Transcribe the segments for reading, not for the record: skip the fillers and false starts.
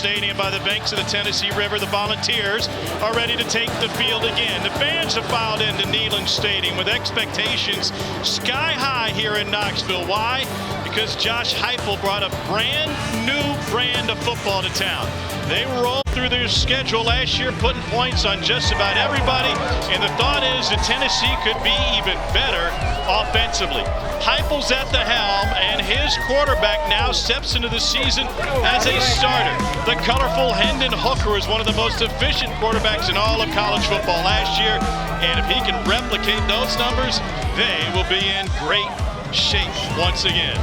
Stadium by the banks of the Tennessee River. The Volunteers are ready to take the field again. The fans have filed into Neyland Stadium with expectations sky high here in Knoxville. Why? Because Josh Heupel brought a brand new brand of football to town. They rolled through their schedule last year, putting points on just about everybody, and the thought is that Tennessee could be even better offensively. Heupel's at the helm, and his quarterback now steps into the season as a starter. The colorful Hendon Hooker is one of the most efficient quarterbacks in all of college football last year, and if he can replicate those numbers, they will be in great shape once again.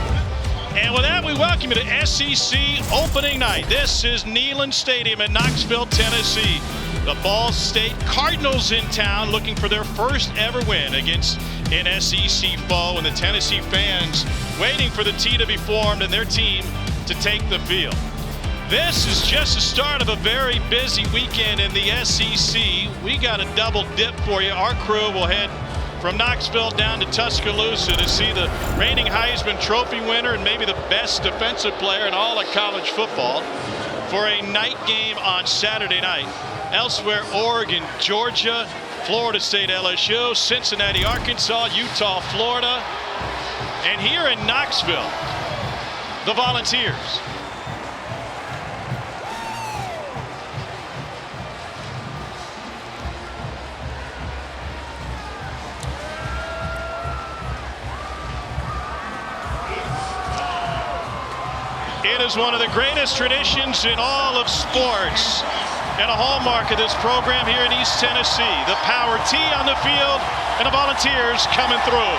And with that, we welcome you to SEC opening night. This is Neyland Stadium in Knoxville, Tennessee. The Ball State Cardinals in town looking for their first ever win against an SEC foe, and the Tennessee fans waiting for the tee to be formed and their team to take the field. This is just the start of a very busy weekend in the SEC. We got a double dip for you. Our crew will head from Knoxville down to Tuscaloosa to see the reigning Heisman Trophy winner and maybe the best defensive player in all of college football for a night game on Saturday night. Elsewhere, Oregon, Georgia, Florida State, LSU, Cincinnati, Arkansas, Utah, Florida, and here in Knoxville, the Volunteers. It is one of the greatest traditions in all of sports and a hallmark of this program here in East Tennessee. The power tee on the field and the Volunteers coming through.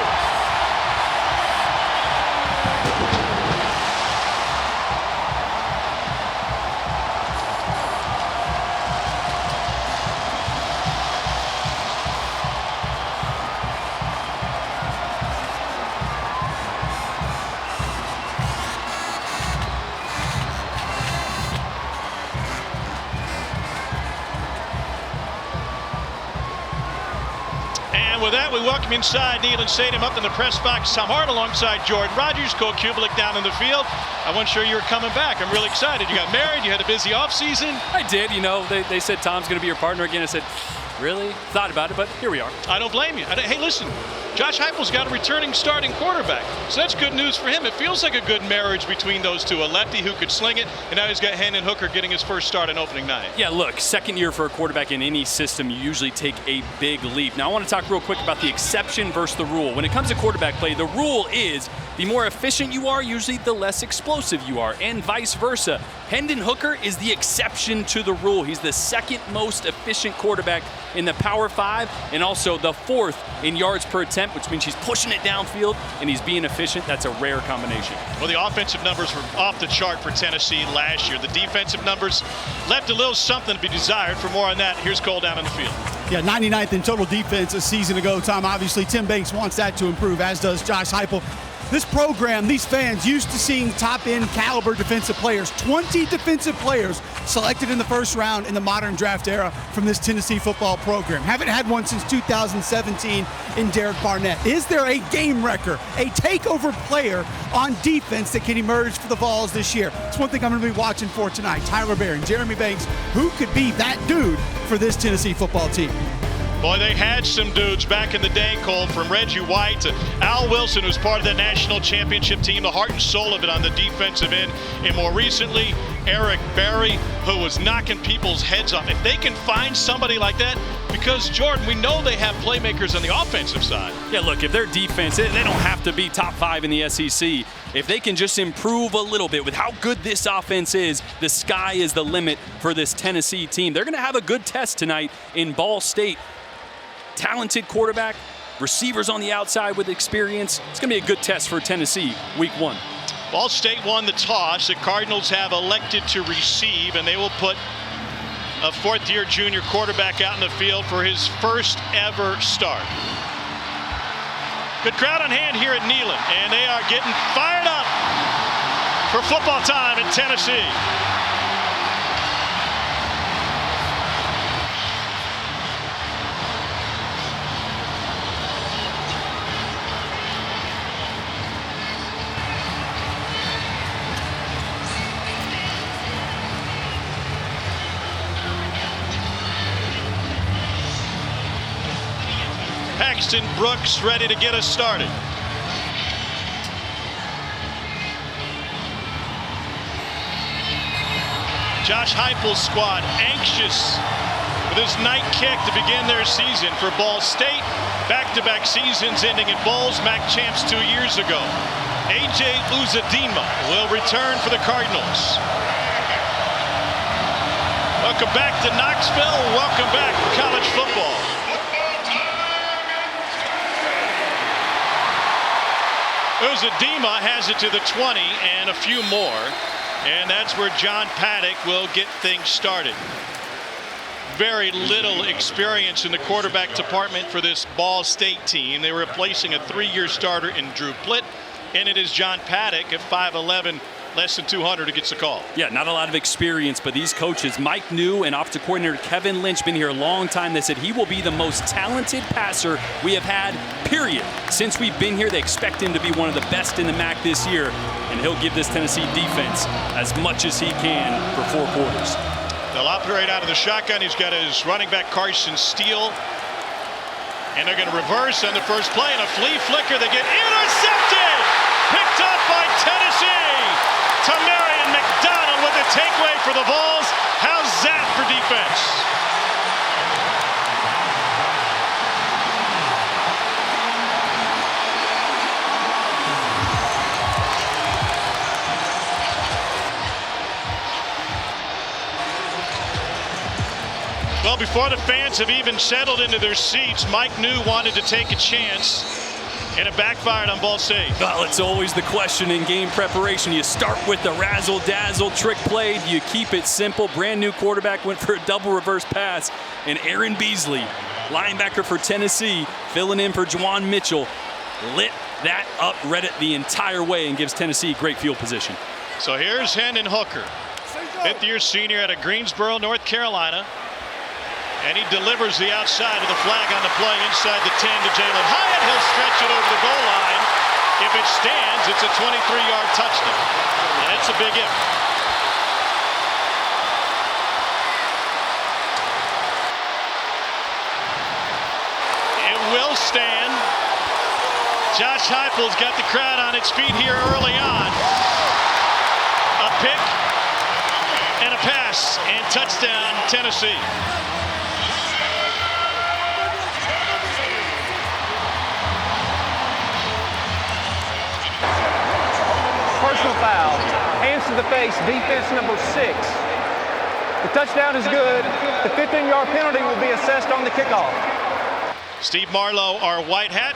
With that, we welcome inside Neyland Stadium. Up in the press box, Tom Hart alongside Jordan Rogers, Cole Kubelik down in the field. I wasn't sure you were coming back. I'm really excited. You got married. You had a busy offseason. I did. You know, they said Tom's going to be your partner again. I said, really? Thought about it, but here we are. I don't blame you. Hey, listen, Josh Heupel's got a returning starting quarterback, so that's good news for him. It feels like a good marriage between those two. A lefty who could sling it, and now he's got Hendon Hooker getting his first start on opening night. Yeah, look, second year for a quarterback in any system, you usually take a big leap. Now, I want to talk real quick about the exception versus the rule. When it comes to quarterback play, the rule is the more efficient you are, usually the less explosive you are, and vice versa. Hendon Hooker is the exception to the rule. He's the second most efficient quarterback in the Power 5 and also the fourth in yards per attempt, which means he's pushing it downfield and he's being efficient. That's a rare combination. Well, the offensive numbers were off the chart for Tennessee last year. The defensive numbers left a little something to be desired. For more on that, here's Cole down in the field. Yeah, 99th in total defense a season ago, Tom. Obviously, Tim Banks wants that to improve, as does Josh Heupel. This program, these fans used to seeing top-end caliber defensive players. 20 defensive players selected in the first round in the modern draft era from this Tennessee football program. Haven't had one since 2017 in Derek Barnett. Is there a game wrecker, a takeover player on defense that can emerge for the Vols this year? It's one thing I'm going to be watching for tonight. Tyler Barron, Jeremy Banks, who could be that dude for this Tennessee football team? Boy, they had some dudes back in the day, Cole, from Reggie White to Al Wilson, who's part of the national championship team, the heart and soul of it on the defensive end, and more recently, Eric Berry, who was knocking people's heads off. If they can find somebody like that, because, Jordan, we know they have playmakers on the offensive side. Yeah, look, if their defense, they don't have to be top 5 in the SEC. If they can just improve a little bit with how good this offense is, the sky is the limit for this Tennessee team. They're going to have a good test tonight in Ball State. Talented quarterback, receivers on the outside with experience. It's going to be a good test for Tennessee week 1. Ball State won the toss. The Cardinals have elected to receive, and they will put a fourth-year junior quarterback out in the field for his first ever start. Good crowd on hand here at Neyland, and they are getting fired up for football time in Tennessee. Paxton Brooks ready to get us started. Josh Heupel's squad anxious with his night kick to begin their season for Ball State. Back-to-back seasons ending in bowls, MAC champs 2 years ago. A.J. Uzodinma will return for the Cardinals. Welcome back to Knoxville. Welcome back to college football. Uzodinma has it to the 20 and a few more. And that's where John Paddock will get things started. Very little experience in the quarterback department for this Ball State team. They were replacing a 3-year starter in Drew Plitt. And it is John Paddock at 5'11", less than 200, who gets the call. Yeah, not a lot of experience, but these coaches, Mike New and offensive coordinator Kevin Lynch, been here a long time. They said he will be the most talented passer we have had, period. Since we've been here, they expect him to be one of the best in the MAC this year, and he'll give this Tennessee defense as much as he can for 4 quarters. They'll operate out of the shotgun. He's got his running back Carson Steele. And they're going to reverse on the first play, and a flea flicker. They get intercepted! Picked up by Tennessee! Tamarion McDonald with a takeaway for the Vols. How's that for defense? Well, before the fans have even settled into their seats, Mike New wanted to take a chance, and it backfired on Ball State. Well, it's always the question in game preparation. You start with the razzle-dazzle trick play. You keep it simple. Brand new quarterback went for a double reverse pass, and Aaron Beasley, linebacker for Tennessee, filling in for Juwan Mitchell, lit that up, read it the entire way, and gives Tennessee great field position. So here's Hendon Hooker, 5th-year senior out of Greensboro, North Carolina. And he delivers the outside of the flag on the play inside the 10 to Jalen Hyatt. He'll stretch it over the goal line. If it stands, it's a 23-yard touchdown. And it's a big if. It will stand. Josh Heupel's got the crowd on its feet here early on. A pick and a pass and touchdown Tennessee. Personal foul, hands to the face, defense number 6. The touchdown is good. The 15-yard penalty will be assessed on the kickoff. Steve Marlowe, our white hat.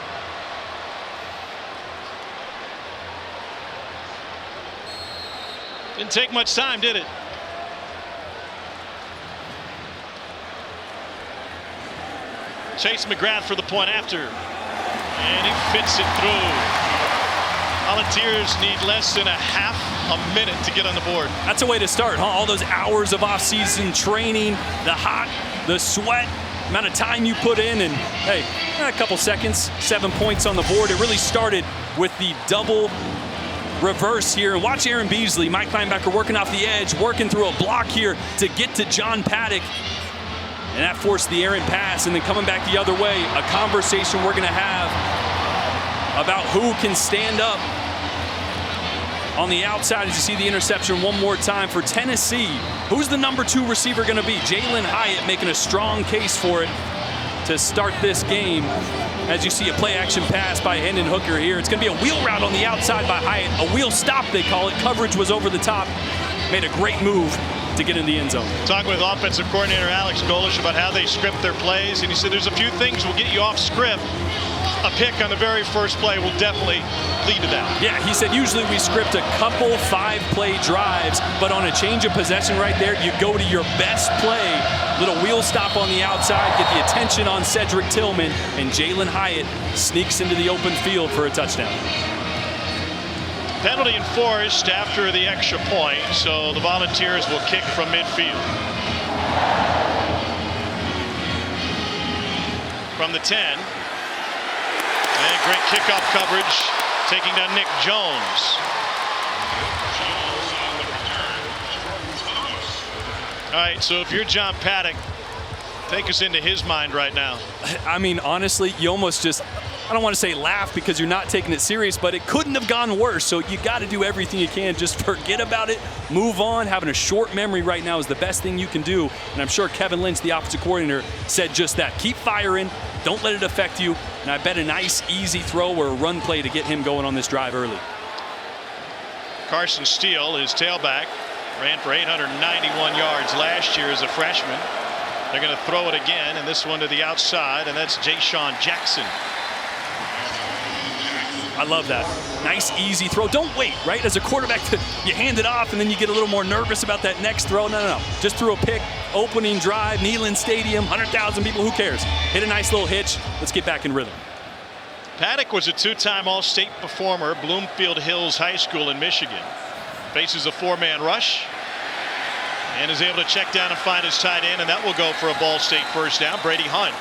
Didn't take much time, did it? Chase McGrath for the point after. And he fits it through. Volunteers need less than a half a minute to get on the board. That's a way to start, huh? All those hours of off-season training, the hot, the sweat, amount of time you put in, and hey, a couple seconds, 7 points on the board. It really started with the double reverse here. And watch Aaron Beasley, Mike linebacker, working off the edge, working through a block here to get to John Paddock. And that forced the errant pass, and then coming back the other way, a conversation we're going to have about who can stand up on the outside as you see the interception one more time for Tennessee. Who's the number 2 receiver going to be? Jalen Hyatt making a strong case for it to start this game. As you see a play-action pass by Hendon Hooker here. It's going to be a wheel route on the outside by Hyatt. A wheel stop, they call it. Coverage was over the top. Made a great move to get in the end zone. Talking with offensive coordinator Alex Golesh about how they script their plays, and he said there's a few things will get you off script. A pick on the very first play will definitely lead to that. Yeah, he said usually we script a couple 5-play drives, but on a change of possession right there, you go to your best play. Little wheel stop on the outside, get the attention on Cedric Tillman, and Jalen Hyatt sneaks into the open field for a touchdown. Penalty enforced after the extra point, so the Volunteers will kick from midfield. From the 10. And great kickoff coverage, taking down Nick Jones. All right, so if you're John Paddock, Take us into his mind right now. I mean, honestly, you almost just, I don't want to say laugh because you're not taking it serious, but it couldn't have gone worse. So you got to do everything you can. Just forget about it. Move on. Having a short memory right now is the best thing you can do. And I'm sure Kevin Lynch, the offensive coordinator, said just that. Keep firing. Don't let it affect you. And I bet a nice, easy throw or a run play to get him going on this drive early. Carson Steele, his tailback, ran for 891 yards last year as a freshman. They're going to throw it again, and this one to the outside, and that's Ja'Shawn Jackson. I love that. Nice, easy throw. Don't wait, right? As a quarterback, you hand it off, and then you get a little more nervous about that next throw. No. Just threw a pick, opening drive, Neyland Stadium, 100,000 people, who cares? Hit a nice little hitch. Let's get back in rhythm. Paddock was a two-time All-State performer, Bloomfield Hills High School in Michigan. Faces a four-man rush and is able to check down and find his tight end, and that will go for a Ball State first down. Brady Hunt.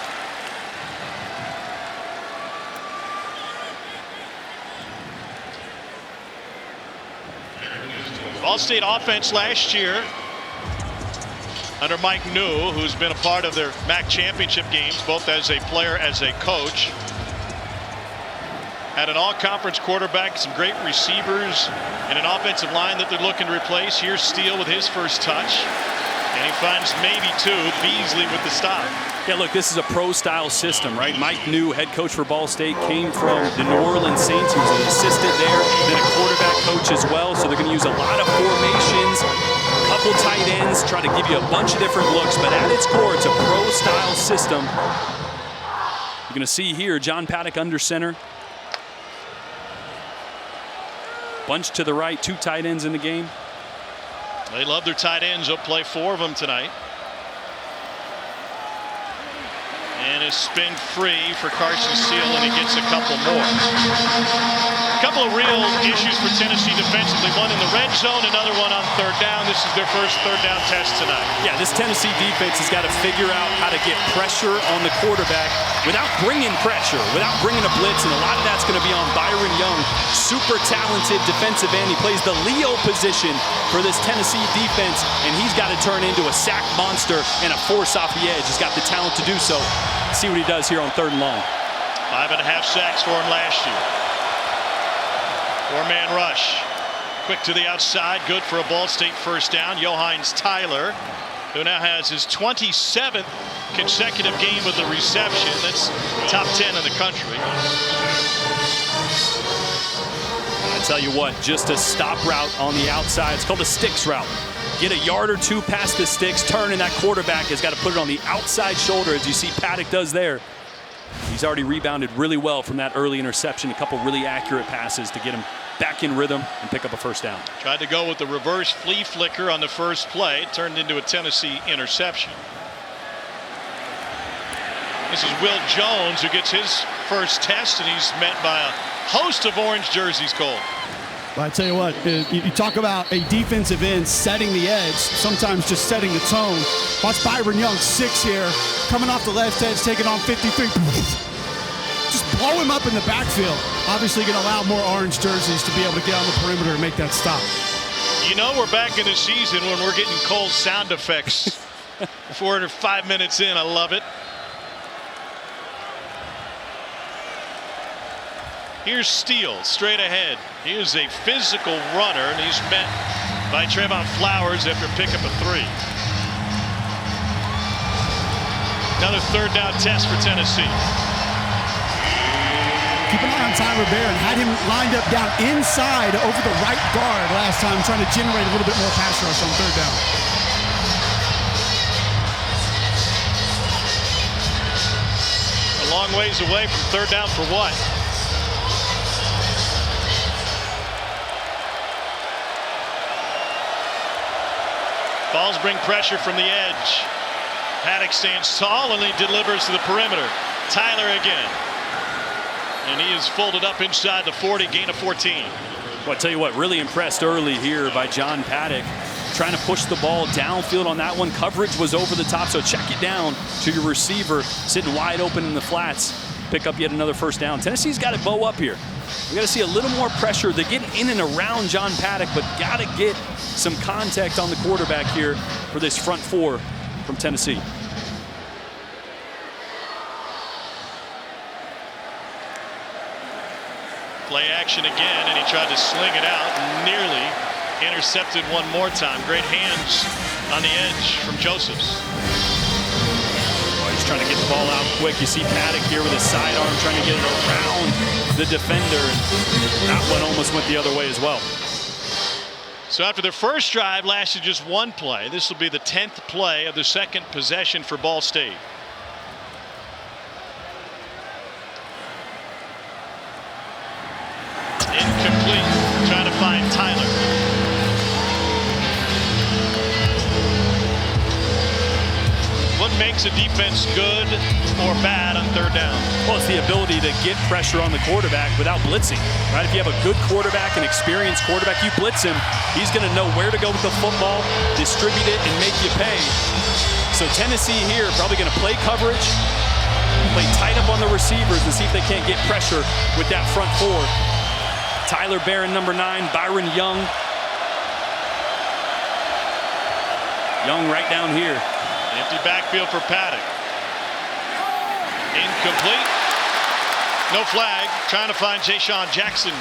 Ball State offense last year under Mike New, who's been a part of their MAC championship games, both as a player, as a coach. Had an all-conference quarterback, some great receivers, and an offensive line that they're looking to replace. Here's Steele with his first touch, and he finds maybe two. Beasley with the stop. Yeah, look, this is a pro-style system, right? Mike New, head coach for Ball State, came from the New Orleans Saints. He was an assistant there, then a quarterback coach as well. So they're going to use a lot of formations, a couple tight ends, try to give you a bunch of different looks. But at its core, it's a pro-style system. You're going to see here John Paddock under center. Bunch to the right, two tight ends in the game. They love their tight ends. They'll play four of them tonight. And a spin free for Carson Steele, and he gets a couple more. A couple of real issues for Tennessee defensively. One in the red zone, another one on third down. This is their first third down test tonight. Yeah, this Tennessee defense has got to figure out how to get pressure on the quarterback without bringing pressure, without bringing a blitz, and a lot of that's going to be on Byron Young. Super talented defensive end. He plays the Leo position for this Tennessee defense, and he's got to turn into a sack monster and a force off the edge. He's got the talent to do so. See what he does here on third and long. 5.5 sacks for him last year. Four-man rush. Quick to the outside. Good for a Ball State first down. Johannes Tyler, who now has his 27th consecutive game with a reception. That's top 10 in the country. I tell you what, just a stop route on the outside. It's called a sticks route. Get a yard or two past the sticks, turn, and that quarterback has got to put it on the outside shoulder, as you see Paddock does there. He's already rebounded really well from that early interception. A couple really accurate passes to get him back in rhythm and pick up a first down. Tried to go with the reverse flea flicker on the first play. It turned into a Tennessee interception. This is Will Jones, who gets his first test, and he's met by a host of orange jerseys, Cole. But I tell you what, you talk about a defensive end setting the edge, sometimes just setting the tone. Watch Byron Young, 6 here, coming off the left edge, taking on 53. Just blow him up in the backfield. Obviously going to allow more orange jerseys to be able to get on the perimeter and make that stop. You know we're back in the season when we're getting Cole's sound effects. 4 or 5 minutes in, I love it. Here's Steele straight ahead. He is a physical runner, and he's met by Trevon Flowers after pickup of 3. Another third down test for Tennessee. Keep an eye on Tyler Baron. Had him lined up down inside over the right guard last time, trying to generate a little bit more pass rush on third down. A long ways away from third down for what? Balls bring pressure from the edge. Paddock stands tall and he delivers to the perimeter. Tyler again. And he is folded up inside the 40, gain of 14. Well, I tell you what, really impressed early here by John Paddock. Trying to push the ball downfield on that one. Coverage was over the top, so check it down to your receiver sitting wide open in the flats. Pick up yet another first down. Tennessee's got to bow up here. We got to see a little more pressure. They're getting in and around John Paddock, but got to get some contact on the quarterback here for this front four from Tennessee. Play action again, and he tried to sling it out, nearly intercepted one more time. Great hands on the edge from Josephs. Oh, he's trying to get the ball out quick. You see Paddock here with his sidearm trying to get it around the defender. That one almost went the other way as well. So after their first drive lasted just one play, this will be the 10th play of the second possession for Ball State. Incomplete. Trying to find Tyler. What makes a defense good or bad on third down? Well, it's the ability to get pressure on the quarterback without blitzing, right? If you have a good quarterback, an experienced quarterback, you blitz him, he's going to know where to go with the football, distribute it, and make you pay. So Tennessee here probably going to play coverage, play tight up on the receivers and see if they can't get pressure with that front four. Tyler Barron, number 9, Byron Young. Young right down here. Empty backfield for Paddock. Incomplete. No flag. Trying to find Ja'Shawn Jackson.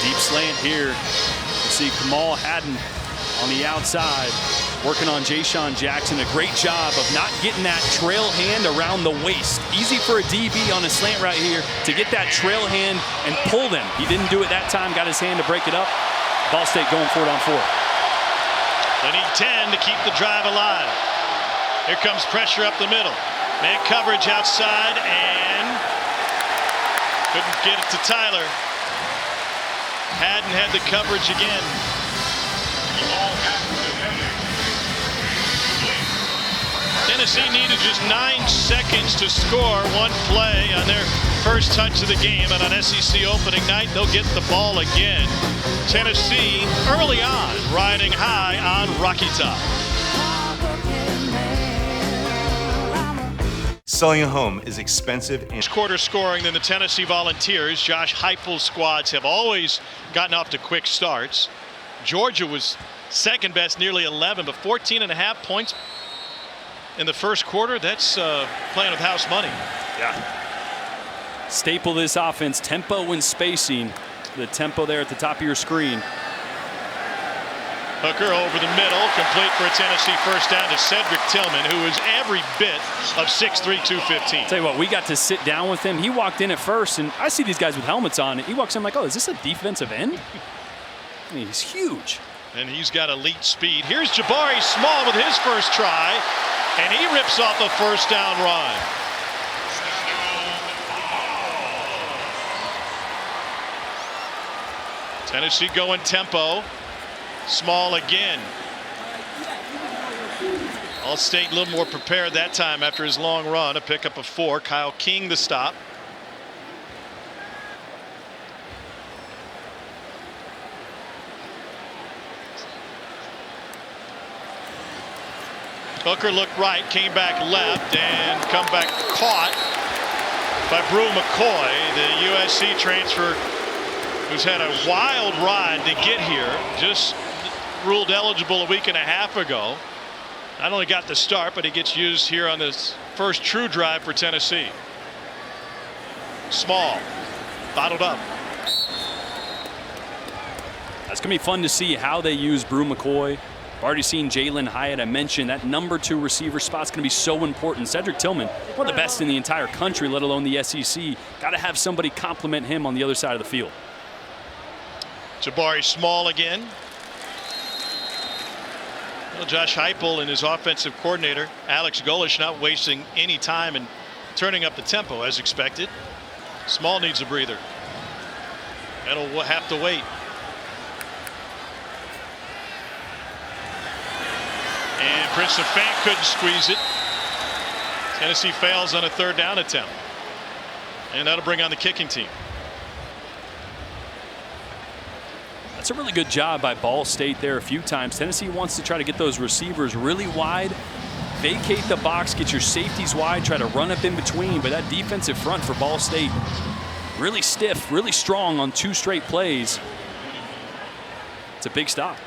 Deep slant here. You see Kamal Haddon on the outside, working on Ja'Shawn Jackson. A great job of not getting that trail hand around the waist. Easy for a DB on a slant right here to get that trail hand and pull them. He didn't do it that time, got his hand to break it up. Ball State going for it on 4. They need 10 to keep the drive alive. Here comes pressure up the middle. Man coverage outside and couldn't get it to Tyler. Haddon had the coverage again. Tennessee needed just 9 seconds to score one play on their first touch of the game, and on SEC opening night they'll get the ball again. Tennessee early on riding high on Rocky Top. Selling a home is expensive. And quarter scoring than the Tennessee Volunteers. Josh Heupel's squads have always gotten off to quick starts. Georgia was second best, nearly 11, but 14.5 points in the first quarter. That's playing with house money. Yeah. Staple this offense, tempo and spacing. The tempo there at the top of your screen. Hooker over the middle, complete for a Tennessee first down to Cedric Tillman, who is every bit of 6'3", 215. Tell you what, we got to sit down with him. He walked in at first, and I see these guys with helmets on. He walks in like, oh, is this a defensive end? I mean, he's huge. And he's got elite speed. Here's Jabari Small with his first try, and he rips off a first down run. Tennessee going tempo. Small again. All-State a little more prepared that time after his long run. A pickup of 4. Kyle King the stop. Hooker looked right, came back left, and come back caught by Brew McCoy, the USC transfer who's had a wild ride to get here. Just ruled eligible a week and a half ago. Not only got the start, but he gets used here on this first true drive for Tennessee. Small, bottled up. That's going to be fun to see how they use Brew McCoy. I've already seen Jalen Hyatt. I mentioned that number 2 receiver spot's going to be so important. Cedric Tillman, one of the best in the entire country, let alone the SEC. Got to have somebody compliment him on the other side of the field. Jabari Small again. Well, Josh Heupel and his offensive coordinator, Alex Golesh, not wasting any time and turning up the tempo as expected. Small needs a breather. That'll have to wait. And Princeton Fant couldn't squeeze it. Tennessee fails on a third down attempt. And that'll bring on the kicking team. That's a really good job by Ball State there a few times. Tennessee wants to try to get those receivers really wide, vacate the box, get your safeties wide, try to run up in between. But that defensive front for Ball State, really stiff, really strong on 2 straight plays. It's a big stop.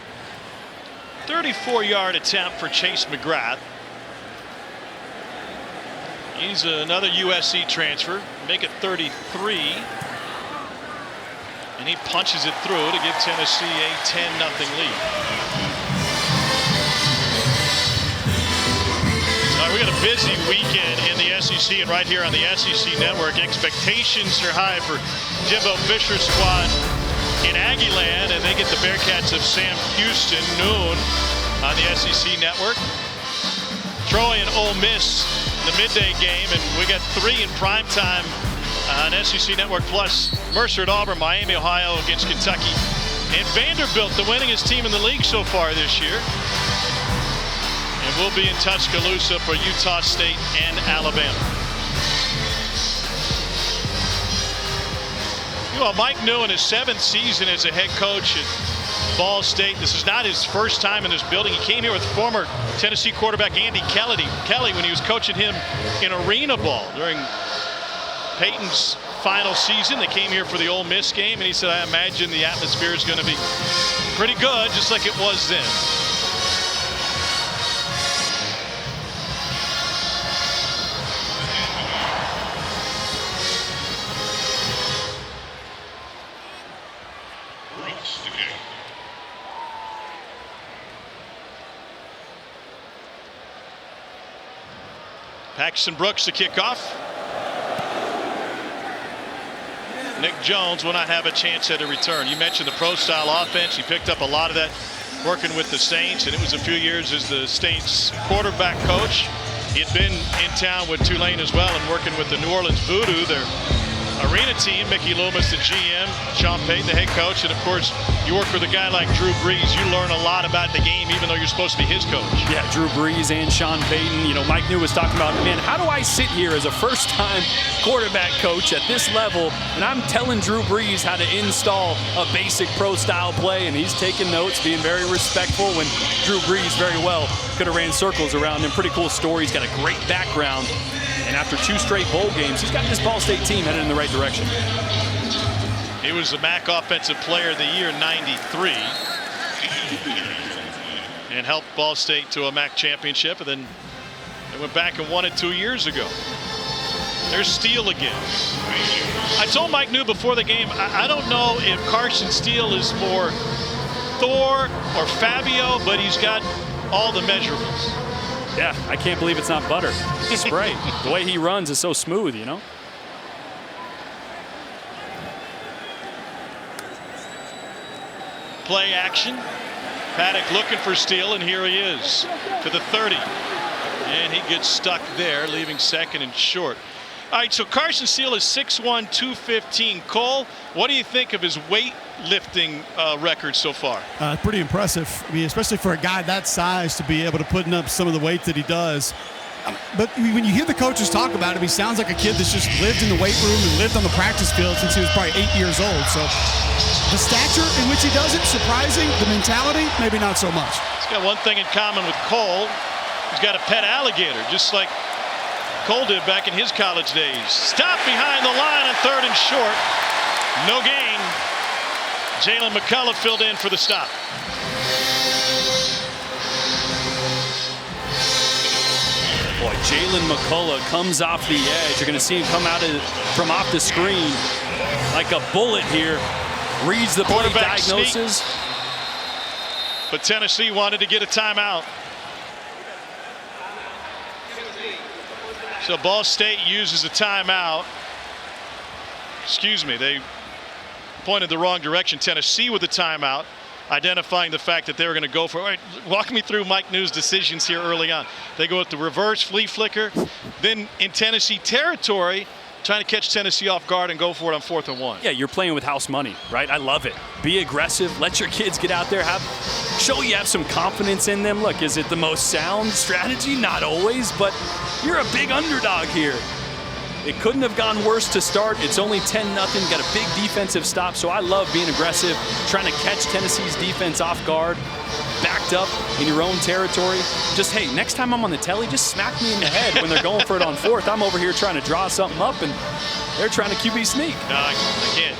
34-yard attempt for Chase McGrath. He's another USC transfer, make it 33. And he punches it through to give Tennessee a 10-0 lead. We got a busy weekend in the SEC, and right here on the SEC Network, expectations are high for Jimbo Fisher's squad in Aggieland, and they get the Bearcats of Sam Houston noon on the SEC Network. Troy and Ole Miss, the midday game, and we got 3 in primetime on SEC Network Plus. Mercer at Auburn, Miami, Ohio against Kentucky, and Vanderbilt, the winningest team in the league so far this year. And we'll be in Tuscaloosa for Utah State and Alabama. You know, Mike New in his 7th season as a head coach at Ball State. This is not his first time in this building. He came here with former Tennessee quarterback Andy Kelly when he was coaching him in arena ball during Peyton's final season. They came here for the Ole Miss game, and he said, I imagine the atmosphere is going to be pretty good, just like it was then. Paxton Brooks to kick off. Nick Jones will not have a chance at a return. You mentioned the pro-style offense. He picked up a lot of that working with the Saints, and it was a few years as the Saints quarterback coach. He had been in town with Tulane as well and working with the New Orleans Voodoo, their arena team. Mickey Loomis, the GM, Sean Payton, the head coach, and of course, you work with a guy like Drew Brees. You learn a lot about the game, even though you're supposed to be his coach. Yeah, Drew Brees and Sean Payton. You know, Mike New was talking about, man, how do I sit here as a first-time quarterback coach at this level, and I'm telling Drew Brees how to install a basic pro-style play, and he's taking notes, being very respectful when Drew Brees very well could have ran circles around him. Pretty cool story. He's got a great background. And after 2 straight bowl games, he's got this Ball State team headed in the right direction. He was the MAC Offensive Player of the Year in '93 and helped Ball State to a MAC championship, and then they went back and won it 2 years ago. There's Steele again. I told Mike New before the game, I don't know if Carson Steele is more Thor or Fabio, but he's got all the measurables. Yeah, I can't believe it's not butter. Spray. The way he runs is so smooth, you know? Play action. Paddock looking for Steele, and here he is to the 30. And he gets stuck there, leaving second and short. All right, so Carson Steele is 6'1", 215. Cole, what do you think of his weightlifting record so far? Pretty impressive. I mean, especially for a guy that size to be able to put up some of the weight that he does. But when you hear the coaches talk about him, he sounds like a kid that's just lived in the weight room and lived on the practice field since he was probably 8 years old. So the stature in which he does it, surprising. The mentality, maybe not so much. He's got one thing in common with Cole. He's got a pet alligator, just like Cole did back in his college days. Stop behind the line on 3rd and short. No gain. Jalen McCullough filled in for the stop. Boy, Jalen McCullough comes off the edge. You're going to see him come out from off the screen like a bullet here. Reads the play diagnosis. Sneak. But Tennessee wanted to get a timeout. So Ball State uses a timeout. Excuse me, they pointed the wrong direction. Tennessee with a timeout, identifying the fact that they were going to go for it. All right, walk me through Mike New's decisions here early on. They go with the reverse flea flicker. Then in Tennessee territory, trying to catch Tennessee off guard and go for it on 4th and 1. Yeah, you're playing with house money, right? I love it. Be aggressive. Let your kids get out there. Show you have some confidence in them. Look, is it the most sound strategy? Not always, but you're a big underdog here. It couldn't have gone worse to start. It's only 10-0. Got a big defensive stop, so I love being aggressive, trying to catch Tennessee's defense off guard, backed up in your own territory. Just, hey, next time I'm on the telly, just smack me in the head when they're going for it on 4th. I'm over here trying to draw something up, and they're trying to QB sneak. No, I can't.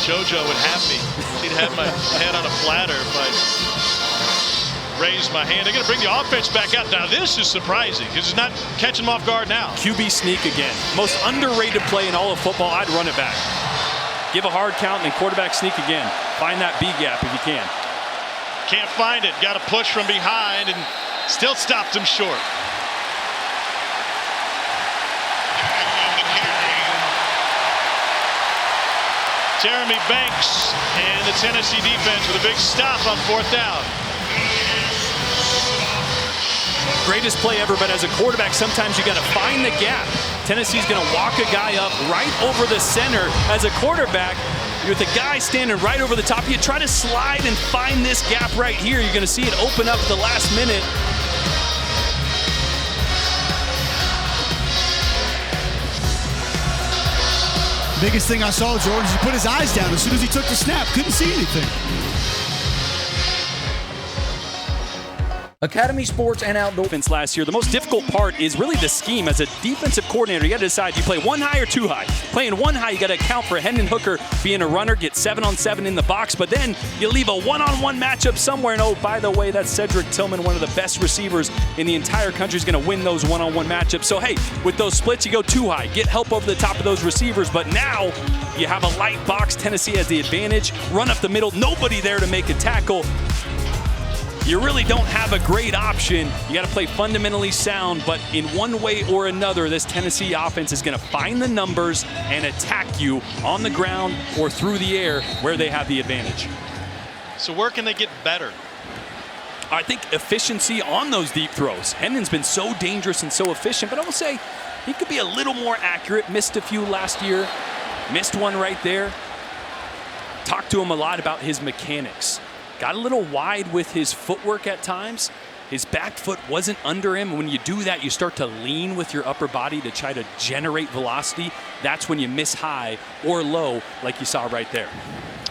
JoJo would have me. She'd have my head on a platter if I raise my hand. They're going to bring the offense back out. Now, this is surprising because it's not catching them off guard now. QB sneak again. Most underrated play in all of football. I'd run it back. Give a hard count and then quarterback sneak again. Find that B gap if you can. Can't find it. Got to push from behind and still stopped him short. Jeremy Banks and the Tennessee defense with a big stop on 4th down. Greatest play ever, but as a quarterback, sometimes you got to find the gap. Tennessee's going to walk a guy up right over the center. As a quarterback, with a guy standing right over the top, you try to slide and find this gap right here. You're going to see it open up at the last minute. Biggest thing I saw, Jordan, is he put his eyes down as soon as he took the snap. Couldn't see anything. Academy Sports and Outdoor. Defense last year. The most difficult part is really the scheme. As a defensive coordinator, you got to decide, do you play one high or two high? Playing one high, you got to account for Hendon Hooker being a runner, get 7-on-7 in the box, but then you leave a one-on-one matchup somewhere. And oh, by the way, that's Cedric Tillman, one of the best receivers in the entire country, is going to win those one-on-one matchups. So hey, with those splits, you go too high. Get help over the top of those receivers, but now you have a light box. Tennessee has the advantage. Run up the middle, nobody there to make a tackle. You really don't have a great option. You got to play fundamentally sound, but in one way or another, this Tennessee offense is going to find the numbers and attack you on the ground or through the air where they have the advantage. So where can they get better? I think efficiency on those deep throws. Hendon's been so dangerous and so efficient, but I will say he could be a little more accurate. Missed a few last year. Missed one right there. Talked to him a lot about his mechanics. Got a little wide with his footwork at times. His back foot wasn't under him. When you do that, you start to lean with your upper body to try to generate velocity. That's when you miss high or low, like you saw right there.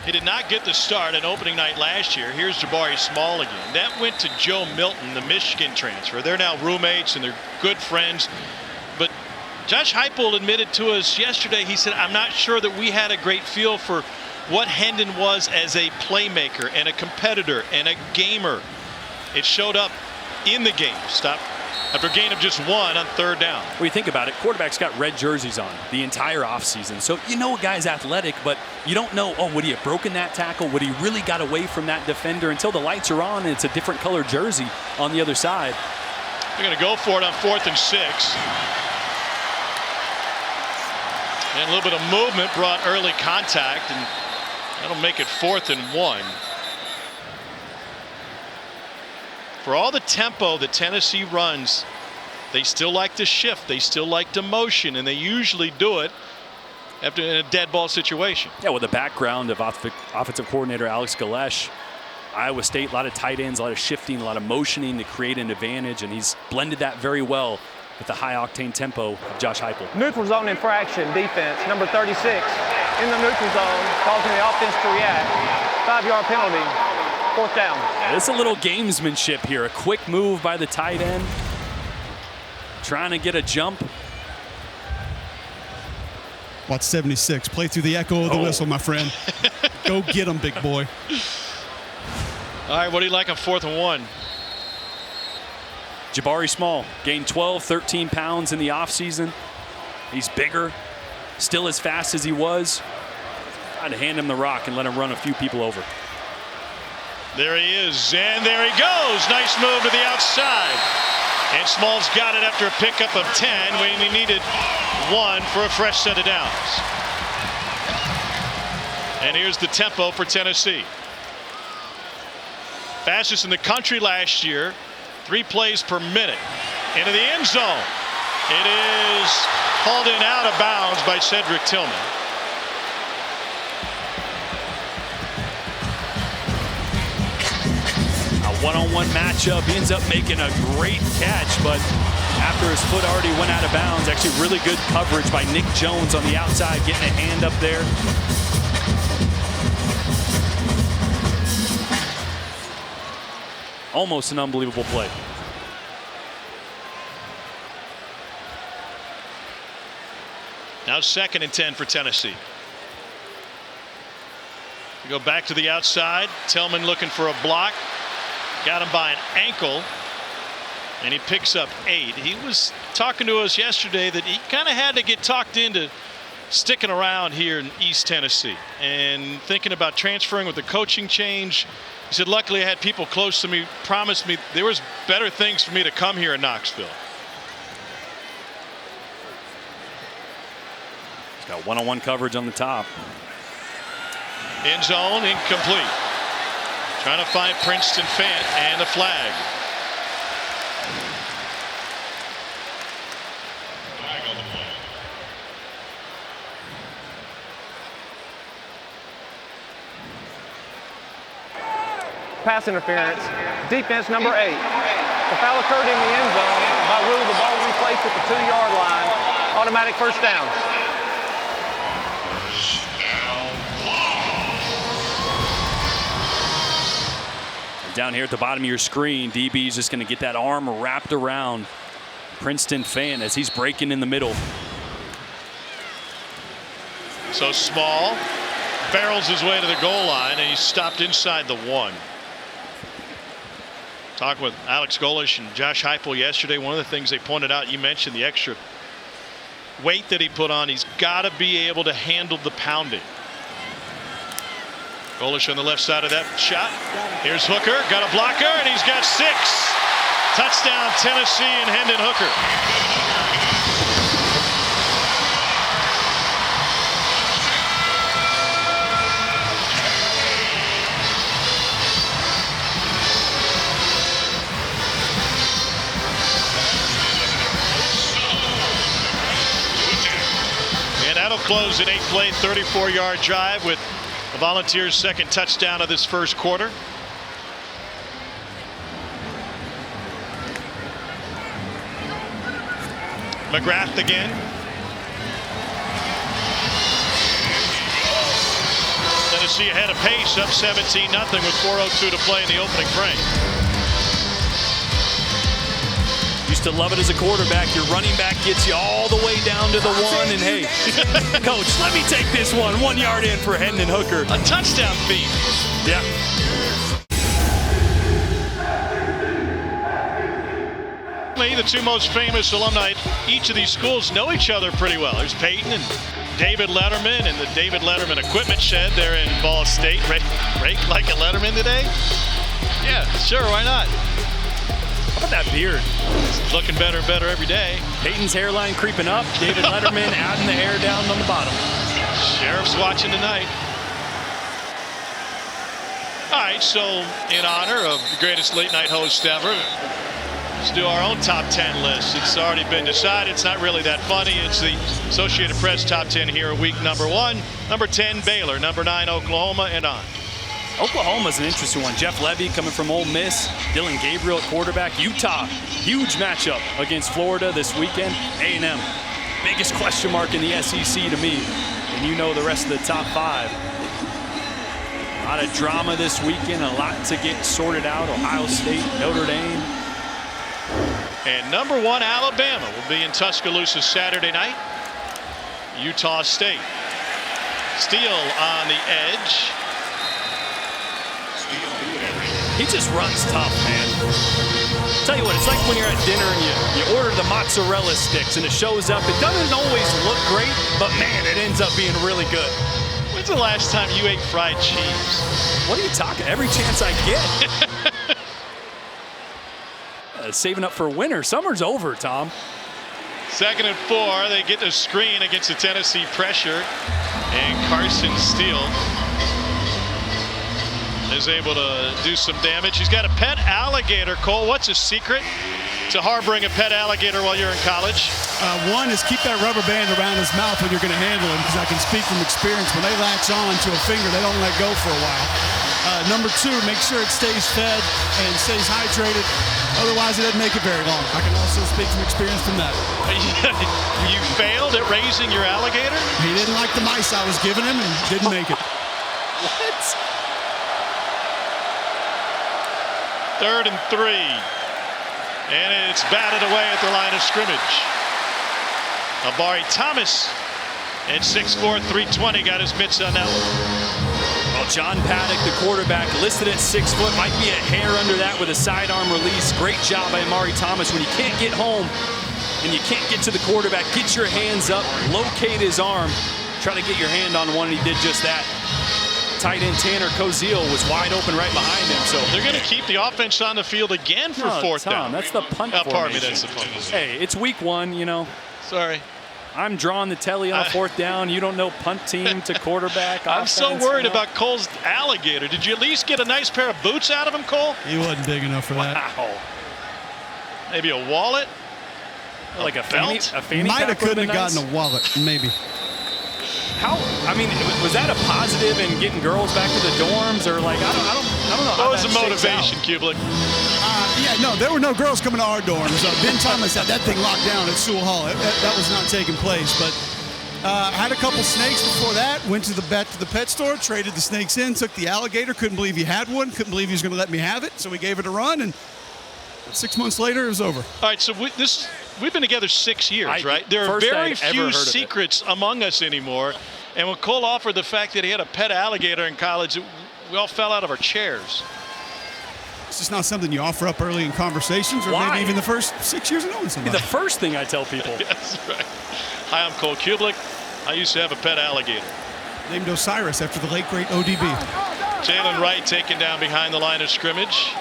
He did not get the start on opening night last year. Here's Jabari Small again. That went to Joe Milton, the Michigan transfer. They're now roommates and they're good friends. But Josh Heupel admitted to us yesterday, he said, I'm not sure that we had a great feel for what Hendon was as a playmaker and a competitor and a gamer. It showed up in the game. Stop after a gain of just 1 on 3rd down. When you think about it, quarterbacks got red jerseys on the entire offseason. So you know a guy's athletic, but you don't know, oh, would he have broken that tackle? Would he really got away from that defender until the lights are on and it's a different color jersey on the other side. They're going to go for it on 4th and 6. And a little bit of movement brought early contact, and that'll make it 4th and 1. For all the tempo that Tennessee runs, they still like to shift. They still like to motion, and they usually do it after in a dead ball situation. Yeah, with the background of offensive coordinator Alex Galesh, Iowa State, a lot of tight ends, a lot of shifting, a lot of motioning to create an advantage, and he's blended that very well with the high-octane tempo of Josh Heupel. Neutral zone infraction defense, number 36, in the neutral zone, causing the offense to react. 5-yard penalty, 4th down. It's a little gamesmanship here. A quick move by the tight end, trying to get a jump. Watch 76. Play through the echo of the whistle, my friend. Go get him, big boy. All right, what do you like on 4th and 1? Jabari Small gained 12, 13 pounds in the offseason. He's bigger, still as fast as he was. Trying to hand him the rock and let him run a few people over. There he is, and there he goes. Nice move to the outside. And Small's got it after a pickup of 10 when he needed 1 for a fresh set of downs. And here's the tempo for Tennessee. Fastest in the country last year. 3 plays per minute. Into the end zone. It is hauled in out of bounds by Cedric Tillman. A one-on-one matchup. He ends up making a great catch, but after his foot already went out of bounds, actually really good coverage by Nick Jones on the outside, getting a hand up there. Almost an unbelievable play. Now 2nd and 10 for Tennessee. We go back to the outside. Tillman looking for a block. Got him by an ankle, and he picks up 8. He was talking to us yesterday that he kind of had to get talked into sticking around here in East Tennessee and thinking about transferring with the coaching change. He said, luckily I had people close to me promised me there was better things for me to come here in Knoxville. He's got one-on-one coverage on the top. End zone, incomplete. Trying to find Princeton Fant, and the flag. Pass interference. Defense number 8. The foul occurred in the end zone. By rule, the ball will be placed at the 2-yard line. Automatic first down. Down here at the bottom of your screen, DB is just going to get that arm wrapped around Princeton Fant as he's breaking in the middle. So Small barrels his way to the goal line, and he's stopped inside the 1. Talking with Alex Golesh and Josh Heupel yesterday, one of the things they pointed out, you mentioned the extra weight that he put on. He's got to be able to handle the pounding. Golesh on the left side of that shot. Here's Hooker, got a blocker, and he's got 6. Touchdown Tennessee and Hendon Hooker. And that'll close an 8-play, 34-yard drive with the Volunteers' second touchdown of this first quarter. McGrath again. Tennessee ahead of pace, up 17-0 with 4:02 to play in the opening frame. Used to love it as a quarterback. Your running back gets you all the way down to the 1, and hey, coach, let me take this one. 1 yard in for Hendon Hooker. A touchdown feed. Yeah. The two most famous alumni, each of these schools know each other pretty well. There's Peyton and David Letterman and the David Letterman Equipment Shed there in Ball State. Rake like a Letterman today? Yeah, sure, why not? How about that beard? It's looking better and better every day. Peyton's hairline creeping up. David Letterman adding the hair down on the bottom. Sheriff's watching tonight. All right, so in honor of the greatest late night host ever, let's do our own top 10 list. It's already been decided. It's not really that funny. It's the Associated Press top 10 here, week number 1. Number 10, Baylor. Number 9, Oklahoma, and on. Oklahoma's an interesting one. Jeff Levy coming from Ole Miss. Dylan Gabriel at quarterback. Utah, huge matchup against Florida this weekend. A&M, biggest question mark in the SEC to me. And you know the rest of the top 5. A lot of drama this weekend, a lot to get sorted out. Ohio State, Notre Dame. And number 1, Alabama will be in Tuscaloosa Saturday night. Utah State. Steele on the edge. He just runs tough, man. Tell you what, it's like when you're at dinner and you order the mozzarella sticks and it shows up. It doesn't always look great, but man, it ends up being really good. When's the last time you ate fried cheese? What are you talking? Every chance I get. Saving up for winter. Summer's over, Tom. 2nd and 4. They get the screen against the Tennessee pressure. And Carson Steele is able to do some damage. He's got a pet alligator. Cole, what's his secret to harboring a pet alligator while you're in college? One is keep that rubber band around his mouth when you're going to handle him, because I can speak from experience. When they latch on to a finger, they don't let go for a while. Number 2, make sure it stays fed and stays hydrated. Otherwise, it doesn't make it very long. I can also speak from experience from that. You failed at raising your alligator? He didn't like the mice I was giving him and didn't make it. What? 3rd and 3. And it's batted away at the line of scrimmage. Abari Thomas at 6'4", 320 got his mitts on that one. Well, John Paddock, the quarterback, listed at 6 foot, might be a hair under that with a sidearm release. Great job by Amari Thomas. When you can't get home and you can't get to the quarterback, get your hands up, locate his arm, try to get your hand on one, and he did just that. Tight end Tanner Koziel was wide open right behind him. So they're going to keep the offense on the field again for fourth down. That's the punt formation. Pardon me, that's the punt. Hey, it's week 1, you know. Sorry. I'm drawing the telly on 4th down. You don't know punt team to quarterback. I'm offense, so worried about Cole's alligator. Did you at least get a nice pair of boots out of him, Cole? He wasn't big enough for that. Wow. Maybe a wallet? Like a belt? fanny Might pack have couldn't have nice. gotten a wallet, maybe. How? I mean, was that a positive in getting girls back to the dorms, or like I don't know. What was the motivation, Kublik? Yeah, no, there were no girls coming to our dorms. Ben Thomas had that thing locked down at Sewell Hall. That was not taking place. But had a couple snakes before that. Went to the pet store, traded the snakes in, took the alligator. Couldn't believe he had one. Couldn't believe he was going to let me have it. So we gave it a run, and 6 months later, it was over. All right, so we've been together 6 years, right? There are very few secrets among us anymore. And when Cole offered the fact that he had a pet alligator in college, we all fell out of our chairs. It's just not something you offer up early in conversations, or maybe even the first 6 years of knowing somebody. The first thing I tell people. That's right. Hi, I'm Cole Kublik. I used to have a pet alligator. Named Osiris after the late, great ODB. Jalen Wright taken down behind the line of scrimmage.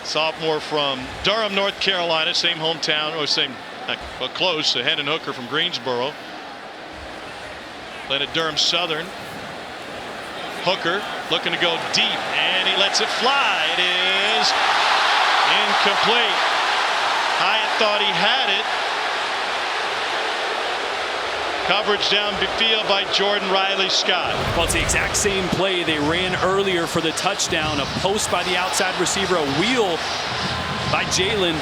Sophomore from Durham, North Carolina, same hometown, or close, a Hendon Hooker from Greensboro. Played at Durham Southern. Hooker looking to go deep, and he lets it fly. It is incomplete. Hyatt thought he had it. Coverage down the field by Jordan Riley Scott. Well, it's the exact same play they ran earlier for the touchdown. A post by the outside receiver, a wheel by Jalen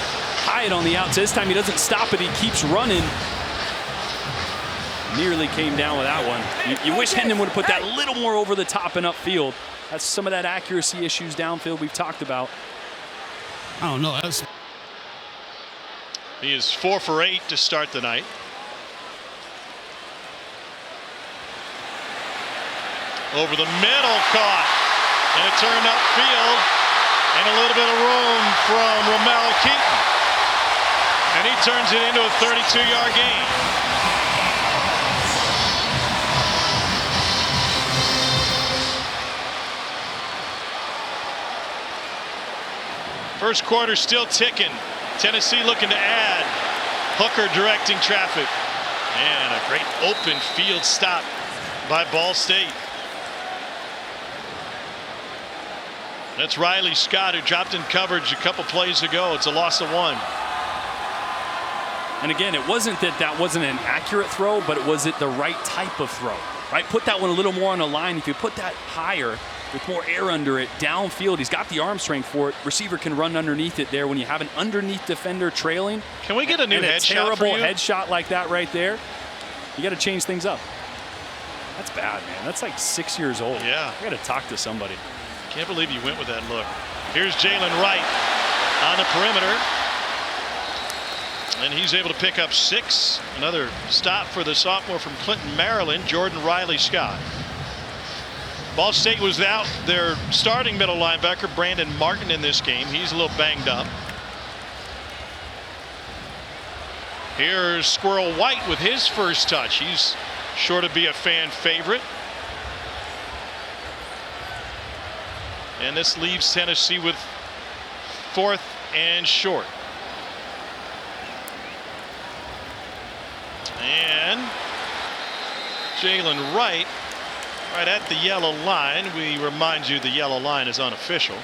Hyatt on the outside. This time he doesn't stop it, he keeps running. Nearly came down with that one. You wish Hendon would have put that a little more over the top and upfield. That's some of that accuracy issues downfield we've talked about. I don't know. He is 4 for 8 to start the night. Over the middle, caught, and it turned upfield, and a little bit of room from Romero Keaton, and he turns it into a 32-yard gain. First quarter still ticking. Tennessee looking to add. Hooker directing traffic, and a great open field stop by Ball State. That's Riley Scott, who dropped in coverage a couple plays ago. It's a loss of 1. And again, it wasn't that wasn't an accurate throw, but was it the right type of throw? Right? Put that one a little more on the line. If you put that higher with more air under it, downfield, he's got the arm strength for it. Receiver can run underneath it there when you have an underneath defender trailing. Can we get a new headshot? Terrible headshot like that right there. You got to change things up. That's bad, man. That's like 6 years old. Yeah. I got to talk to somebody. Can't believe you went with that look. Here's Jalen Wright on the perimeter. And he's able to pick up 6. Another stop for the sophomore from Clinton, Maryland, Jordan Riley Scott. Ball State was out their starting middle linebacker, Brandon Martin, in this game. He's a little banged up. Here's Squirrel White with his first touch. He's sure to be a fan favorite. And this leaves Tennessee with 4th and short. And Jalen Wright right at the yellow line. We remind you the yellow line is unofficial.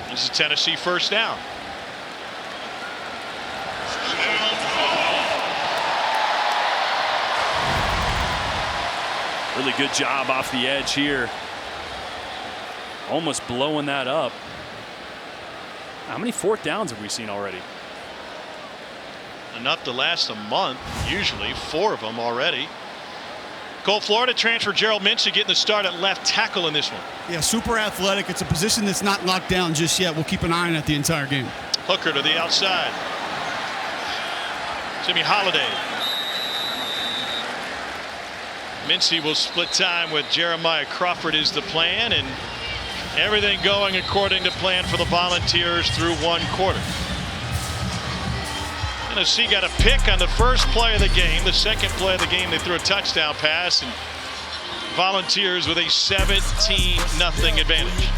This is Tennessee first down. Really good job off the edge here. Almost blowing that up. How many 4th downs have we seen already? Enough to last a month, usually 4 of them already. Cole, Florida transfer Gerald Minshew getting the start at left tackle in this one. Yeah, super athletic. It's a position that's not locked down just yet. We'll keep an eye on it the entire game. Hooker to the outside. Jimmy Holiday. Mincy will split time with Jeremiah Crawford is the plan, and everything going according to plan for the Volunteers through one quarter. Tennessee got a pick on the first play of the game. The second play of the game, they threw a touchdown pass, and Volunteers with a 17-0 advantage.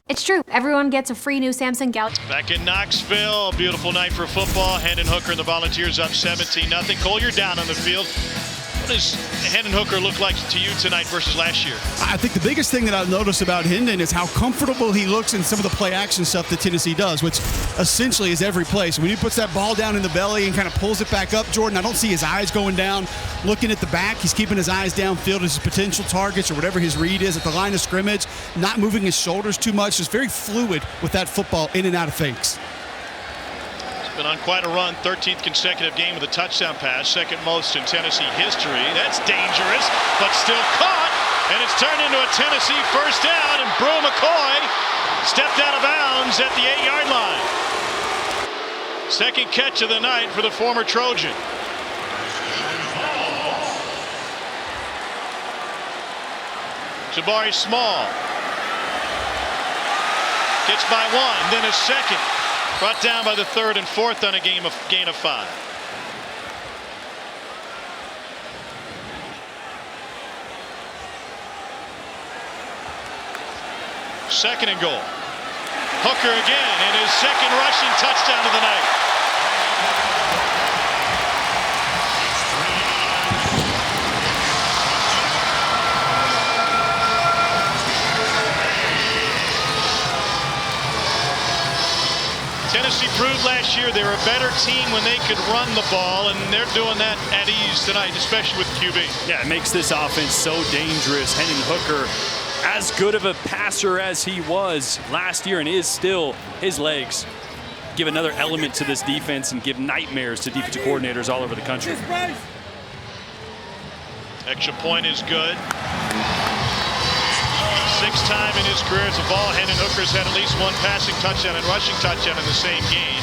It's true. Everyone gets a free new Samsung Galaxy. Back in Knoxville, a beautiful night for football. Hendon Hooker and the Volunteers up 17-0. Cole, you're down on the field. What does Hendon Hooker look like to you tonight versus last year? I think the biggest thing that I've noticed about Hendon is how comfortable he looks in some of the play action stuff that Tennessee does, which essentially is every play. So when he puts that ball down in the belly and kind of pulls it back up, Jordan, I don't see his eyes going down, looking at the back. He's keeping his eyes downfield as his potential targets or whatever his read is at the line of scrimmage, not moving his shoulders too much. Just very fluid with that football in and out of fakes. Been on quite a run, 13th consecutive game with a touchdown pass, second most in Tennessee history. That's dangerous, but still caught, and it's turned into a Tennessee first down, and Brew McCoy stepped out of bounds at the 8-yard line. Second catch of the night for the former Trojan. Jabari Small gets by one, then a second. Brought down by the third and fourth on a gain of 5. Second and goal. Hooker again, and his second rushing touchdown of the night. Tennessee proved last year they were a better team when they could run the ball, and they're doing that at ease tonight, especially with QB. Yeah, it makes this offense so dangerous. Hendon Hooker, as good of a passer as he was last year and is still, his legs give another element to this defense and give nightmares to defensive coordinators all over the country. Extra point is good. Sixth time in his career as a ball, Hendon Hooker's had at least one passing touchdown and rushing touchdown in the same game.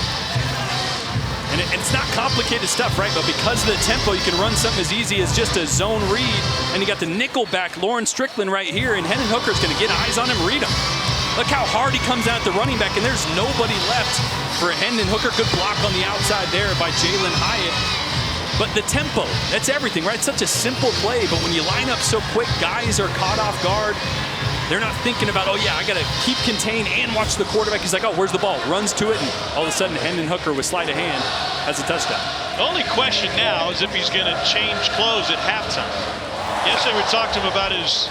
And it's not complicated stuff, right? But because of the tempo, you can run something as easy as just a zone read. And you got the nickel back, Lauren Strickland right here, and Hendon Hooker's going to get eyes on him, read him. Look how hard he comes out at the running back, and there's nobody left for Hendon Hooker. Good block on the outside there by Jalen Hyatt. But the tempo, that's everything, right? It's such a simple play, but when you line up so quick, guys are caught off guard. They're not thinking about, oh yeah, I got to keep contained and watch the quarterback. He's like, oh, where's the ball? Runs to it, and all of a sudden, Hendon Hooker with sleight of hand has a touchdown. The only question now is if he's going to change clothes at halftime. Yesterday we talked to him about his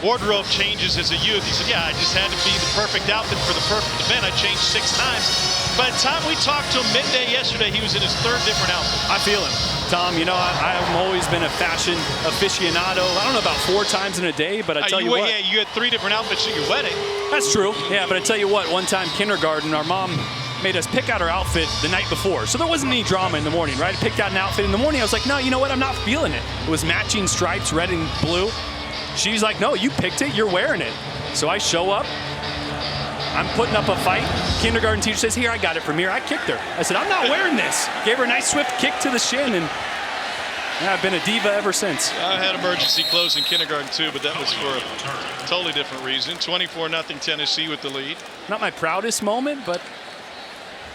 wardrobe changes as a youth. He said, yeah, I just had to be the perfect outfit for the perfect event. I changed 6 times. By the time we talked to him midday yesterday, he was in his 3rd different outfit. I feel him. Tom, you know, I've always been a fashion aficionado. I don't know about 4 times in a day, but I tell you what. Yeah, you had 3 different outfits at your wedding. That's true. Yeah, but I tell you what, one time kindergarten, our mom made us pick out our outfit the night before. So there wasn't any drama in the morning, right? I picked out an outfit in the morning. I was like, no, you know what? I'm not feeling it. It was matching stripes, red and blue. She's like, no, you picked it. You're wearing it. So I show up. I'm putting up a fight. Kindergarten teacher says, here, I got it from here. I kicked her. I said, I'm not wearing this. Gave her a nice swift kick to the shin, and yeah, I've been a diva ever since. I had emergency clothes in kindergarten too, but that was for a totally different reason. 24-0 Tennessee with the lead. Not my proudest moment, but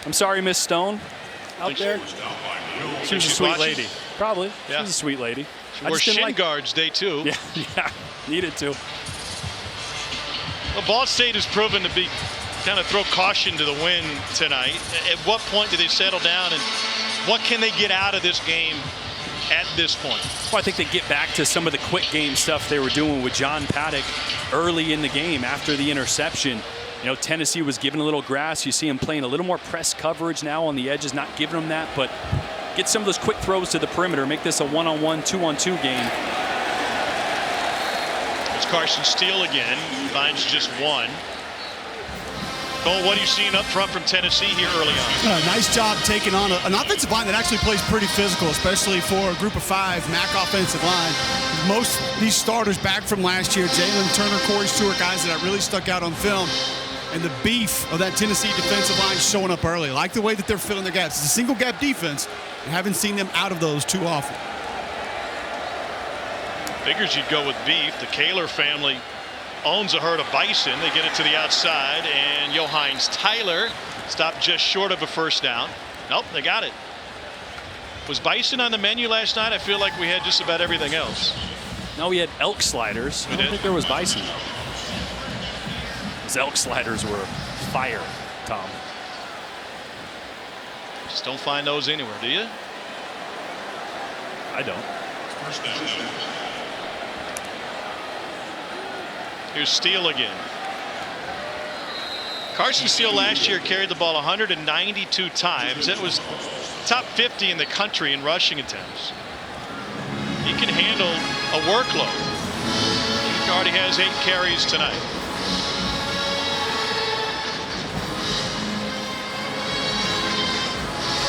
I'm sorry, Miss Stone out there. She was a sweet lady. Probably. Yeah. She was a sweet lady. She wore shin guards day 2. Yeah, needed to. Well, Ball State has proven to be kind of throw caution to the wind tonight. At what point do they settle down, and what can they get out of this game at this point? Well, I think they get back to some of the quick game stuff they were doing with John Paddock early in the game after the interception. You know, Tennessee was given a little grass. You see him playing a little more press coverage now on the edges, not giving them that, but get some of those quick throws to the perimeter, make this a 1-on-1, 2-on-2 game. It's Carson Steele again, finds just one. Cole, what are you seeing up front from Tennessee here early on? Nice job taking on an offensive line that actually plays pretty physical, especially for a group of 5 MAC offensive line. Most of these starters back from last year, Jalen Turner, Corey Stewart, guys that really stuck out on film. And the beef of that Tennessee defensive line showing up early. I like the way that they're filling their gaps. It's a single gap defense. I haven't seen them out of those too often. Figures you'd go with beef. The Kaler family owns a herd of bison. They get it to the outside, and Johannes Tyler stopped just short of a first down. Nope, they got it. Was bison on the menu last night? I feel like we had just about everything else. No, we had elk sliders. I don't think there was bison. Those elk sliders were fire, Tom. Just don't find those anywhere, do you? I don't. Here's Steele again. Carson Steele last year carried the ball 192 times. That was top 50 in the country in rushing attempts. He can handle a workload. He already has 8 carries tonight.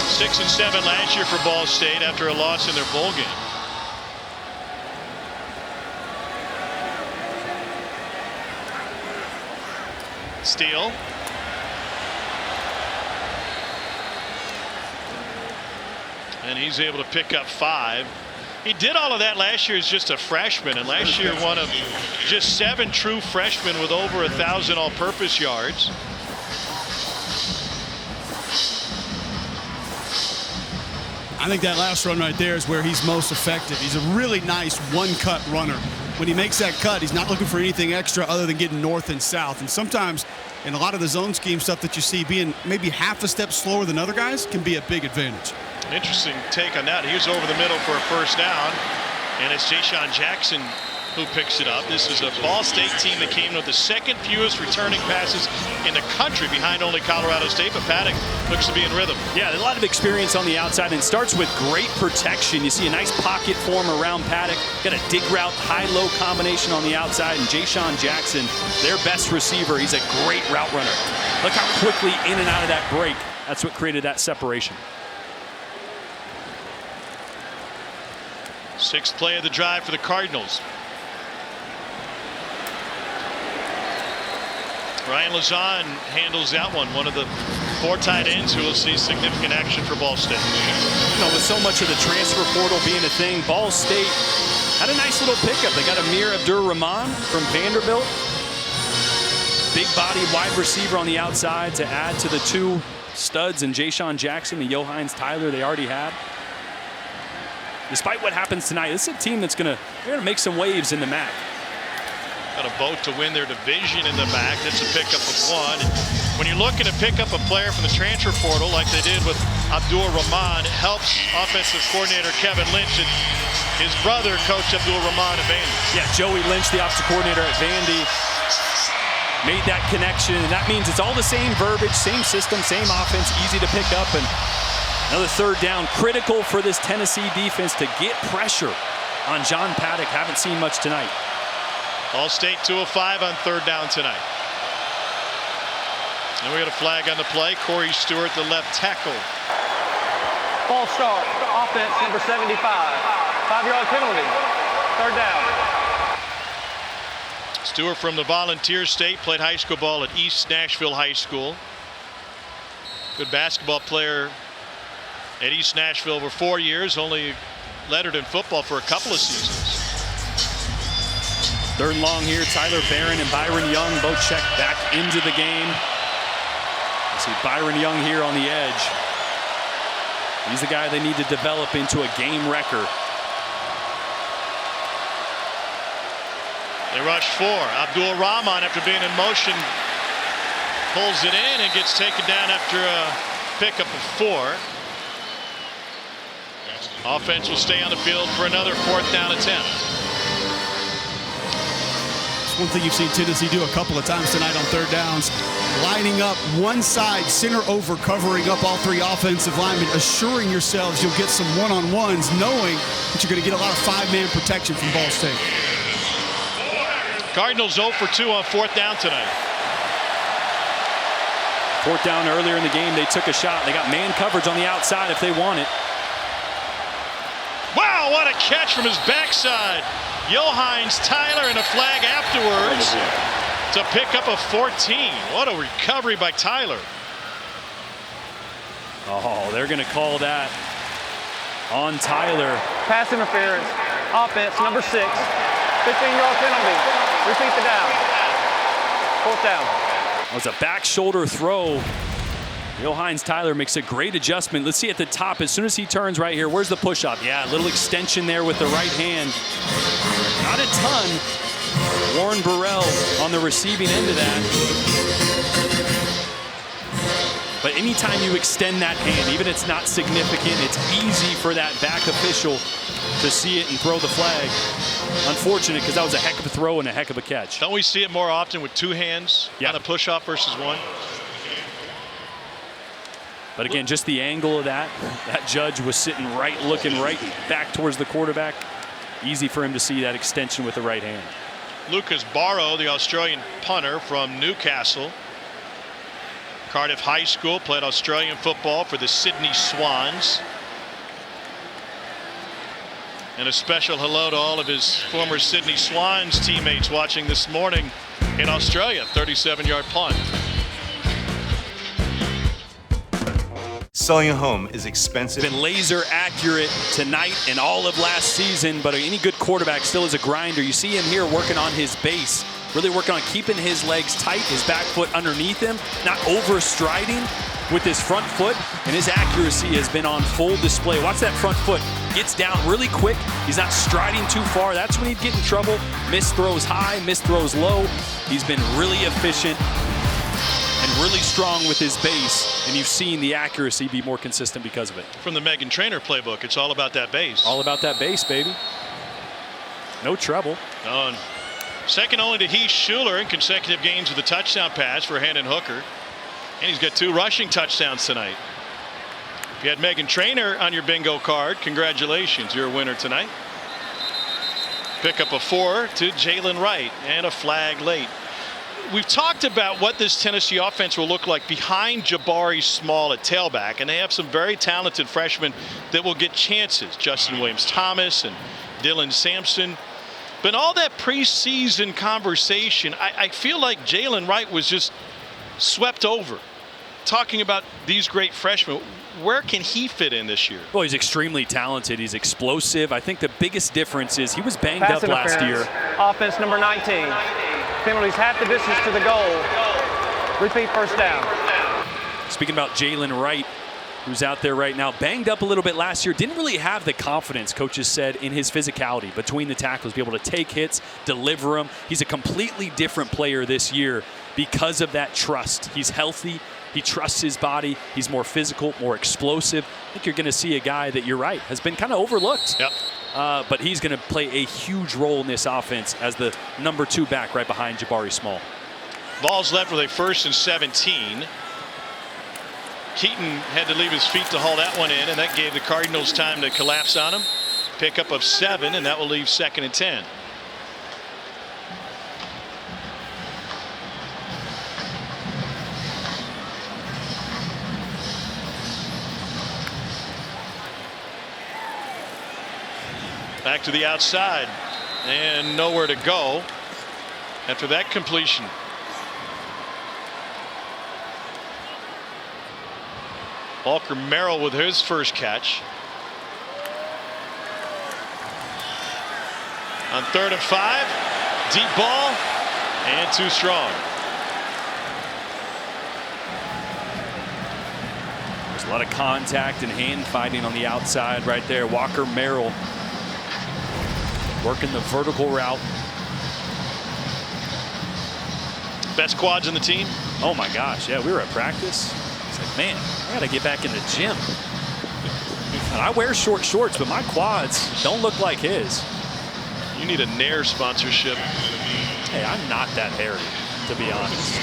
Six and 7 last year for Ball State after a loss in their bowl game. Steele. And he's able to pick up 5. He did all of that last year as just a freshman, and last year one of just 7 true freshmen with over 1,000 all-purpose yards. I think that last run right there is where he's most effective. He's a really nice one-cut runner. When he makes that cut, he's not looking for anything extra other than getting north and south. And sometimes in a lot of the zone scheme stuff that you see, being maybe half a step slower than other guys can be a big advantage. Interesting take on that. He was over the middle for a first down, and it's Ja'Shawn Jackson who picks it up. This is a Ball State team that came with the second fewest returning passes in the country behind only Colorado State, but Paddock looks to be in rhythm. Yeah, a lot of experience on the outside, and starts with great protection. You see a nice pocket form around Paddock. Got a dig route, high-low combination on the outside, and Ja'Shawn Jackson, their best receiver. He's a great route runner. Look how quickly in and out of that break. That's what created that separation. 6th play of the drive for the Cardinals. Ryan Lazan handles that one of the 4 tight ends who will see significant action for Ball State. You know, with so much of the transfer portal being a thing, Ball State had a nice little pickup. They got Amir Abdur-Rahman from Vanderbilt. Big body wide receiver on the outside to add to the 2 studs in Ja'Shawn Jackson and Johannes Tyler they already had. Despite what happens tonight, this is a team that's going to make some waves in the MAC. Got a boat to win their division in the MAC. That's a pickup of 1. And when you're looking to pick up a player from the transfer portal like they did with Abdur-Rahman, it helps offensive coordinator Kevin Lynch and his brother, Coach Abdur-Rahman at Vandy. Yeah, Joey Lynch, the offensive coordinator at Vandy, made that connection, and that means it's all the same verbiage, same system, same offense, easy to pick up. And another 3rd down, critical for this Tennessee defense to get pressure on John Paddock. Haven't seen much tonight. Ball State 2 of 5 on 3rd down tonight. And we got a flag on the play. Corey Stewart, the left tackle. False start. Offense number 75. 5-yard penalty. 3rd down. Stewart from the Volunteer State, played high school ball at East Nashville High School. Good basketball player at East Nashville for 4 years. Only lettered in football for a couple of seasons. 3rd and long here. Tyler Barron and Byron Young both check back into the game. You see Byron Young here on the edge. He's the guy they need to develop into a game wrecker. They rush 4. Abdur-Rahman, after being in motion, pulls it in and gets taken down after a pickup of 4. Offense will stay on the field for another 4th down attempt. One thing you've seen Tennessee do a couple of times tonight on 3rd downs, lining up one side, center over, covering up all 3 offensive linemen, assuring yourselves you'll get some one-on-ones, knowing that you're going to get a lot of 5-man protection from Ball State. Cardinals 0 for 2 on 4th down tonight. 4th down earlier in the game, they took a shot. They got man coverage on the outside if they want it. Wow, what a catch from his backside. Johannes Tyler, and a flag afterwards to pick up a 14. What a recovery by Tyler. Oh, they're going to call that on Tyler. Pass interference. offense, number 6. 15-yard penalty. Repeat the down. 4th down. That was a back shoulder throw. Johannes Tyler makes a great adjustment. Let's see at the top, as soon as he turns right here, where's the push-up? Yeah, a little extension there with the right hand. Not a ton. Warren Burrell on the receiving end of that. But anytime you extend that hand, even if it's not significant, it's easy for that back official to see it and throw the flag. Unfortunate, because that was a heck of a throw and a heck of a catch. Don't we see it more often with 2 hands on a push-off versus 1? But again, just the angle of that judge was sitting right, looking right back towards the quarterback. Easy for him to see that extension with the right hand. Lucas Barrow, the Australian punter from Newcastle. Cardiff High School, played Australian football for the Sydney Swans. And a special hello to all of his former Sydney Swans teammates watching this morning in Australia. 37-yard punt. Selling a home is expensive. Been laser accurate tonight and all of last season, but any good quarterback still is a grinder. You see him here working on his base, really working on keeping his legs tight, his back foot underneath him, not overstriding with his front foot, and his accuracy has been on full display. Watch that front foot. Gets down really quick. He's not striding too far. That's when he'd get in trouble. Missed throws high, missed throws low. He's been really efficient and really strong with his base, and you've seen the accuracy be more consistent because of it. From the Megan Trainor playbook, it's all about that base. All about that base, baby. No trouble. Second only to Heath Schuler in consecutive games with a touchdown pass for Hendon Hooker. And he's got 2 rushing touchdowns tonight. If you had Megan Trainor on your bingo card, congratulations, you're a winner tonight. Pick up a 4 to Jalen Wright and a flag late. We've talked about what this Tennessee offense will look like behind Jabari Small at tailback, and they have some very talented freshmen that will get chances. Justin Williams-Thomas and Dylan Sampson. But in all that preseason conversation, I feel like Jalen Wright was just swept over. Talking about these great freshmen, where can he fit in this year? Well, he's extremely talented. He's explosive. I think the biggest difference is he was banged up last year. Offense number 19. Penalties half the distance to the goal. Repeat 1st down. Speaking about Jalen Wright, who's out there right now, banged up a little bit last year, didn't really have the confidence, coaches said, in his physicality between the tackles, be able to take hits, deliver them. He's a completely different player this year because of that trust. He's healthy. He trusts his body. He's more physical, more explosive. I think you're going to see a guy that, you're right, has been kind of overlooked. Yep. But he's going to play a huge role in this offense as the number 2 back right behind Jabari Small. Ball's left with a 1st and 17. Keaton had to leave his feet to haul that one in, and that gave the Cardinals time to collapse on him. Pickup of 7, and that will leave 2nd and 10. Back to the outside, and nowhere to go after that completion. Walker Merrill with his first catch. On 3rd and 5, deep ball, and too strong. There's a lot of contact and hand fighting on the outside right there. Walker Merrill working the vertical route. Best quads in the team? Oh my gosh, yeah, we were at practice. It's like, man, I gotta get back in the gym. And I wear short shorts, but my quads don't look like his. You need a Nair sponsorship. Hey, I'm not that hairy, to be honest.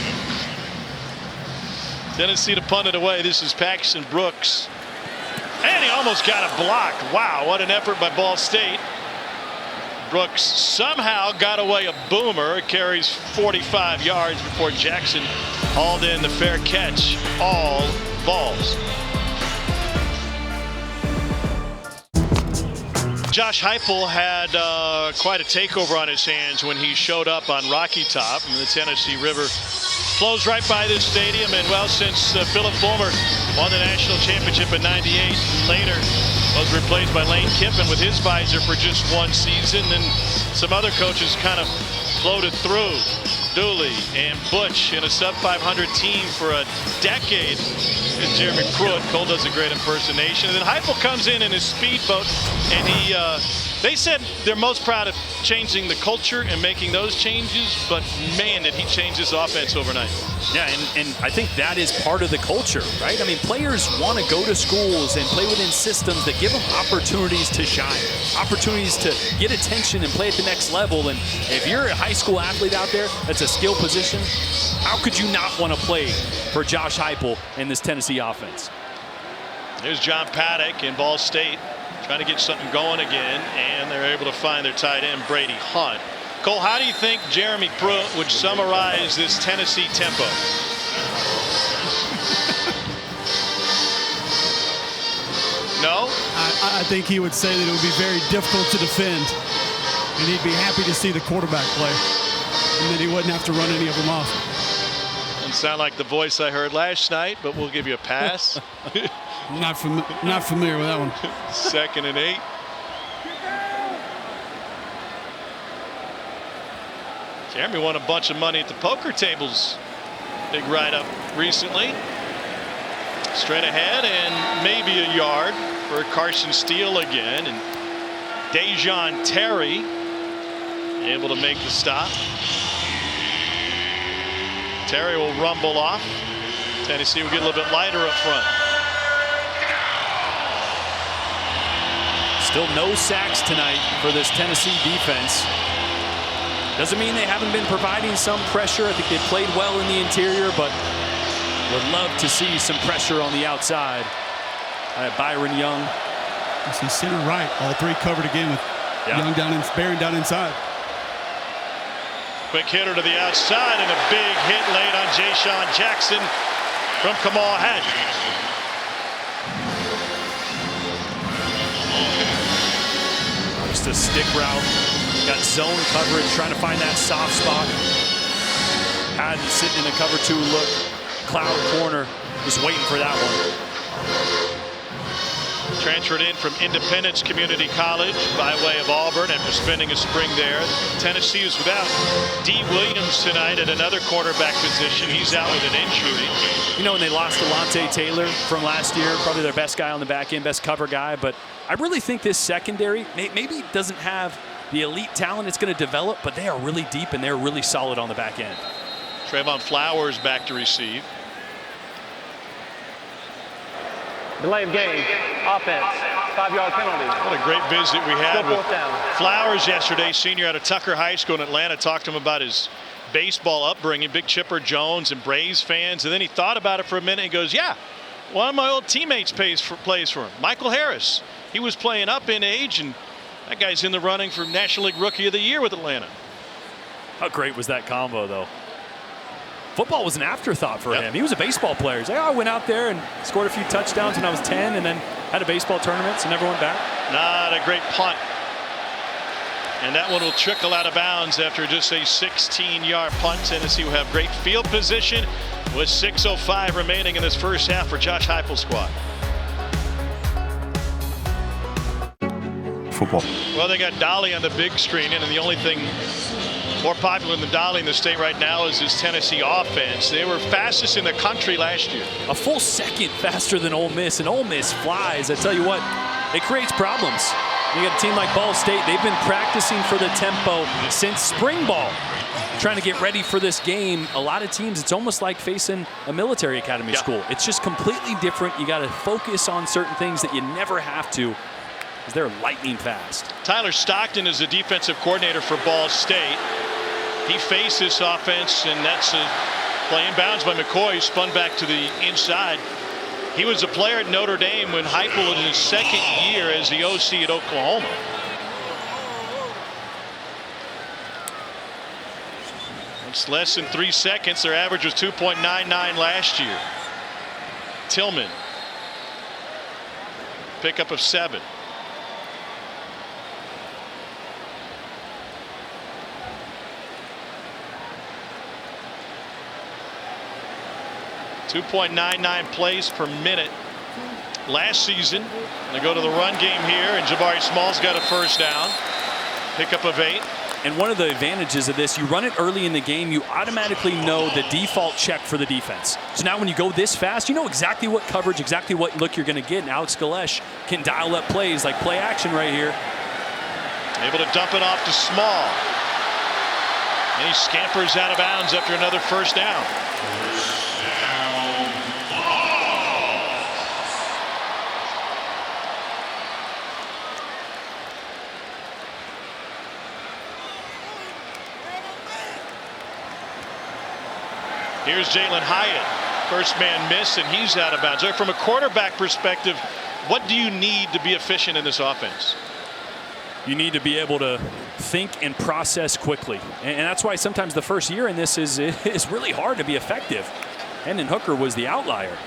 Tennessee to punt it away. This is Paxton Brooks. And he almost got it blocked. Wow, what an effort by Ball State. Brooks somehow got away a boomer. It carries 45 yards before Jackson hauled in the fair catch. All balls. Josh Heupel had quite a takeover on his hands when he showed up on Rocky Top. And the Tennessee River flows right by this stadium. And well, since Philip Fulmer won the national championship in '98, later was replaced by Lane Kiffin with his visor for just one season. And some other coaches kind of floated through. Dooley and Butch in a sub-500 team for a decade. And Jeremy Pruitt. Cole does a great impersonation. And then Heupel comes in his speedboat, and they said they're most proud of changing the culture and making those changes, but man, did he change this offense overnight. Yeah, and I think that is part of the culture, right? I mean, players want to go to schools and play within systems that give them opportunities to shine, opportunities to get attention and play at the next level. And if you're a high school athlete out there that's a skill position, how could you not want to play for Josh Heupel in this Tennessee offense? There's John Paddock in Ball State trying to get something going again, and they're able to find their tight end, Brady Hunt. Cole, how do you think Jeremy Pruitt would summarize this Tennessee tempo? No? I think he would say that it would be very difficult to defend, and he'd be happy to see the quarterback play, and that he wouldn't have to run any of them off. Doesn't sound like the voice I heard last night, but we'll give you a pass. Not familiar with that one. 2nd and 8. Jeremy won a bunch of money at the poker tables. Big write-up recently. Straight ahead and maybe a yard for Carson Steele again. And Dejon Terry able to make the stop. Terry will rumble off. Tennessee will get a little bit lighter up front. Still no sacks tonight for this Tennessee defense. Doesn't mean they haven't been providing some pressure. I think they played well in the interior, but would love to see some pressure on the outside. Byron Young. I see center right. All three covered again with Young Barron down inside. Quick hitter to the outside and a big hit late on Ja'Shawn Jackson from Kamal Hadden. Just a stick route. Got zone coverage, trying to find that soft spot. Hadden sitting in a cover 2 look. Cloud corner, just waiting for that one. Transferred in from Independence Community College by way of Auburn after spending a spring there. Tennessee is without D. Williams tonight at another quarterback position. He's out with an injury. You know, when they lost Delonte Taylor from last year, probably their best guy on the back end, best cover guy. But I really think this secondary maybe doesn't have the elite talent it's going to develop, but they are really deep and they're really solid on the back end. Trayvon Flowers back to receive. Delay of game, offense, 5-yard penalty. What a great visit we had with 4th down. Flowers yesterday, senior out of Tucker High School in Atlanta. Talked to him about his baseball upbringing, big Chipper Jones and Braves fans. And then he thought about it for a minute and goes, yeah, one of my old teammates plays for him, Michael Harris. He was playing up in age, and that guy's in the running for National League Rookie of the Year with Atlanta. How great was that combo, though? Football was an afterthought for him. He was a baseball player. He's like, I went out there and scored a few touchdowns when I was 10 and then had a baseball tournament, so never went back. Not a great punt. And that one will trickle out of bounds after just a 16-yard punt. Tennessee will have great field position with 6:05 remaining in this first half for Josh Heupel's squad. Football. Well, they got Dolly on the big screen, and the only thing more popular than Dolly in the state right now is this Tennessee offense. They were fastest in the country last year. A full second faster than Ole Miss, and Ole Miss flies. I tell you what, it creates problems. You got a team like Ball State. They've been practicing for the tempo since spring ball, trying to get ready for this game. A lot of teams, it's almost like facing a military academy school. It's just completely different. You got to focus on certain things that you never have to, because they're lightning fast. Tyler Stockton is the defensive coordinator for Ball State. He faced this offense, and that's a play inbounds by McCoy, spun back to the inside. He was a player at Notre Dame when Heupel was in his 2nd year as the OC at Oklahoma. It's less than 3 seconds. Their average was 2.99 last year. Tillman. Pickup of 7. .99 plays per minute last season. They go to the run game here, and Jabari Small's got a first down. Pickup of 8. And one of the advantages of this, you run it early in the game, you automatically know the default check for the defense. So now when you go this fast, you know exactly what coverage, exactly what look you're going to get. And Alex Galesh can dial up plays like play action right here. Able to dump it off to Small. And he scampers out of bounds after another first down. Here's Jalen Hyatt. First man miss, and he's out of bounds. From a quarterback perspective, what do you need to be efficient in this offense? You need to be able to think and process quickly. And that's why sometimes the first year in this is really hard to be effective. Hendon Hooker was the outlier.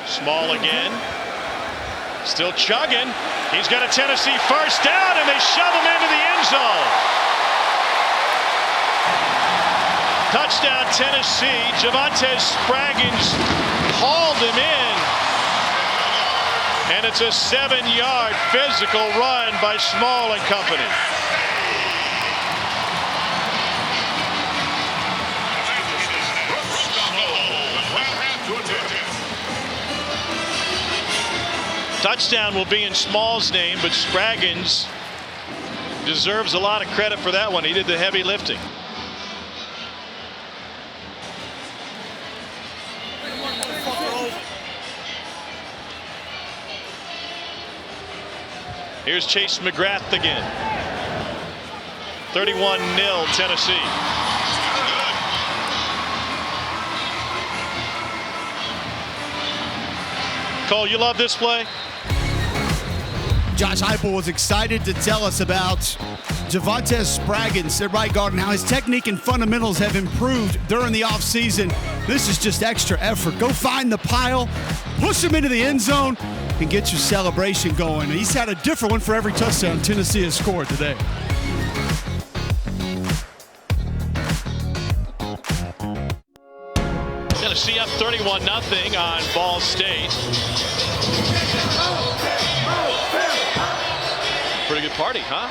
Small again. Still chugging. He's got a Tennessee first down, and they shove him into the end zone. Touchdown Tennessee. Javonte Spraggins hauled him in. And it's a 7-yard physical run by Small and company. Touchdown will be in Small's name, but Spraggins deserves a lot of credit for that one. He did the heavy lifting. Here's Chase McGrath again. 31-0 Tennessee. Cole, you love this play? Josh Heupel was excited to tell us about Javonte Spraggins at right guard and how his technique and fundamentals have improved during the offseason. This is just extra effort. Go find the pile, push him into the end zone, and get your celebration going. He's had a different one for every touchdown Tennessee has scored today. Tennessee up 31-0 on Ball State. Pretty good party, huh?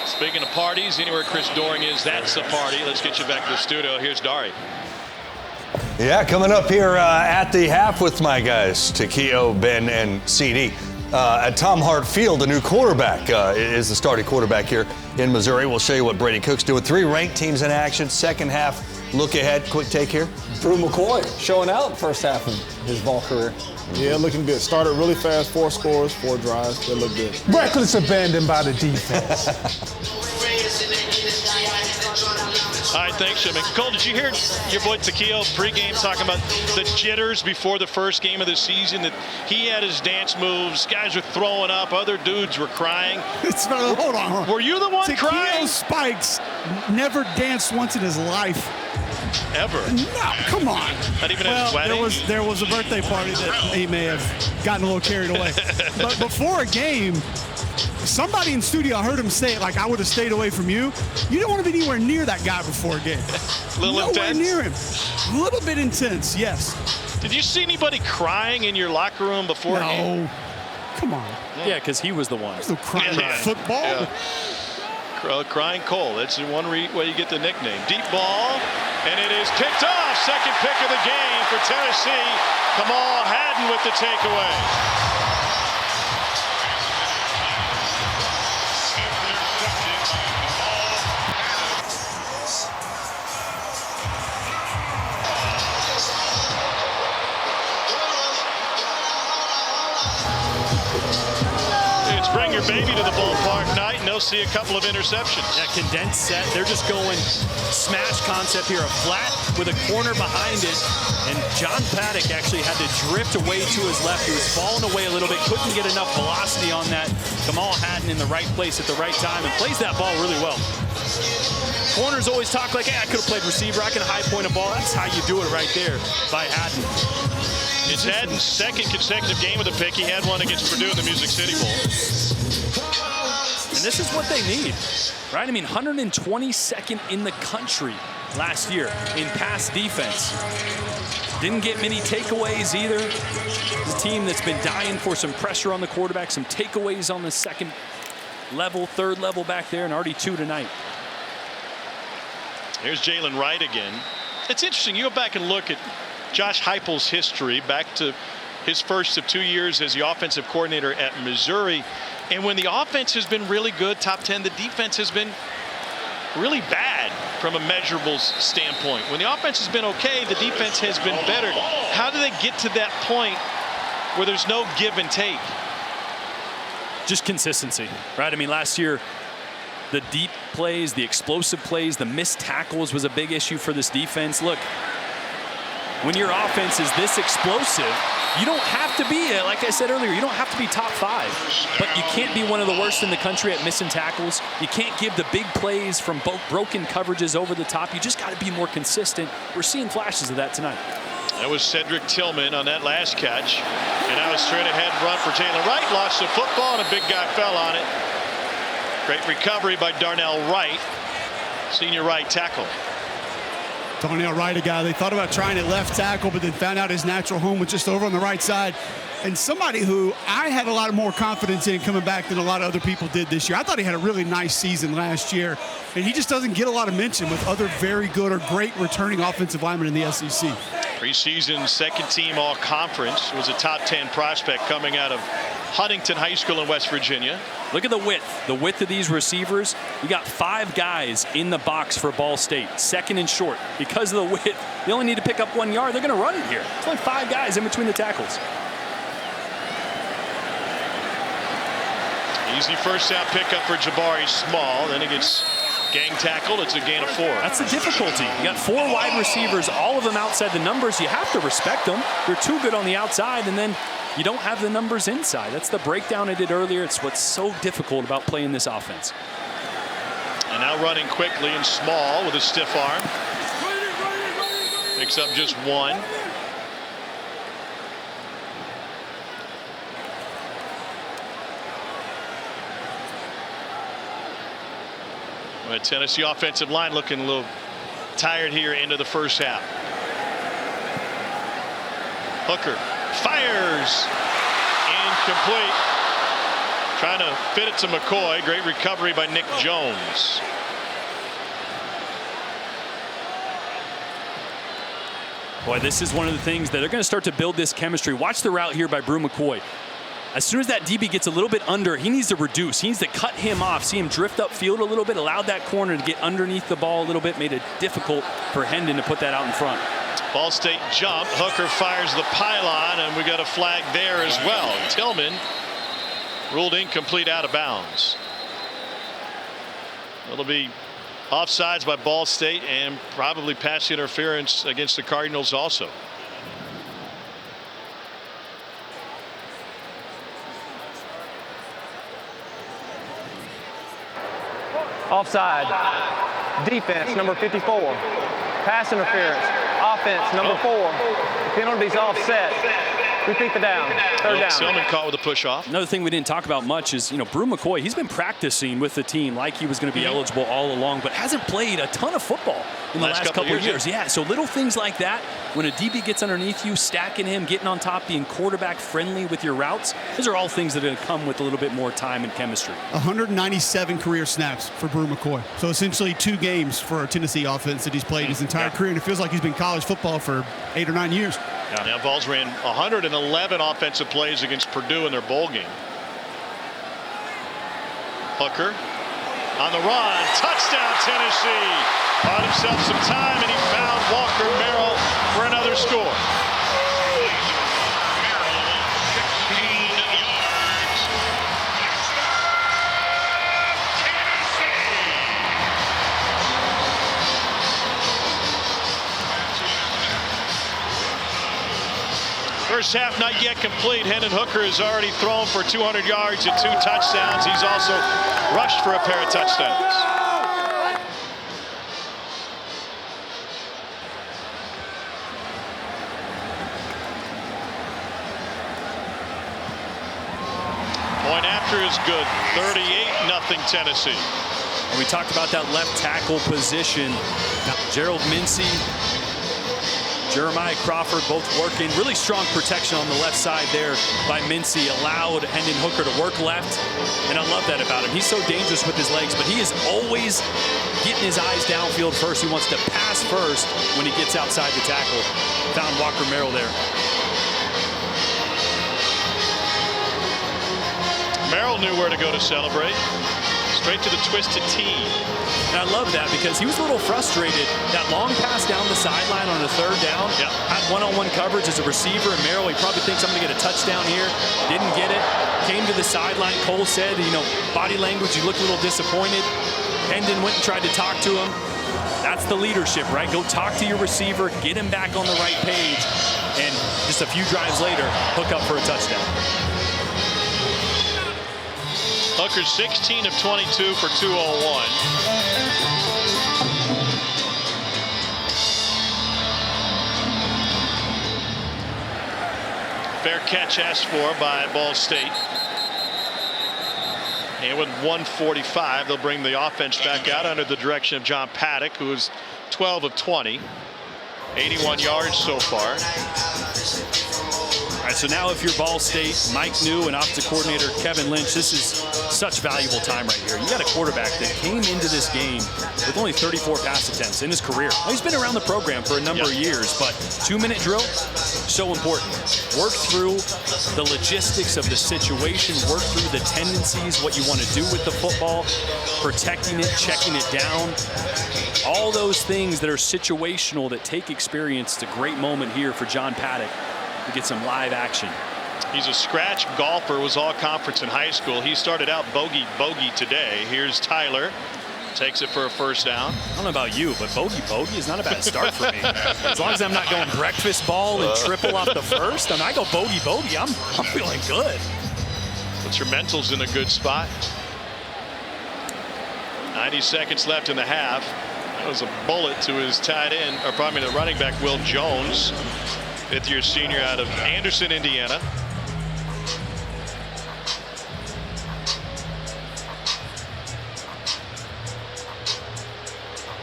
Speaking of parties, anywhere Chris Doering is, that's a party. Let's get you back to the studio. Here's Dari. Yeah, coming up here at the half with my guys, Takeo, Ben, and CD. At Tom Hart Field, the new quarterback is the starting quarterback here in Missouri. We'll show you what Brady Cook's doing. 3 ranked teams in action. Second half, look ahead. Quick take here. Drew McCoy showing out first half of his ball career. Yeah, looking good. Started really fast, 4 scores, 4 drives. They look good. Reckless abandon by the defense. All right, thanks, Shimon. Cole, did you hear your boy Takeo pregame talking about the jitters before the first game of the season? That he had his dance moves, guys were throwing up, other dudes were crying. Hold on. Were you the one Takeo crying? Spikes never danced once in his life. Ever? No, come on. Not even at his wedding? There was a birthday party that he may have gotten a little carried away. But before a game, somebody in studio heard him say it like, I would have stayed away from you. You don't want to be anywhere near that guy before a game. A little Nowhere intense? near him. A little bit intense, yes. Did you see anybody crying in your locker room before a game? No. Come on. Yeah, because he was the one. There's no crying about football. Yeah. Crying Cole. That's the one way you get the nickname. Deep ball, and it is picked off. Second pick of the game for Tennessee. Kamal Hadden with the takeaway. Bring your baby to the ballpark night, and they'll see a couple of interceptions. That condensed set, they're just going smash concept here, a flat with a corner behind it. And John Paddock actually had to drift away to his left. He was falling away a little bit, couldn't get enough velocity on that. Kamal Hadden in the right place at the right time and plays that ball really well. Corners always talk like, hey, I could have played receiver, I can high point a ball. That's how you do it right there by Hadden. It's Hadden's second consecutive game with a pick. He had one against Purdue in the Music City Bowl. And this is what they need, right? I mean, 122nd in the country last year in pass defense. Didn't get many takeaways either. The team that's been dying for some pressure on the quarterback, some takeaways on the second level, third level back there, and already 2 tonight. Here's Jalen Wright again. It's interesting. You go back and look at Josh Heupel's history back to his first of 2 years as the offensive coordinator at Missouri. And when the offense has been really good, top 10, the defense has been really bad from a measurables standpoint. When the offense has been okay, the defense has been better. How do they get to that point where there's no give and take? Just consistency, right? I mean, last year, the deep plays, the explosive plays, the missed tackles was a big issue for this defense. Look, when your offense is this explosive, you don't have to be, like I said earlier, you don't have to be top 5. But you can't be one of the worst in the country at missing tackles. You can't give the big plays from both broken coverages over the top. You just got to be more consistent. We're seeing flashes of that tonight. That was Cedric Tillman on that last catch. And now a straight ahead run for Jalen Wright. Lost the football, and a big guy fell on it. Great recovery by Darnell Wright, senior right tackle. Darnell Wright, a guy they thought about trying at left tackle, but then found out his natural home was just over on the right side. And somebody who I had a lot more confidence in coming back than a lot of other people did this year. I thought he had a really nice season last year, and he just doesn't get a lot of mention with other very good or great returning offensive linemen in the SEC. Preseason second team all conference, was a top 10 prospect coming out of Huntington High School in West Virginia. Look at the width of these receivers. You got 5 guys in the box for Ball State, second and short. Because of the width, they only need to pick up 1 yard. They're going to run it here. It's only 5 guys in between the tackles. Easy first down pickup for Jabari Small. Then he gets gang tackled. It's a gain of 4. That's the difficulty. You got 4 wide receivers, all of them outside the numbers. You have to respect them. They're too good on the outside, and then you don't have the numbers inside. That's the breakdown I did earlier. It's what's so difficult about playing this offense. And now running quickly and Small with a stiff arm. Picks up just 1. The Tennessee offensive line looking a little tired here into the first half. Hooker fires, incomplete. Trying to fit it to McCoy. Great recovery by Nick Jones. Boy, this is one of the things that they're going to start to build this chemistry. Watch the route here by Brew McCoy. As soon as that DB gets a little bit under, he needs to reduce. He needs to cut him off, see him drift upfield a little bit, allowed that corner to get underneath the ball a little bit, made it difficult for Hendon to put that out in front. Ball State jump. Hooker fires the pylon, and we got a flag there as well. Tillman ruled incomplete, out of bounds. It'll be offsides by Ball State and probably pass interference against the Cardinals also. Offside. Defense, number 54. Pass interference. Offense, number 4. Penalties offset. Repeat the down. Third down. Tillman caught with a push off. Another thing we didn't talk about much is, Brew McCoy, he's been practicing with the team like he was going to be eligible all along, but hasn't played a ton of football in the last couple of years. Yeah, so little things like that, when a DB gets underneath you, stacking him, getting on top, being quarterback friendly with your routes, those are all things that are going to come with a little bit more time and chemistry. 197 career snaps for Brew McCoy. So essentially 2 games for a Tennessee offense that he's played his entire career, and it feels like he's been college football for 8 or 9 years. Now Vols ran 111 offensive plays against Purdue in their bowl game. Hooker on the run, touchdown Tennessee. Bought himself some time, and he found Walker Merrill for another score. First half not yet complete. Hendon Hooker has already thrown for 200 yards and 2 touchdowns. He's also rushed for a pair of touchdowns. Point after is good. 38-0 Tennessee. And we talked about that left tackle position. Gerald Mincy, Jeremiah Crawford both working. Really strong protection on the left side there by Mincy. Allowed Hendon Hooker to work left, and I love that about him. He's so dangerous with his legs, but he is always getting his eyes downfield first. He wants to pass first when he gets outside the tackle. Found Walker Merrill there. Merrill knew where to go to celebrate. Straight to the twisted T. And I love that because he was a little frustrated. That long pass down the sideline on a third down. Yep. Had one-on-one coverage as a receiver, and Merrill, he probably thinks I'm going to get a touchdown here. Didn't get it. Came to the sideline. Cole said, body language, he looked a little disappointed. Hendon went and tried to talk to him. That's the leadership, right? Go talk to your receiver, get him back on the right page, and just a few drives later, hook up for a touchdown. Hooker 16 of 22 for 201. Fair catch asked for by Ball State. And with 1:45, they'll bring the offense back out under the direction of John Paddock, who is 12 of 20. 81 yards so far. All right, so now if you're Ball State, Mike New and offensive coordinator Kevin Lynch, this is such valuable time right here. You got a quarterback that came into this game with only 34 pass attempts in his career. Now, he's been around the program for a number of years, but 2-minute drill, so important. Work through the logistics of the situation, work through the tendencies, what you want to do with the football, protecting it, checking it down. All those things that are situational that take experience. It's a great moment here for John Paddock to get some live action. He's a scratch golfer, was all conference in high school. He started out bogey today. Here's Tyler. Takes it for a first down. I don't know about you, but bogey is not a bad start for me. As long as I'm not going breakfast ball and triple off the first, and I go bogey, I'm feeling good. But your mental's in a good spot. 90 seconds left in the half. That was a bullet to his tight end, or probably the running back, Will Jones. Fifth-year senior out of Anderson, Indiana.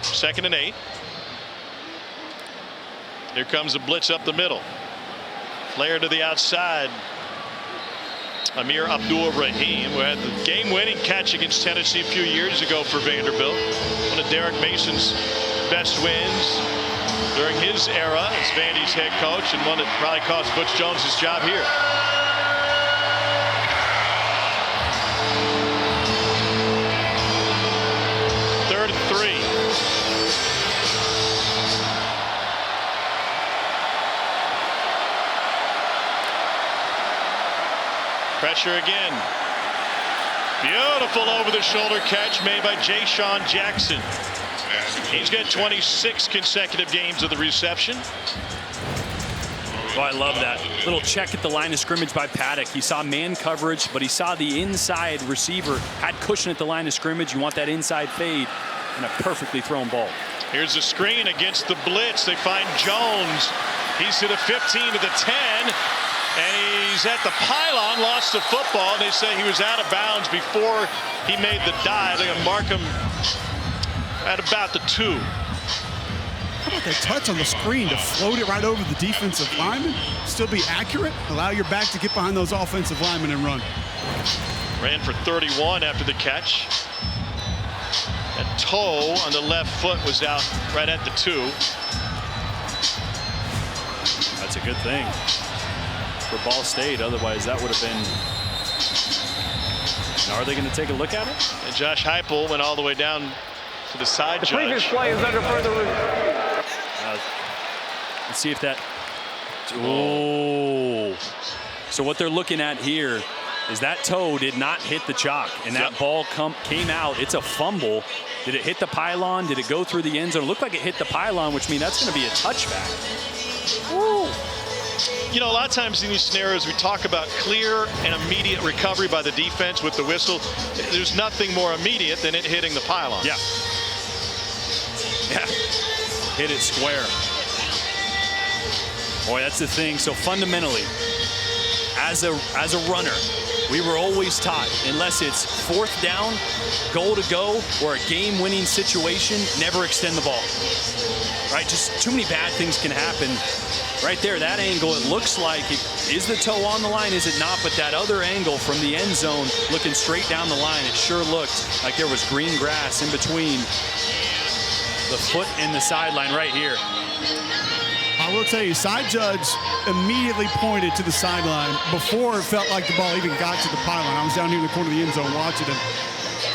Second and 8. Here comes a blitz up the middle. Flare to the outside. Amir Abdul-Rahim, who had the game-winning catch against Tennessee a few years ago for Vanderbilt. One of Derek Mason's best wins during his era as Vandy's head coach, and one that probably cost Butch Jones his job here. Third and 3. Pressure again. Beautiful over-the-shoulder catch made by Ja'Shawn Jackson. He's got 26 consecutive games of the reception. Oh, I love that. Little check at the line of scrimmage by Paddock. He saw man coverage, but he saw the inside receiver had cushion at the line of scrimmage. You want that inside fade, and a perfectly thrown ball. Here's the screen against the blitz. They find Jones. He's to the 15, to the 10, and he's at the pylon, lost the football. They say he was out of bounds before he made the dive. They're going to mark him at about the 2. How about that touch on the screen to float it right over the defensive lineman? Still be accurate, allow your back to get behind those offensive linemen and run. Ran for 31 after the catch. That toe on the left foot was out right at the 2. That's a good thing for Ball State. Otherwise, that would have been. Now, are they going to take a look at it? And Josh Heupel went all the way down to the side The judge. previous play is under further review. Let's see if that. Oh. So what they're looking at here is that toe did not hit the chalk, and that ball came out. It's a fumble. Did it hit the pylon? Did it go through the end zone? It looked like it hit the pylon, which means that's going to be a touchback. Woo. You know, a lot of times in these scenarios, we talk about clear and immediate recovery by the defense with the whistle. There's nothing more immediate than it hitting the pylon. Yeah. Yeah. Hit it square. Boy, that's the thing. So fundamentally, as a runner, we were always taught, unless it's 4th down, goal to go, or a game-winning situation, never extend the ball. Right? Just too many bad things can happen. Right there, that angle, it looks like is the toe on the line, is it not? But that other angle from the end zone, looking straight down the line, it sure looked like there was green grass in between the foot and the sideline right here. I will tell you, side judge immediately pointed to the sideline before it felt like the ball even got to the pylon. I was down here in the corner of the end zone watching him.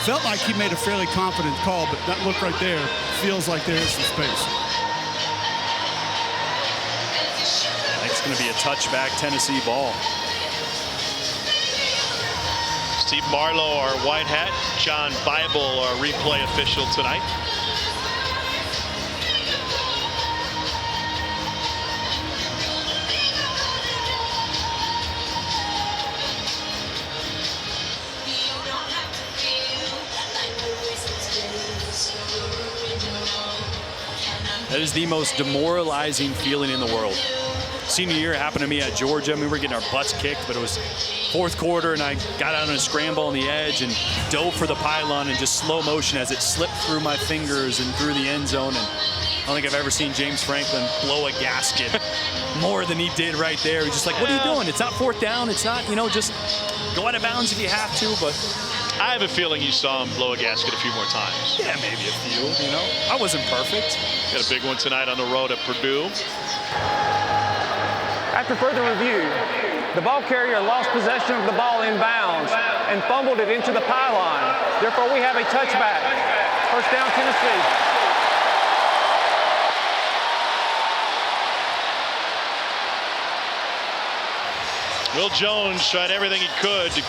Felt like he made a fairly confident call, but that look right there feels like there is some space. It's going to be a touchback Tennessee ball. Steve Marlowe, our white hat. John Bible, our replay official tonight. That is the most demoralizing feeling in the world. Senior year, it happened to me at Georgia. I mean, we were getting our butts kicked, but it was 4th quarter, and I got out on a scramble on the edge and dove for the pylon in just slow motion as it slipped through my fingers and through the end zone. And I don't think I've ever seen James Franklin blow a gasket more than he did right there. He's just like, what are you doing? It's not 4th down. It's not, just go out of bounds if you have to, but I have a feeling you saw him blow a gasket a few more times. yeah, maybe a few, I wasn't perfect. Got a big one tonight on the road at Purdue. After further review, the ball carrier lost possession of the ball in bounds and fumbled it into the pylon. Therefore, we have a touchback. First down, Tennessee. Will Jones tried everything he could to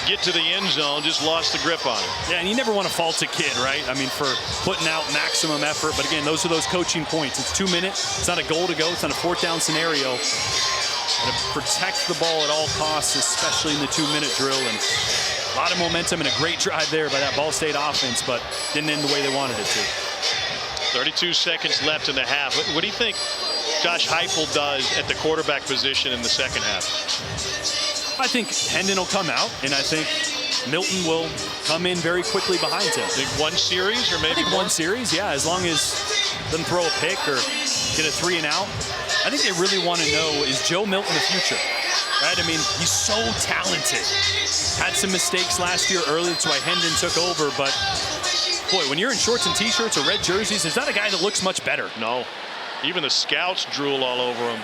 get to the end zone, just lost the grip on it. Yeah, and you never want to fault a kid, right? I mean, for putting out maximum effort. But again, those are those coaching points. It's 2 minutes. It's not a goal to go. It's not a 4th down scenario. To protect the ball at all costs, especially in the 2-minute drill. And a lot of momentum and a great drive there by that Ball State offense, but didn't end the way they wanted it to. 32 seconds left in the half. What do you think Josh Heupel does at the quarterback position in the second half? I think Hendon will come out, and I think Milton will come in very quickly behind him. Think one series or maybe one series, yeah, as long as doesn't throw a pick or get a 3 and out. I think they really want to know, is Joe Milton the future? Right? I mean, he's so talented. Had some mistakes last year early, that's why Hendon took over, but boy, when you're in shorts and t-shirts or red jerseys, there's not a guy that looks much better. No. Even the scouts drool all over him.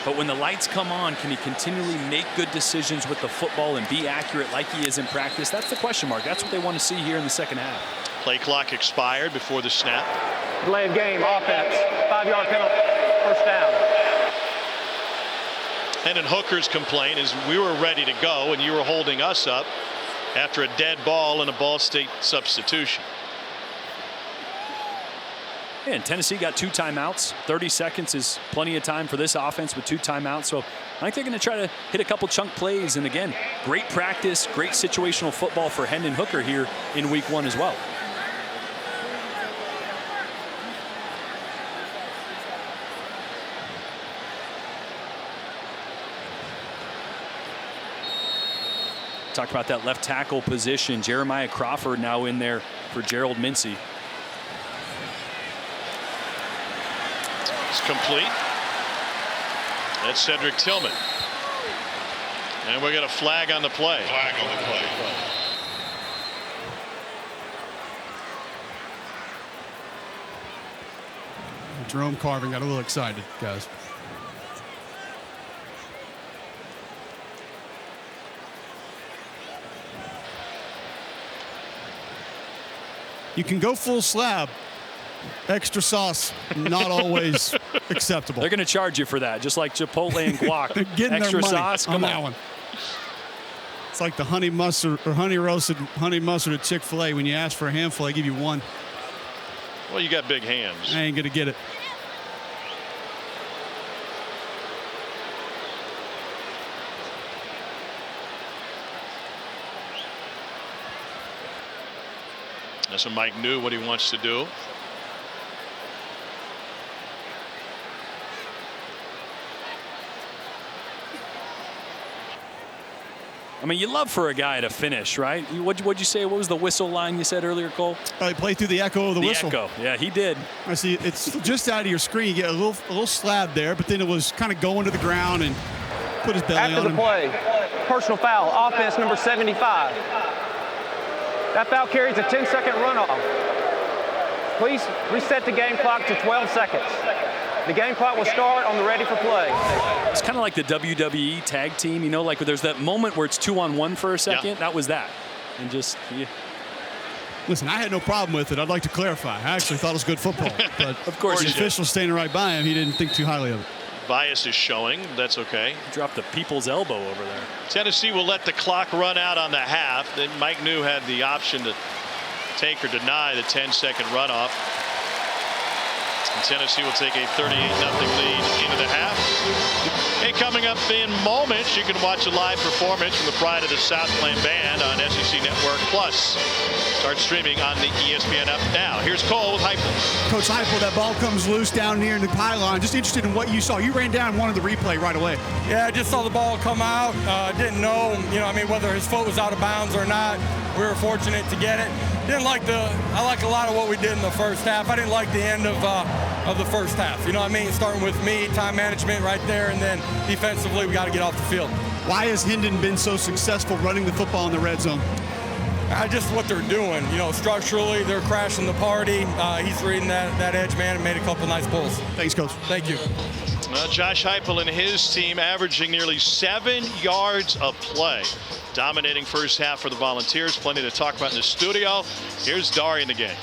But when the lights come on, can he continually make good decisions with the football and be accurate like he is in practice? That's the question mark. That's what they want to see here in the second half. Play clock expired before the snap. Delay of game, offense, 5-yard penalty, first down. Hendon Hooker's complaint is we were ready to go and you were holding us up after a dead ball and a Ball State substitution. And Tennessee got 2 timeouts. 30 seconds is plenty of time for this offense with 2 timeouts. So I think they're going to try to hit a couple chunk plays. And again, great practice, great situational football for Hendon Hooker here in week 1 as well. Talk about that left tackle position. Jeremiah Crawford now in there for Gerald Mincey. It's complete. That's Cedric Tillman. And we got a flag on the play. Flag on the play. Jerome Carvin got a little excited, guys. You can go full slab. Extra sauce, not always acceptable. They're going to charge you for that, just like Chipotle and guac. They're getting extra their money sauce, on come that on. one. It's like the honey mustard or honey roasted honey mustard at Chick-fil-A. When you ask for a handful, they give you 1. Well, you got big hands. I ain't gonna get it. So Mike knew what he wants to do. I mean, you love for a guy to finish, right? What'd you say? What was the whistle line you said earlier, Cole? He played through the echo of the whistle. Echo. Yeah, he did. I see. It's just out of your screen. You get a little slab there, but then it was kind of going to the ground and put his belly After on the him. play, personal foul, offense number 75. That foul carries a 10-second runoff. Please reset the game clock to 12 seconds. The game clock will start on the ready for play. It's kind of like the WWE tag team, you know, like there's that moment where it's 2-on-1 for a second. Yeah. That was that. And just, yeah. Listen, I had no problem with it. I'd like to clarify. I actually thought it was good football. But of course, the official standing right by him, he didn't think too highly of it. Bias is showing. That's okay. Dropped the people's elbow over there. Tennessee will let the clock run out on the half. Then Mike New had the option to take or deny the 10-second runoff. And Tennessee will take a 38-0 lead into the half. And coming up in moments, you can watch a live performance from the Pride of the Southland Band on SEC Network Plus. Start streaming on the ESPN app now. Here's Cole with Heupel. Coach Heupel, that ball comes loose down near the pylon. Just interested in what you saw. You ran down and wanted the replay right away. Yeah, I just saw the ball come out. Didn't know, whether his foot was out of bounds or not. We were fortunate to get it. I like a lot of what we did in the first half. I didn't like the end of the first half. You know what I mean? Starting with me, time management right there, and then defensively, we got to get off the field. Why has Hendon been so successful running the football in the red zone? Just what they're doing. Structurally, they're crashing the party. He's reading that edge man and made a couple nice pulls. Thanks, Coach. Thank you. Josh Heupel and his team averaging nearly 7 yards a play. Dominating first half for the Volunteers. Plenty to talk about in the studio. Here's Darian again.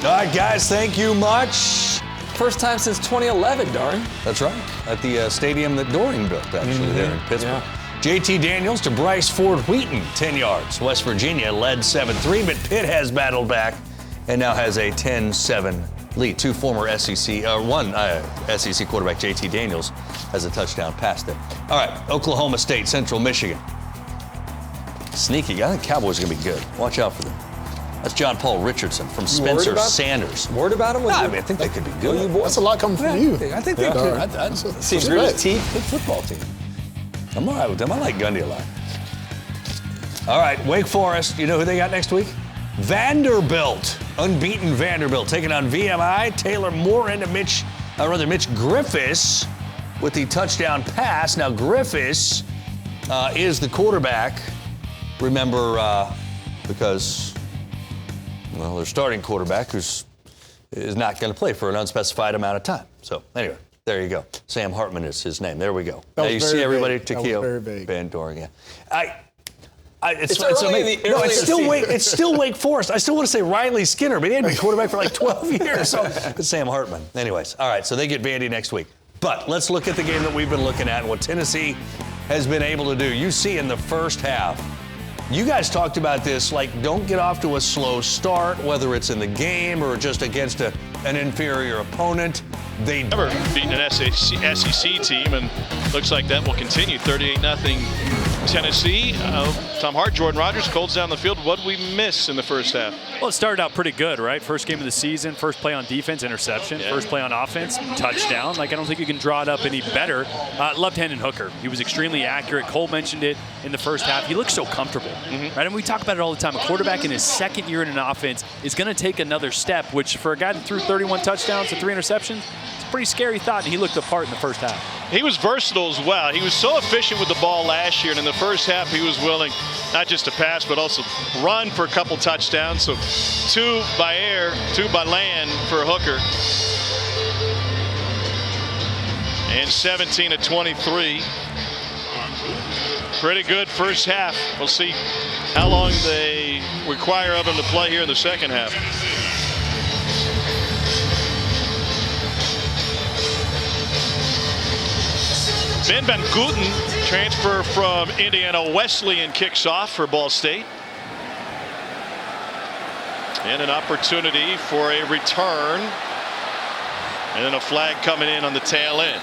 All right, guys, thank you much. First time since 2011, Darian. That's right. At the stadium that Dorian built, actually, there in Pittsburgh. Yeah. JT Daniels to Bryce Ford Wheaton, 10 yards. West Virginia led 7-3, but Pitt has battled back and now has a 10-7 lead. Two former SEC quarterback, JT Daniels, has a touchdown pass there. All right, Oklahoma State, Central Michigan. Sneaky. I think Cowboys are going to be good. Watch out for them. That's John Paul Richardson from Spencer Sanders. Worried about him? I think they could be good. That's a lot coming from you. I think they could. Seems really teeth. Good football team. I'm all right with them. I like Gundy a lot. All right, Wake Forest. You know who they got next week? Vanderbilt. Unbeaten Vanderbilt taking on VMI. Taylor Moore into Mitch Griffiths with the touchdown pass. Now Griffiths is the quarterback. Remember, because their starting quarterback is not going to play for an unspecified amount of time. So anyway, there you go. Sam Hartman is his name. There we go. Now you see everybody. Takeo Van Doren. It's still Wake Forest. I still want to say Riley Skinner, but he had been quarterback for like 12 years. So it's Sam Hartman. Anyways, all right, so they get Vandy next week. But let's look at the game that we've been looking at and what Tennessee has been able to do. You see in the first half, you guys talked about this, like don't get off to a slow start, whether it's in the game or just against an inferior opponent. They never beaten an SEC team, and looks like that will continue. 38-0 Tennessee. Tom Hart, Jordan Rogers, Colts down the field. What did we miss in the first half? Well, it started out pretty good, right? First game of the season, first play on defense, interception. Yeah. First play on offense, touchdown. I don't think you can draw it up any better. Loved Hendon Hooker. He was extremely accurate. Cole mentioned it in the first half. He looks so comfortable, right? And we talk about it all the time. A quarterback in his second year in an offense is going to take another step, which for a guy that threw 31 touchdowns and 3 interceptions, it's a pretty scary thought, and he looked the part in the first half. He was versatile as well. He was so efficient with the ball last year, and in the first half he was willing not just to pass but also run for a couple touchdowns. So 2 by air, 2 by land for Hooker. And 17-23. Pretty good first half. We'll see how long they require of him to play here in the second half. Ben Van Guten, transfer from Indiana Wesleyan, kicks off for Ball State. And an opportunity for a return. And then a flag coming in on the tail end.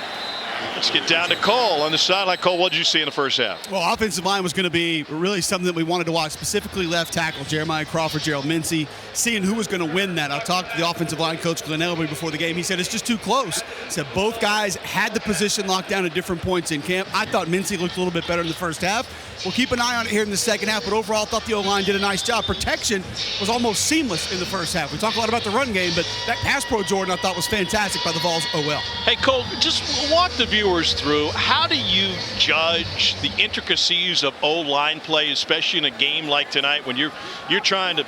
Let's get down to Cole on the sideline. Cole, what did you see in the first half? Well, offensive line was going to be really something that we wanted to watch, specifically left tackle Jeremiah Crawford, Gerald Mincey, seeing who was going to win that. I talked to the offensive line coach, Glenn Elby, before the game. He said it's just too close. He said both guys had the position locked down at different points in camp. I thought Mincey looked a little bit better in the first half. We'll keep an eye on it here in the second half, but overall I thought the O-line did a nice job. Protection was almost seamless in the first half. We talk a lot about the run game, but that pass pro, Jordan, I thought was fantastic by the Vols OL. Hey, Cole, just walk the viewers through, how do you judge the intricacies of O-line play, especially in a game like tonight when you're trying to,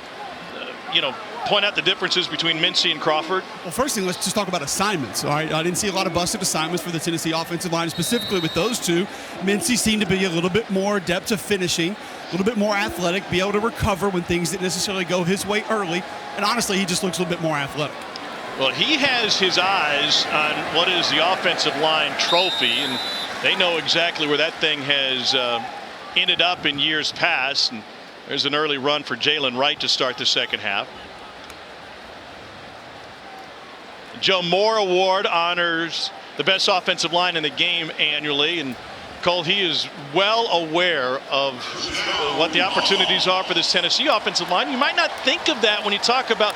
point out the differences between Mincey and Crawford? Well, first thing, let's just talk about assignments. All right, I didn't see a lot of busted assignments for the Tennessee offensive line, specifically with those two. Mincey seemed to be a little bit more adept to finishing, a little bit more athletic, be able to recover when things didn't necessarily go his way early. And honestly, he just looks a little bit more athletic. Well, he has his eyes on what is the offensive line trophy, and they know exactly where that thing has ended up in years past. And there's an early run for Jalen Wright to start the second half. Joe Moore Award honors the best offensive line in the game annually, and Cole, he is well aware of what the opportunities are for this Tennessee offensive line. You might not think of that when you talk about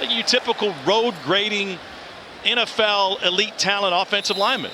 your typical road grading NFL elite talent offensive lineman.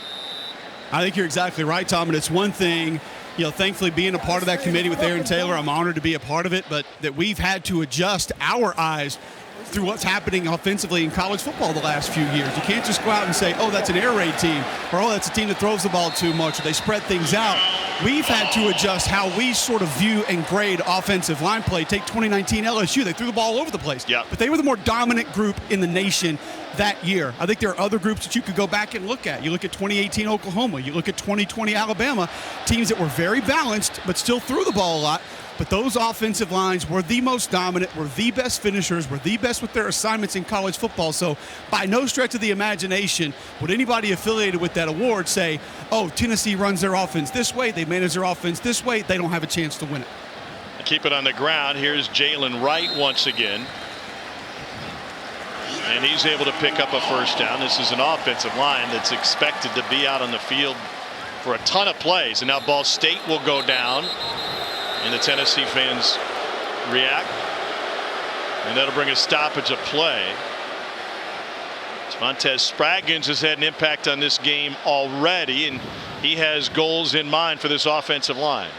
I think you're exactly right, Tom, and it's one thing, thankfully being a part of that committee with Aaron Taylor, I'm honored to be a part of it, but that we've had to adjust our eyes through what's happening offensively in college football the last few years. You can't just go out and say, oh, that's an air raid team, or oh, that's a team that throws the ball too much, or they spread things out. We've had to adjust how we sort of view and grade offensive line play. Take 2019 LSU. They threw the ball all over the place. Yep. But they were the more dominant group in the nation that year. I think there are other groups that you could go back and look at. You look at 2018 Oklahoma. You look at 2020 Alabama. Teams that were very balanced but still threw the ball a lot. But those offensive lines were the most dominant, were the best finishers, were the best with their assignments in college football. So by no stretch of the imagination would anybody affiliated with that award say, oh, Tennessee runs their offense this way, they manage their offense this way, they don't have a chance to win it. Keep it on the ground. Here's Jalen Wright once again. And he's able to pick up a first down. This is an offensive line that's expected to be out on the field for a ton of plays. And now Ball State will go down. And the Tennessee fans react. And that'll bring a stoppage of play. Montez Spraggins has had an impact on this game already, and he has goals in mind for this offensive line.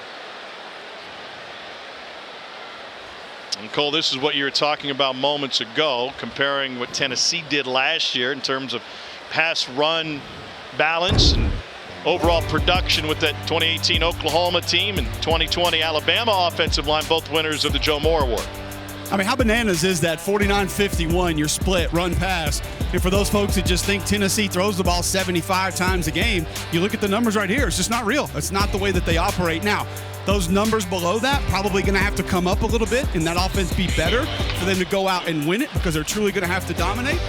And Cole, this is what you were talking about moments ago, comparing what Tennessee did last year in terms of pass run balance and overall production with that 2018 Oklahoma team and 2020 Alabama offensive line, both winners of the Joe Moore Award. I mean, how bananas is that 49-51, your split, run pass? And for those folks that just think Tennessee throws the ball 75 times a game, you look at the numbers right here. It's just not real. It's not the way that they operate. Now, those numbers below that probably going to have to come up a little bit and that offense be better for them to go out and win it because they're truly going to have to dominate.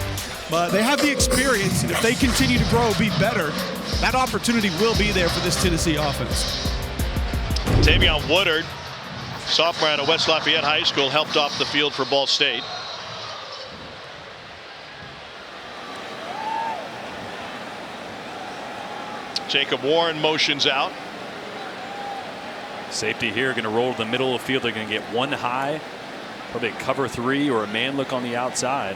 But they have the experience, and if they continue to grow, be better, that opportunity will be there for this Tennessee offense. Tavion Woodard, sophomore out of West Lafayette High School, helped off the field for Ball State. Jacob Warren motions out. Safety here going to roll to the middle of the field. They're going to get one high, probably a cover three or a man look on the outside.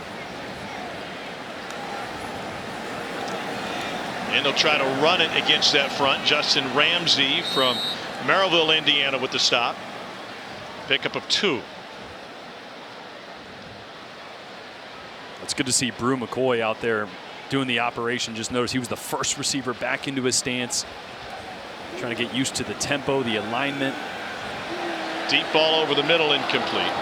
And they'll try to run it against that front. Justin Ramsey from Merrillville, Indiana with the stop. Pickup of 2. It's good to see Brew McCoy out there doing the operation. Just notice he was the first receiver back into his stance. Trying to get used to the tempo, the alignment. Deep ball over the middle, incomplete.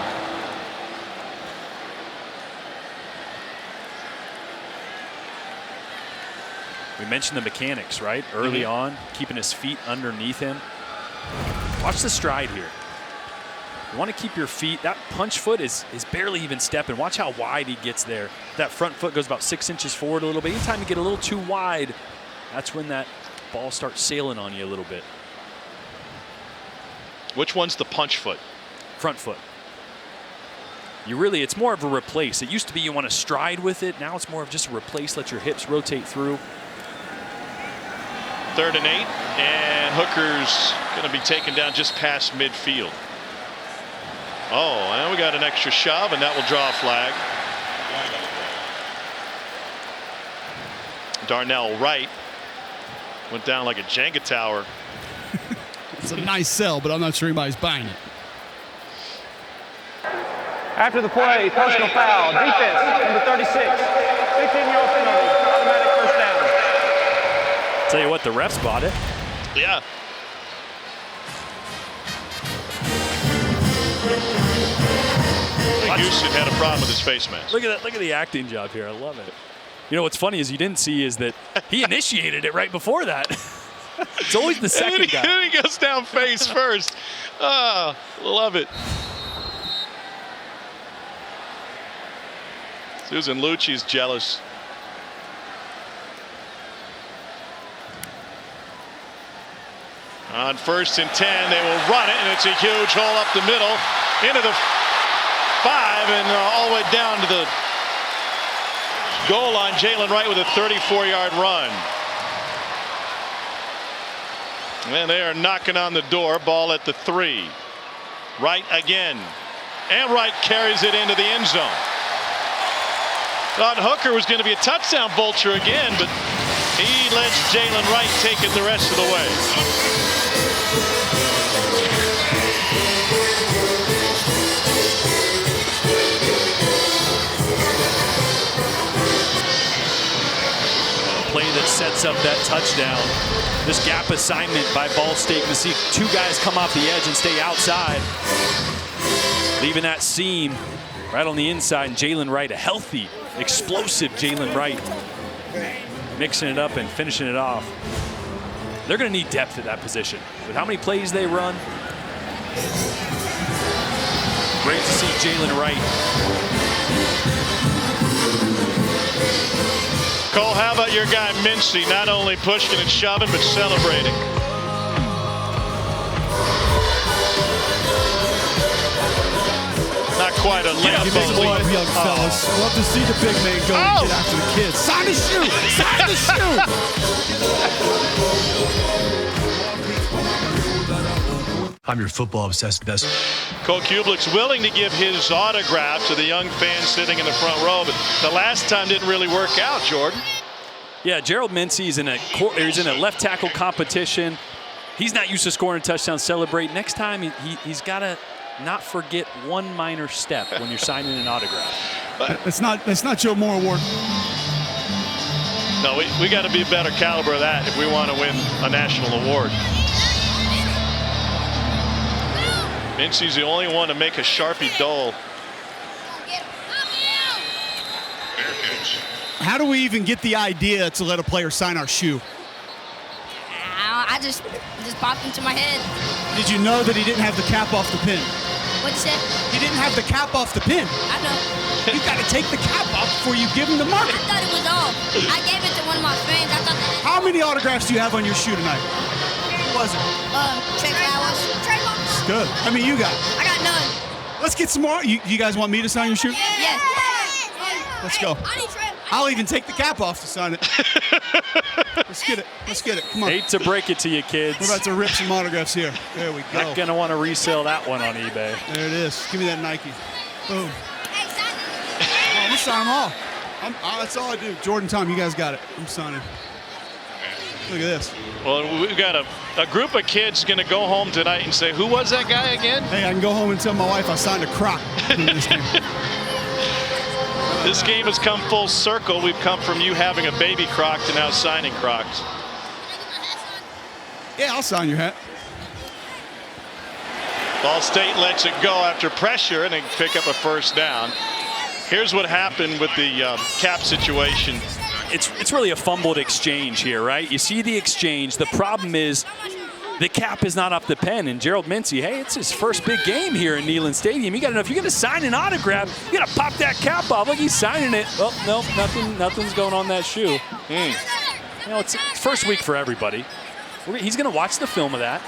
We mentioned the mechanics, right? Early on, keeping his feet underneath him. Watch the stride here. You want to keep your feet. That punch foot is barely even stepping. Watch how wide he gets there. That front foot goes about 6 inches forward a little bit. Anytime you get a little too wide, that's when that ball starts sailing on you a little bit. Which one's the punch foot? Front foot. It's more of a replace. It used to be you want to stride with it. Now it's more of just a replace. Let your hips rotate through. 3rd and 8, and Hooker's going to be taken down just past midfield. Oh, and we got an extra shove, and that will draw a flag. Darnell Wright went down like a Jenga tower. It's a nice sell, but I'm not sure anybody's buying it. After the play, personal foul, defense, number 36, 15-yard penalty, automatic first down. Tell you what, the refs bought it. Yeah. Houston had a problem with his face mask. Look at that! Look at the acting job here. I love it. You know what's funny is you didn't see is that he initiated it right before that. It's always the second guy. And he goes down face first. Oh, love it. Susan Lucci's jealous. On 1st and 10, they will run it, and it's a huge hole up the middle into the 5 and all the way down to the goal line. Jalen Wright with a 34-yard run. And they are knocking on the door. Ball at the 3. Wright again. And Wright carries it into the end zone. Thought Hooker was going to be a touchdown vulture again, but he lets Jalen Wright take it the rest of the way. Play that sets up that touchdown. This gap assignment by Ball State. You see 2 guys come off the edge and stay outside, leaving that seam right on the inside. And Jalen Wright, a healthy, explosive Jalen Wright, mixing it up and finishing it off. They're going to need depth at that position. With how many plays they run, great to see Jalen Wright. Cole, how about your guy Mincy, not only pushing and shoving, but celebrating? Not quite a limp. Young fellas. Love to see the big man go and get after the kids. Sign the shoe! Sign the shoe! I'm your football obsessed best. Cole Kublik's willing to give his autograph to the young fans sitting in the front row, but the last time didn't really work out, Jordan. Yeah, Gerald Mincy's in a left tackle competition. He's not used to scoring a touchdown. Celebrate. Next time, he's got to not forget one minor step when you're signing an autograph. That's not Joe Moore Award. No, we got to be a better caliber of that if we want to win a national award. Mincy's the only one to make a Sharpie dull. How do we even get the idea to let a player sign our shoe? I just popped into my head. Did you know that he didn't have the cap off the pin? What'd you say? He didn't have the cap off the pin. I know. You got to take the cap off before you give him the marker. I thought it was off. I gave it to one of my friends. I thought that. How many autographs do you have on your shoe tonight? Who was it? Trey Flowers. Good. I mean, you got it. I got none. Let's get some more. You guys want me to sign your shoe? Yes. Let's go. I'll even take the cap off to sign it. Let's get it. Let's get it. Come on. Hate to break it to you, kids. We're about to rip some autographs here. There we go. Not going to want to resell that one on eBay. There it is. Give me that Nike. Boom. Oh, I'm signing them all. That's all I do. Jordan, Tom, you guys got it. I'm signing. Look at this. Well, we've got a group of kids going to go home tonight and say, who was that guy again? Hey, I can go home and tell my wife I signed a Croc in this game. This game has come full circle. We've come from you having a baby Croc to now signing Crocs. Yeah, I'll sign your hat. Ball State lets it go after pressure and they pick up a first down. Here's what happened with the cap situation. It's really a fumbled exchange here, right? You see the exchange. The problem is the cap is not off the pen, and Gerald Mincy, hey, it's his first big game here in Neyland Stadium. You got to know if you're going to sign an autograph, you got to pop that cap off. Like he's signing it. Well, no, nothing's going on that shoe. You know, it's first week for everybody. He's going to watch the film of that.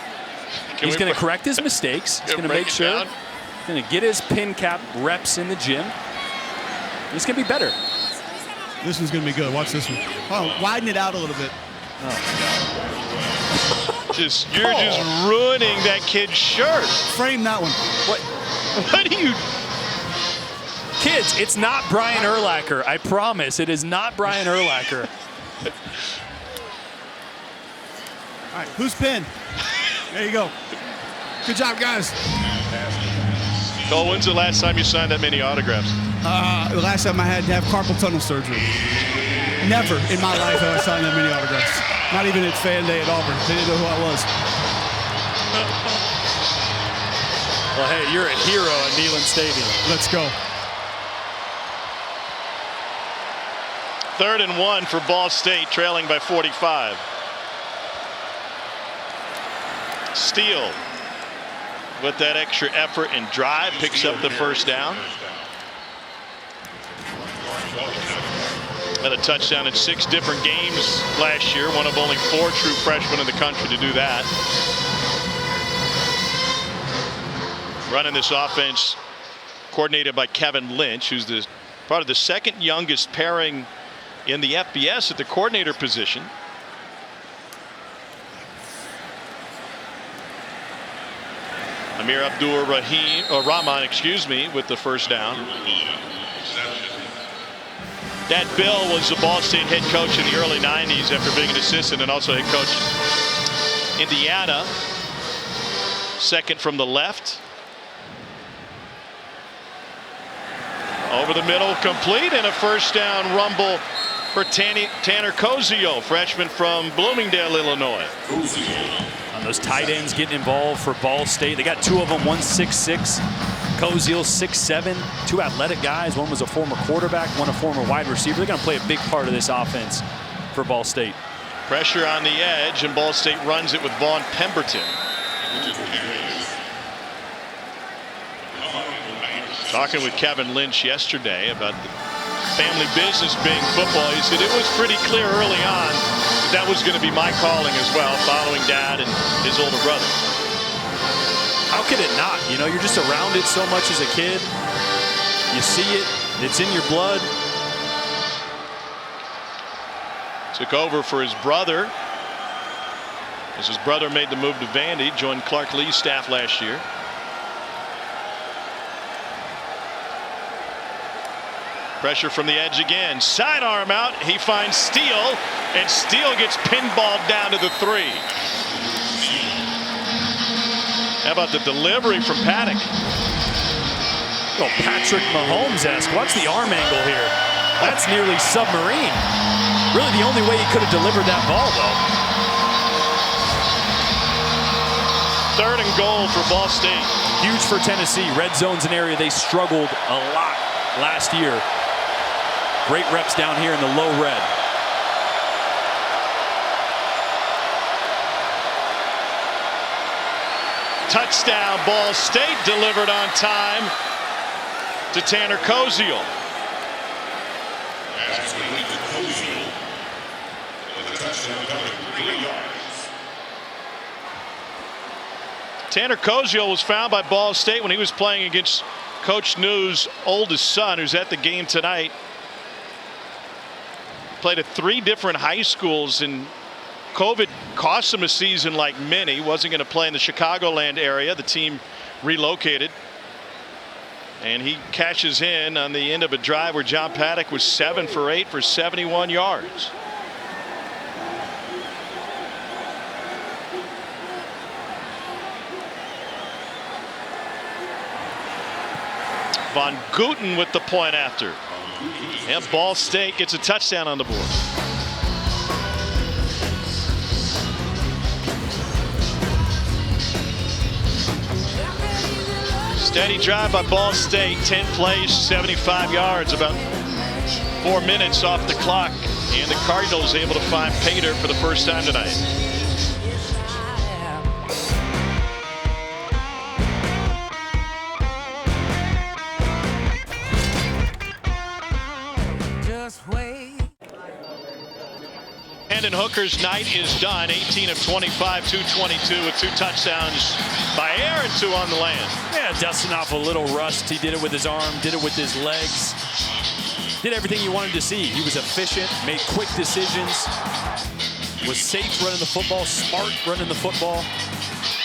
He's going to correct his mistakes. He's going to make sure. He's going to get his pin cap reps in the gym. He's going to be better. This one's going to be good. Watch this one. Oh, widen it out a little bit. You're just ruining that kid's shirt. Frame that one. What do you? Kids, it's not Brian Urlacher. I promise, it is not Brian Urlacher. All right, who's pinned? There you go. Good job, guys. Cole, when's the last time you signed that many autographs? The last time I had to have carpal tunnel surgery. Never in my life have I signed that many autographs. Not even at Fan Day at Auburn. They didn't know who I was. Well, hey, you're a hero at Neyland Stadium. Let's go. 3rd and 1 for Ball State, trailing by 45. Steele, with that extra effort and drive, picks up the first down. Had a touchdown in 6 different games last year, one of only 4 true freshmen in the country to do that. Running this offense, coordinated by Kevin Lynch, who's part of the 2nd youngest pairing in the FBS at the coordinator position. Amir Abdur-Rahman, with the first down. Dad Bill was the Ball State head coach in the early 90s after being an assistant and also head coach in Indiana. 2nd from the left. Over the middle, complete, and a first down rumble for Tanner Kozio, freshman from Bloomingdale, Illinois. On those tight ends getting involved for Ball State. They got 2 of them, one 6'6", Kozio 6'7", 2 athletic guys. One was a former quarterback, one a former wide receiver. They're going to play a big part of this offense for Ball State. Pressure on the edge, and Ball State runs it with Vaughn Pemberton. Talking with Kevin Lynch yesterday about the family business being football, he said it was pretty clear early on that was going to be my calling as well, following Dad and his older brother. How could it not? You know, you're just around it so much as a kid. You see it, it's in your blood. Took over for his brother as his brother made the move to Vandy, joined Clark Lee's staff last year. Pressure from the edge again. Sidearm out. He finds Steele, and Steele gets pinballed down to the 3. How about the delivery from Paddock? Oh, Patrick Mahomes-esque. Watch the arm angle here. That's nearly submarine. Really the only way he could have delivered that ball, though. 3rd and goal for Ball State. Huge for Tennessee. Red zone's an area they struggled a lot last year. Great reps down here in the low red. Touchdown, Ball State, delivered on time to Tanner Kozio. Tanner Kozio was found by Ball State when he was playing against Coach New's oldest son, who's at the game tonight. Played at 3 different high schools, and COVID cost him a season like many. Wasn't going to play in the Chicagoland area. The team relocated, and he cashes in on the end of a drive where John Paddock was 7 for 8 for 71 yards. Von Guten with the point after. And Ball State gets a touchdown on the board. Steady drive by Ball State. 10 plays, 75 yards, about 4 minutes off the clock. And the Cardinals able to find Pater for the first time tonight. Hendon Hooker's night is done. 18 of 25, 222 with 2 touchdowns by air and 2 on the land. Yeah, dusting off a little rust. He did it with his arm, did it with his legs. Did everything you wanted to see. He was efficient, made quick decisions. was safe running the football, smart running the football.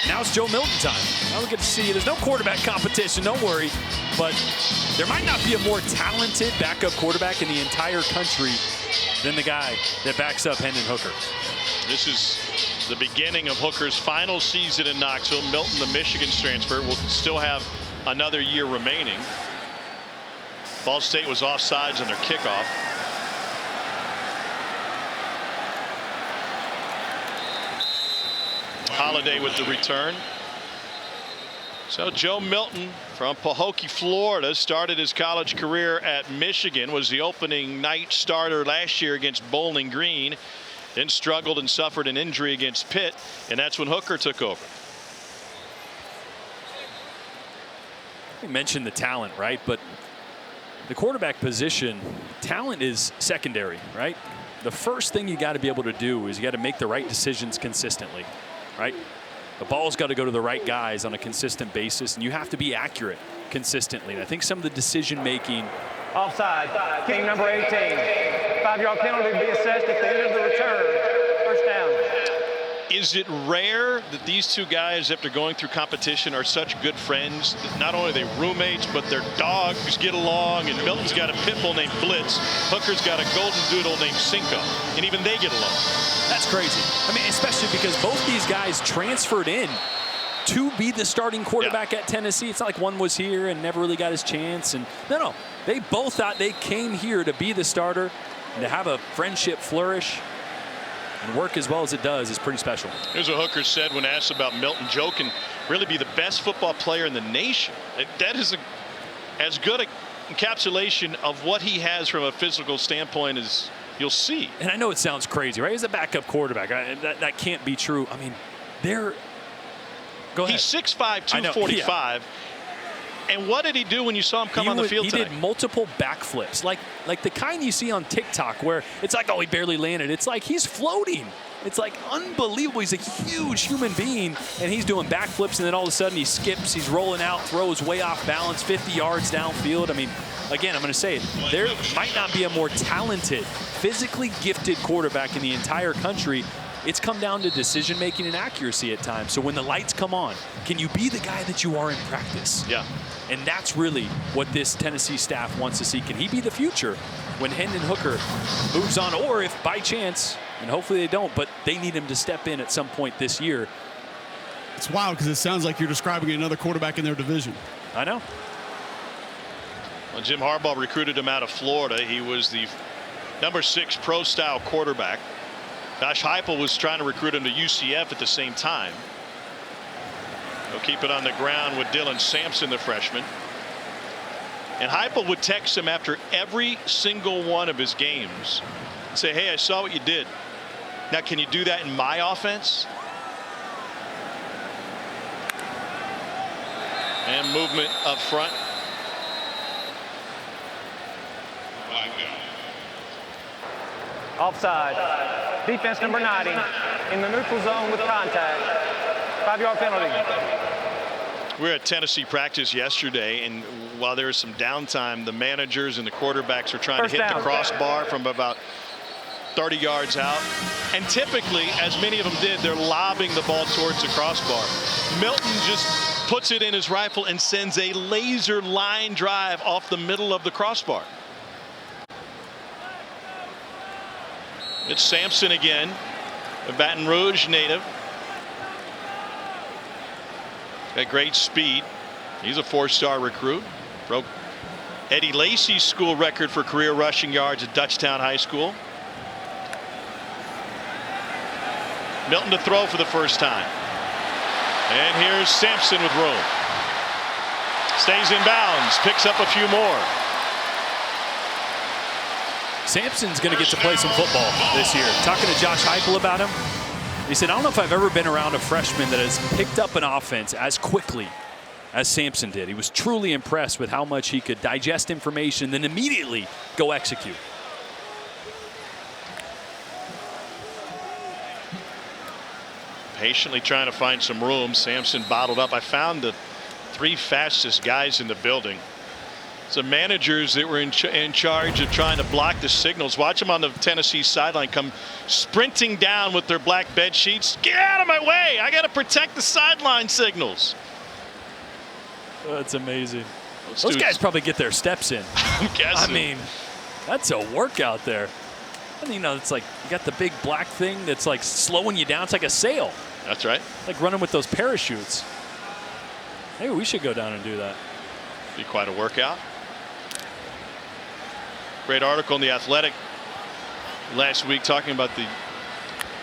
Now it's Joe Milton time. Now we get to see, there's no quarterback competition, don't worry. But there might not be a more talented backup quarterback in the entire country than the guy that backs up Hendon Hooker. This is the beginning of Hooker's final season in Knoxville. Milton, the Michigan's transfer, will still have another year remaining. Ball State was offsides on their kickoff. Holiday with the return. So Joe Milton from Pahokee, Florida, started his college career at Michigan, was the opening night starter last year against Bowling Green, then struggled and suffered an injury against Pitt, and that's when Hooker took over. You mentioned the talent, right? But the quarterback position, talent is secondary, right? The first thing you got to be able to do is you got to make the right decisions consistently, right? The ball's got to go to the right guys on a consistent basis, and you have to be accurate consistently. And I think some of the decision making. Offside, team number 18. 5-yard penalty to be assessed at the end of the return. First down. Is it rare that these two guys, after going through competition, are such good friends that not only are they roommates, but their dogs get along? And Milton's got a pit bull named Blitz. Hooker's got a golden doodle named Cinco. And even they get along. That's crazy. I mean, especially because both these guys transferred in to be the starting quarterback at Tennessee. It's not like one was here and never really got his chance. And no, they both thought they came here to be the starter and to have a friendship flourish and work as well as it does is pretty special. Here's what Hooker said when asked about Milton. Joe can really be the best football player in the nation. That is as good a encapsulation of what he has from a physical standpoint as you'll see. And I know it sounds crazy, right? He's a backup quarterback. That can't be true. I mean, go ahead. He's 6'5", 245. And what did he do when you saw him come on the field tonight? He did multiple backflips, like the kind you see on TikTok where it's like, oh, he barely landed. It's like he's floating. It's like unbelievable. He's a huge human being, and he's doing backflips, and then all of a sudden he skips. He's rolling out, throws way off balance, 50 yards downfield. I mean, again, I'm going to say it. There might not be a more talented, physically gifted quarterback in the entire country. It's come down to decision making and accuracy at times. So when the lights come on, can you be the guy that you are in practice? Yeah. And that's really what this Tennessee staff wants to see. Can he be the future when Hendon Hooker moves on? Or if by chance, and hopefully they don't, but they need him to step in at some point this year. It's wild because it sounds like you're describing another quarterback in their division. I know. Well, Jim Harbaugh recruited him out of Florida. He was the number 6 pro-style quarterback. Josh Heupel was trying to recruit him to UCF at the same time. He'll keep it on the ground with Dylan Sampson, the freshman. And Heupel would text him after every single one of his games and say, hey, I saw what you did. Now, can you do that in my offense? And movement up front. Offside. Defense number 90 in the neutral zone with contact. 5-yard penalty. We were at Tennessee practice yesterday, and while there was some downtime, the managers and the quarterbacks were trying to hit the crossbar from about 30 yards out. And typically, as many of them did, they're lobbing the ball towards the crossbar. Milton just puts it in his rifle and sends a laser line drive off the middle of the crossbar. It's Sampson again, a Baton Rouge native. Got great speed. He's a 4-star recruit. Broke Eddie Lacy's school record for career rushing yards at Dutchtown High School. Milton to throw for the first time. And here's Sampson with room. Stays in bounds, picks up a few more. Sampson's going to get to play some football this year. Talking to Josh Heupel about him, he said, I don't know if I've ever been around a freshman that has picked up an offense as quickly as Sampson did. He was truly impressed with how much he could digest information, then immediately go execute. Patiently trying to find some room. Sampson bottled up. I found the 3 fastest guys in the building. Some managers that were in charge of trying to block the signals. Watch them on the Tennessee sideline come sprinting down with their black bed sheets. Get out of my way! I got to protect the sideline signals. That's amazing. Those guys probably get their steps in. I'm guessing. I mean, that's a workout there. And you know, it's like you got the big black thing that's like slowing you down. It's like a sail. That's right. Like running with those parachutes. Maybe we should go down and do that. Be quite a workout. Great article in The Athletic last week talking about the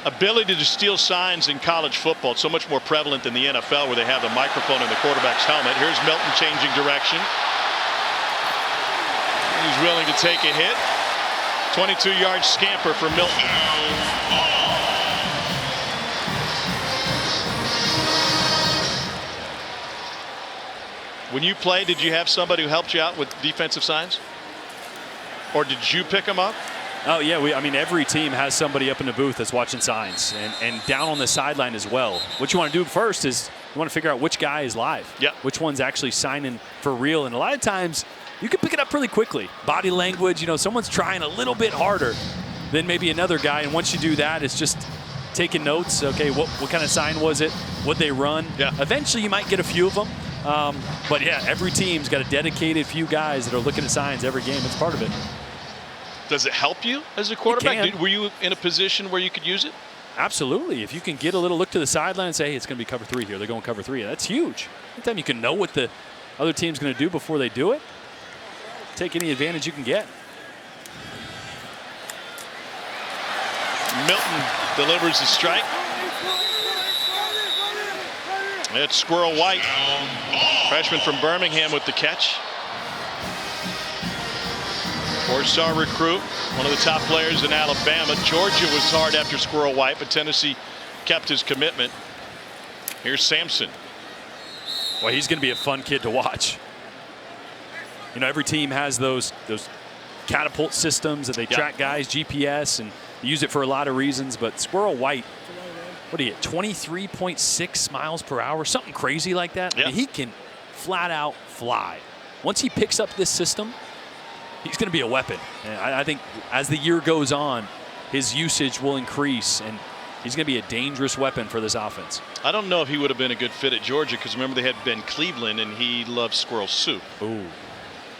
ability to steal signs in college football. It's so much more prevalent than the NFL, where they have the microphone in the quarterback's helmet. Here's Milton changing direction. He's willing to take a hit. 22-yard scamper for Milton. When you played, did you have somebody who helped you out with defensive signs? Or did you pick them up? Oh, yeah. I mean, every team has somebody up in the booth that's watching signs and down on the sideline as well. What you want to do first is you want to figure out which guy is live. Yep. Which one's actually signing for real. And a lot of times you can pick it up really quickly. Body language, you know, someone's trying a little bit harder than maybe another guy. And once you do that, it's just taking notes. Okay, what kind of sign was it? Would they run? Yeah. Eventually you might get a few of them. But, yeah, every team's got a dedicated few guys that are looking at signs every game. It's part of it. Does it help you as a quarterback? It Were you in a position where you could use it? Absolutely. If you can get a little look to the sideline and say, hey, it's going to be cover 3 here. They're going cover 3. That's huge. Anytime you can know what the other team's going to do before they do it, take any advantage you can get. Milton delivers the strike. It's Squirrel White, freshman from Birmingham, with the catch. 4-star recruit, one of the top players in Alabama. Georgia was hard after Squirrel White, but Tennessee kept his commitment. Here's Sampson. Well, he's going to be a fun kid to watch. You know, every team has those catapult systems that they track guys, GPS, and use it for a lot of reasons. But Squirrel White, what do you get, 23.6 miles per hour, something crazy like that? Yeah. I mean, he can flat out fly. Once he picks up this system, he's going to be a weapon. And I think as the year goes on, his usage will increase, and he's going to be a dangerous weapon for this offense. I don't know if he would have been a good fit at Georgia, because remember they had Ben Cleveland, and he loved squirrel soup. Ooh,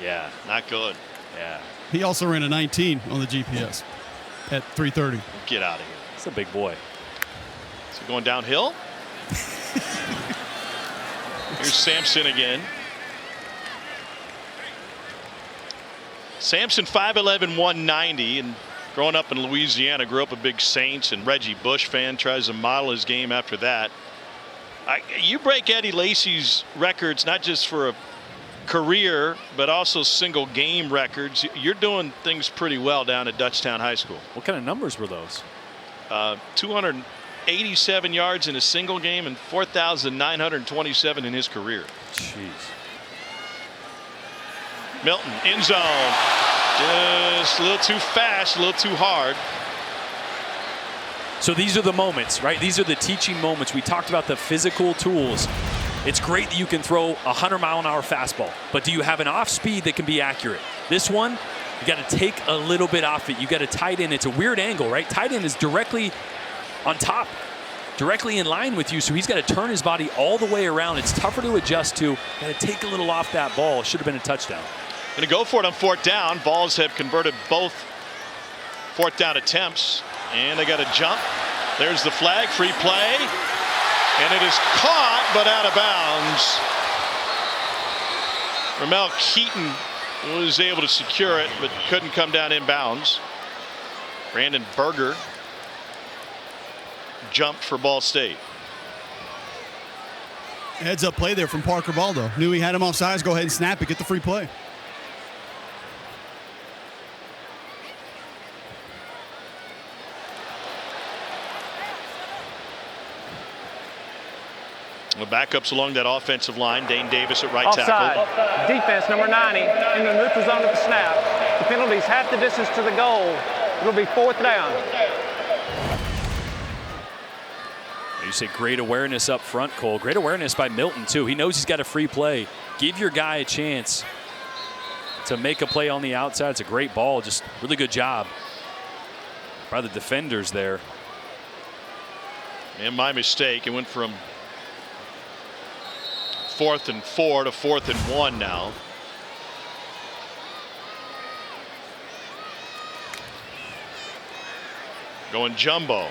yeah. Not good. Yeah. He also ran a 19 on the GPS at 3:30. Get out of here. It's a big boy. Is he going downhill? Here's Sampson again. Sampson 5'11", 190, and growing up in Louisiana, grew up a big Saints and Reggie Bush fan, tries to model his game after that. You break Eddie Lacy's records, not just for a career, but also single game records. You're doing things pretty well down at Dutchtown High School. What kind of numbers were those? 287 yards in a single game and 4,927 in his career. Jeez. Milton, end zone. Just a little too fast, a little too hard. So these are the moments, right? These are the teaching moments. We talked about the physical tools. It's great that you can throw a 100-mile-an-hour fastball, but do you have an off speed that can be accurate? This one, you got to take a little bit off it. You got to tight end. It's a weird angle, right? Tight end is directly on top, directly in line with you, so he's got to turn his body all the way around. It's tougher to adjust to. Got to take a little off that ball. It should have been a touchdown. Going to go for it on 4th down. Vols have converted both 4th down attempts, and they got a jump. There's the flag, free play, and it is caught but out of bounds. Ramel Keaton was able to secure it, but couldn't come down inbounds. Brandon Berger jumped for Ball State. Heads up play there from Parker Baldo. Knew he had him off sides. Go ahead and snap it. Get the free play. The backups along that offensive line. Dane Davis at right Offside. tackle. Defense number 90 in the neutral zone at the snap. The penalty is half the distance to the goal. It'll be 4th down. You say great awareness up front, Cole. Great awareness by Milton, too. He knows he's got a free play. Give your guy a chance. to make a play on the outside. It's a great ball. Just really good job by the defenders there. And my mistake. It went from 4th and 4 to 4th and 1 now. Going jumbo.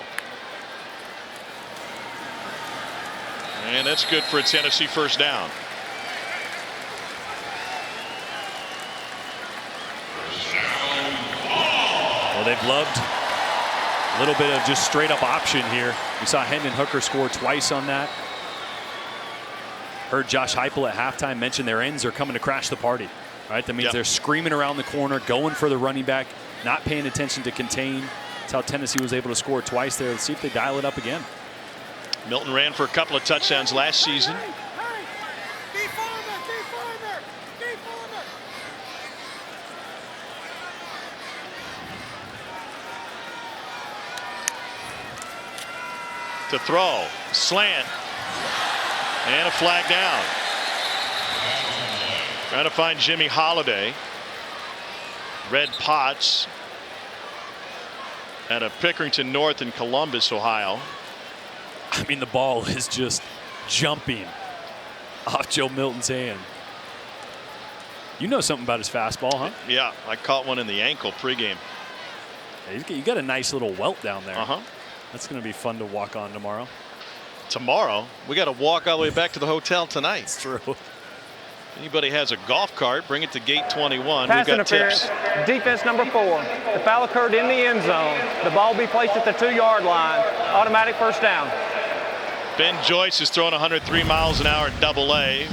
And that's good for a Tennessee first down. Well, they've loved a little bit of just straight up option here. We saw Hendon Hooker score twice on that. Heard Josh Heupel at halftime mention their ends are coming to crash the party. Right? That means they're screaming around the corner, going for the running back, not paying attention to contain. That's how Tennessee was able to score twice there. Let's see if they dial it up again. Milton ran for a couple of touchdowns last season. To throw, slant, and a flag down. Trying to find Jimmy Holiday. Red Potts at a Pickerington North in Columbus, Ohio. I mean, the ball is just jumping off Joe Milton's hand. You know something about his fastball, huh? Yeah, I caught one in the ankle pregame. You got a nice little welt down there. Uh-huh. That's going to be fun to walk on tomorrow. Tomorrow? We got to walk all the way back to the hotel tonight. It's true. Anybody has a golf cart, bring it to gate 21. Pass We've got interference. tips. Defense number 4. The foul occurred in the end zone. The ball will be placed at the 2-yard line. Automatic first down. Ben Joyce is throwing 103 miles an hour at Double-A.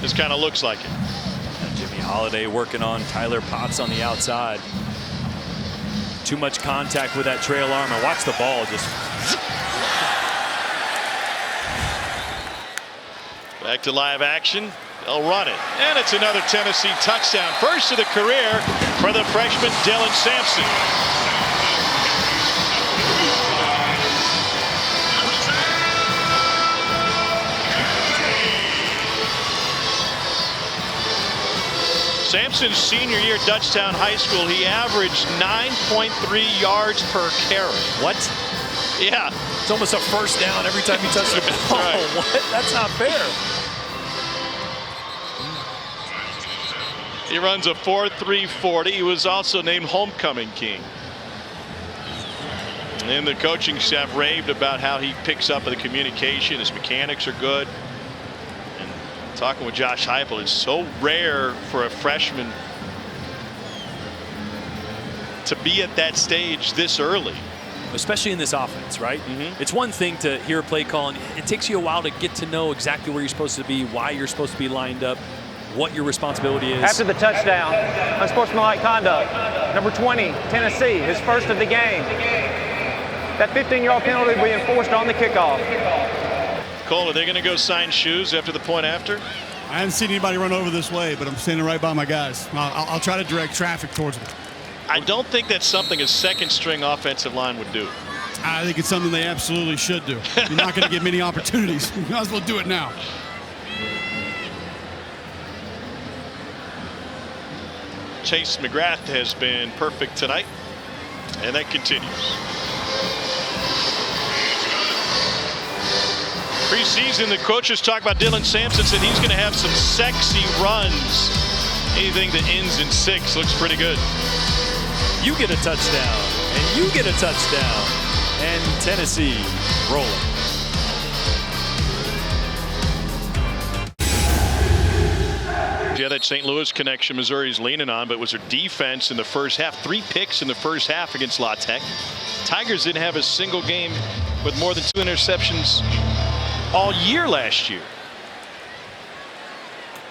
This kind of looks like it. And Jimmy Holiday working on Tyler Potts on the outside. Too much contact with that trail arm. And watch the ball just. Back to live action. They'll run it. And it's another Tennessee touchdown. First of the career for the freshman Dylan Sampson. Sampson's senior year at Dutchtown High School, he averaged 9.3 yards per carry. What? Yeah. It's almost a first down every time he touches the ball. Right. What? That's not fair. He runs a 4.340. He was also named Homecoming King. And the coaching staff raved about how he picks up the communication. His mechanics are good. And talking with Josh Heupel, it's so rare for a freshman to be at that stage this early. Especially in this offense, right? It's one thing to hear a play call, and it takes you a while to get to know exactly where you're supposed to be, why you're supposed to be lined up, what your responsibility is. After the touchdown, unsportsmanlike conduct. Number 20, Tennessee, his first of the game. That 15-yard penalty will be enforced on the kickoff. Cole, are they going to go sign shoes after the point after? I haven't seen anybody run over this way, but I'm standing right by my guys. I'll try to direct traffic towards them. I don't think that's something a second-string offensive line would do. I think it's something they absolutely should do. You're not going to get many opportunities. You might as well do it now. Chase McGrath has been perfect tonight, and that continues. Preseason, the coaches talk about Dylan Sampson, said he's going to have some sexy runs. Anything that ends in 6 looks pretty good. You get a touchdown, and you get a touchdown, and Tennessee rolling. Yeah, that St. Louis connection Missouri's leaning on, but it was their defense in the first half. 3 picks in the first half against La Tech. Tigers didn't have a single game with more than 2 interceptions all year last year.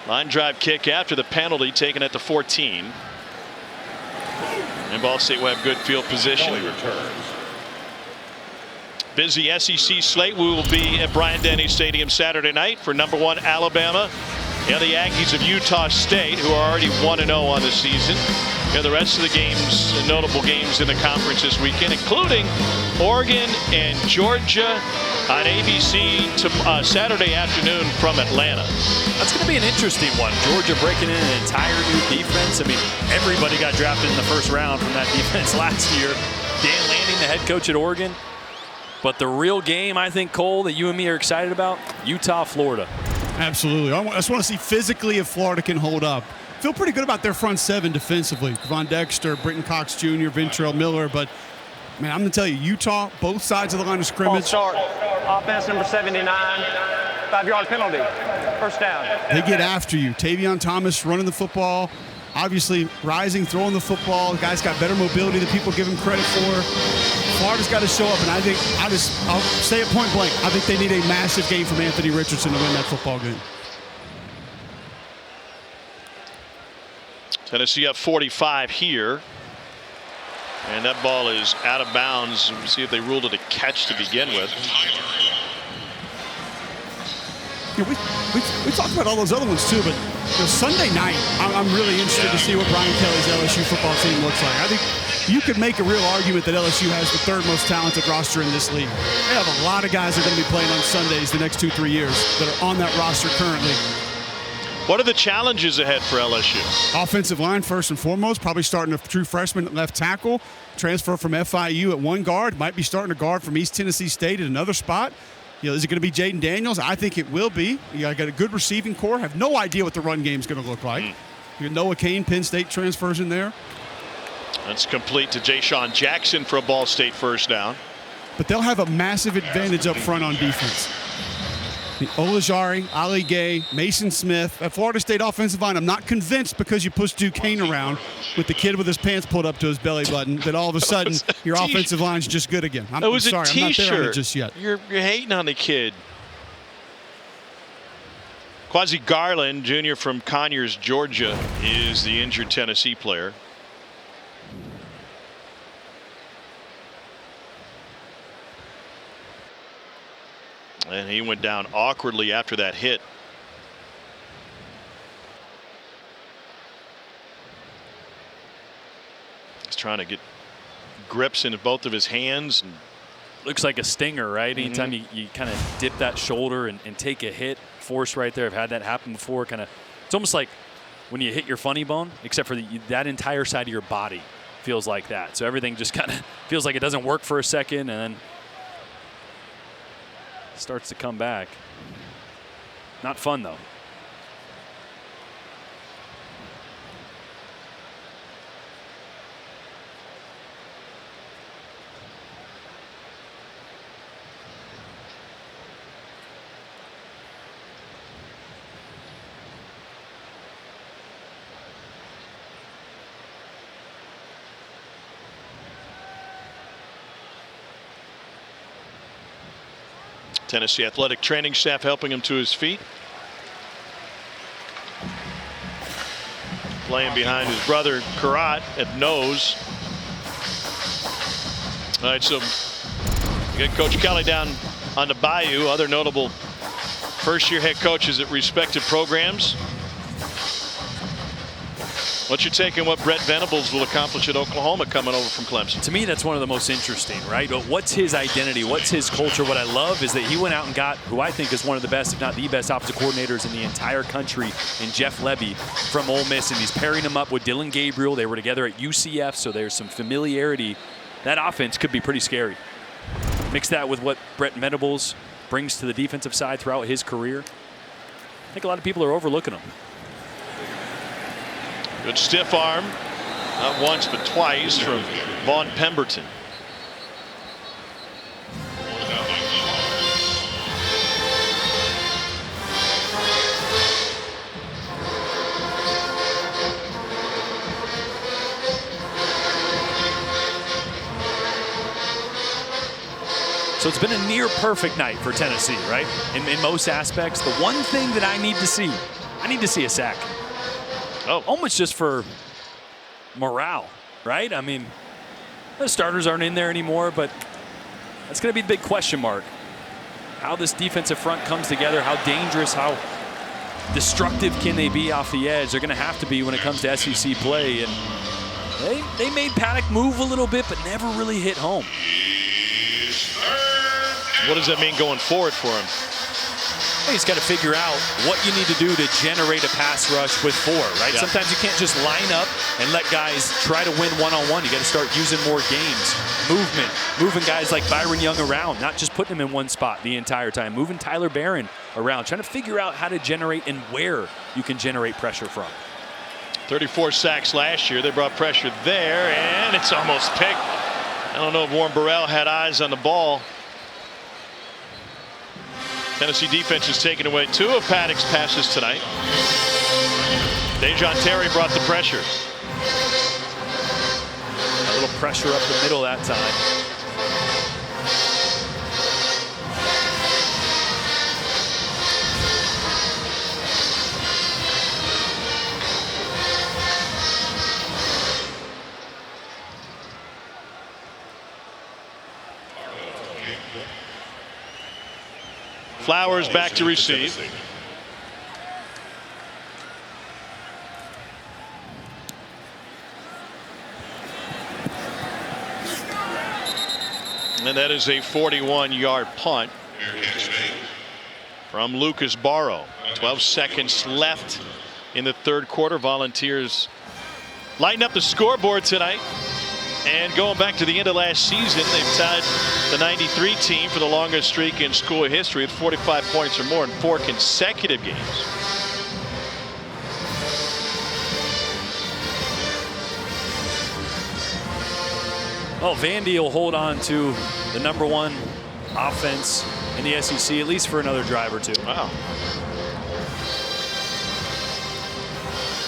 Line drive kick after the penalty taken at the 14. And Ball State will have good field position. Busy SEC slate. We will be at Bryant-Denny Stadium Saturday night for number 1 Alabama and the Aggies of Utah State, who are already 1-0 on the season. The rest of the games, notable games in the conference this weekend, including Oregon and Georgia on ABC Saturday afternoon from Atlanta. That's going to be an interesting one. Georgia breaking in an entire new defense. I mean, everybody got drafted in the first round from that defense last year. Dan Lanning, the head coach at Oregon. But the real game, I think, Cole, that you and me are excited about, Utah, Florida. Absolutely. I just want to see physically if Florida can hold up. Feel pretty good about their front seven defensively. Von Dexter, Britton Cox Jr., Ventrell Miller. But, man, I'm going to tell you, Utah, both sides of the line of scrimmage. Start. Offense number 79. 5-yard penalty. First down. They get after you. Tavion Thomas running the football. Obviously, rising, throwing the football. The guy's got better mobility than people give him credit for. Florida's got to show up, and I think I'll say it point blank. I think they need a massive game from Anthony Richardson to win that football game. Tennessee up 45 here. And that ball is out of bounds. We'll see if they ruled it a catch to begin with. Yeah, we talked about all those other ones too, but Sunday night, I'm really interested to see what Brian Kelly's LSU football team looks like. I think you could make a real argument that LSU has the third most talented roster in this league. They have a lot of guys that are going to be playing on Sundays the next 2-3 years that are on that roster currently. What are the challenges ahead for LSU? Offensive line, first and foremost, probably starting a true freshman at left tackle, transfer from FIU at one guard, might be starting a guard from East Tennessee State at another spot. Is it going to be Jaden Daniels? I think it will be. You got a good receiving core. Have no idea what the run game is going to look like. You got Noah Cain, Penn State transfers in there. That's complete to Ja'Shawn Jackson for a Ball State first down. But they'll have a massive advantage up front on defense. Olajari, Ali Gay, Mason Smith. At Florida State offensive line, I'm not convinced because you push Duquesne around with the kid with his pants pulled up to his belly button that all of a sudden your offensive line's just good again. I'm sorry, I'm not there on it just yet. You're hating on the kid. Quasi Garland, junior from Conyers, Georgia, is the injured Tennessee player. And he went down awkwardly after that hit. He's trying to get grips in both of his hands. And looks like a stinger, right? Anytime you kind of dip that shoulder and take a hit, force right there. I've had that happen before. It's almost like when you hit your funny bone, except for that entire side of your body feels like that. So everything just kind of feels like it doesn't work for a second, and then starts to come back. Not fun, though. Tennessee athletic training staff helping him to his feet. Playing behind his brother Karat at nose. All right, so you got Coach Kelly down on the bayou. Other notable first-year head coaches at respective programs. What's your take on what Brett Venables will accomplish at Oklahoma coming over from Clemson? To me, that's one of the most interesting, right? What's his identity? What's his culture? What I love is that he went out and got who I think is one of the best, if not the best, offensive coordinators in the entire country in Jeff Lebby from Ole Miss, and he's pairing him up with Dylan Gabriel. They were together at UCF, so there's some familiarity. That offense could be pretty scary. Mix that with what Brett Venables brings to the defensive side throughout his career. I think a lot of people are overlooking him. Good stiff arm, not once but twice from Vaughn Pemberton. So it's been a near perfect night for Tennessee, right? In most aspects. The one thing that I need to see a sack. Oh, almost just for morale, right? I mean, the starters aren't in there anymore, but that's going to be the big question mark. How this defensive front comes together, how dangerous, how destructive can they be off the edge? They're going to have to be when it comes to SEC play. And they made Paddock move a little bit, but never really hit home. What does that mean going forward for him? He's got to figure out what you need to do to generate a pass rush with 4, right? Yeah. Sometimes you can't just line up and let guys try to win one-on-one. You got to start using more games, moving guys like Byron Young around, not just putting him in one spot the entire time, moving Tyler Barron around, trying to figure out how to generate and where you can generate pressure from. 34 sacks last year. They brought pressure there, and it's almost picked. I don't know if Warren Burrell had eyes on the ball. Tennessee defense has taken away 2 of Paddock's passes tonight. Dejon Terry brought the pressure. A little pressure up the middle that time. Flowers back to receive. And that is a 41-yard punt from Lucas Barrow. 12 seconds left in the third quarter. Volunteers lighten up the scoreboard tonight. And going back to the end of last season, they've tied the 93 team for the longest streak in school history with 45 points or more in 4 consecutive games. Well, Vandy will hold on to the #1 offense in the SEC at least for another drive or 2. Wow.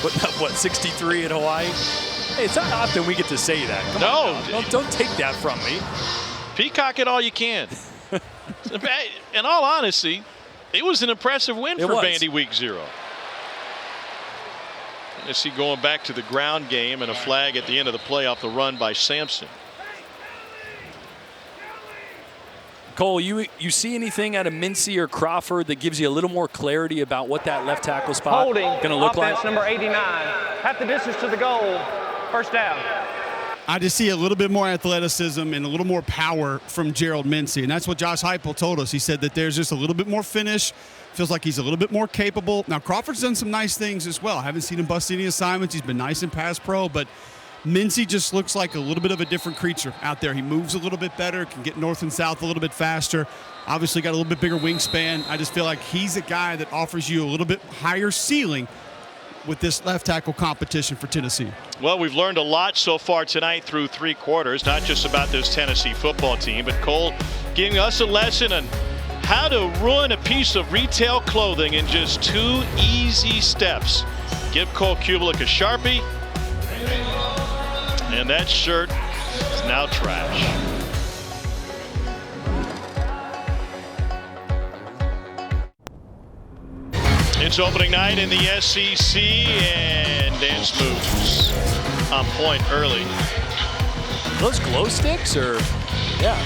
Putting up, what, 63 in Hawaii? Hey, it's not often we get to say that. Come on, don't take that from me. Peacock it all you can. In all honesty, it was an impressive win for Vandy week 0. Tennessee going back to the ground game and a flag at the end of the play off the run by Sampson. Cole, you see anything out of Mincy or Crawford that gives you a little more clarity about what that left tackle spot going to look like? Offense number 89. Half the distance to the goal. First down. I just see a little bit more athleticism and a little more power from Gerald Mincy, and that's what Josh Heupel told us. He said that there's just a little bit more finish. Feels like he's a little bit more capable. Now, Crawford's done some nice things as well. I haven't seen him bust any assignments. He's been nice in pass pro, but Mincy just looks like a little bit of a different creature out there. He moves a little bit better, can get north and south a little bit faster. Obviously got a little bit bigger wingspan. I just feel like he's a guy that offers you a little bit higher ceiling with this left tackle competition for Tennessee. Well, we've learned a lot so far tonight through 3 quarters, not just about this Tennessee football team, but Cole giving us a lesson on how to ruin a piece of retail clothing in just 2 easy steps. Give Cole Cubelic a Sharpie, and that shirt is now trash. It's opening night in the SEC, and Dan moves on point early. Those glow sticks, or yeah,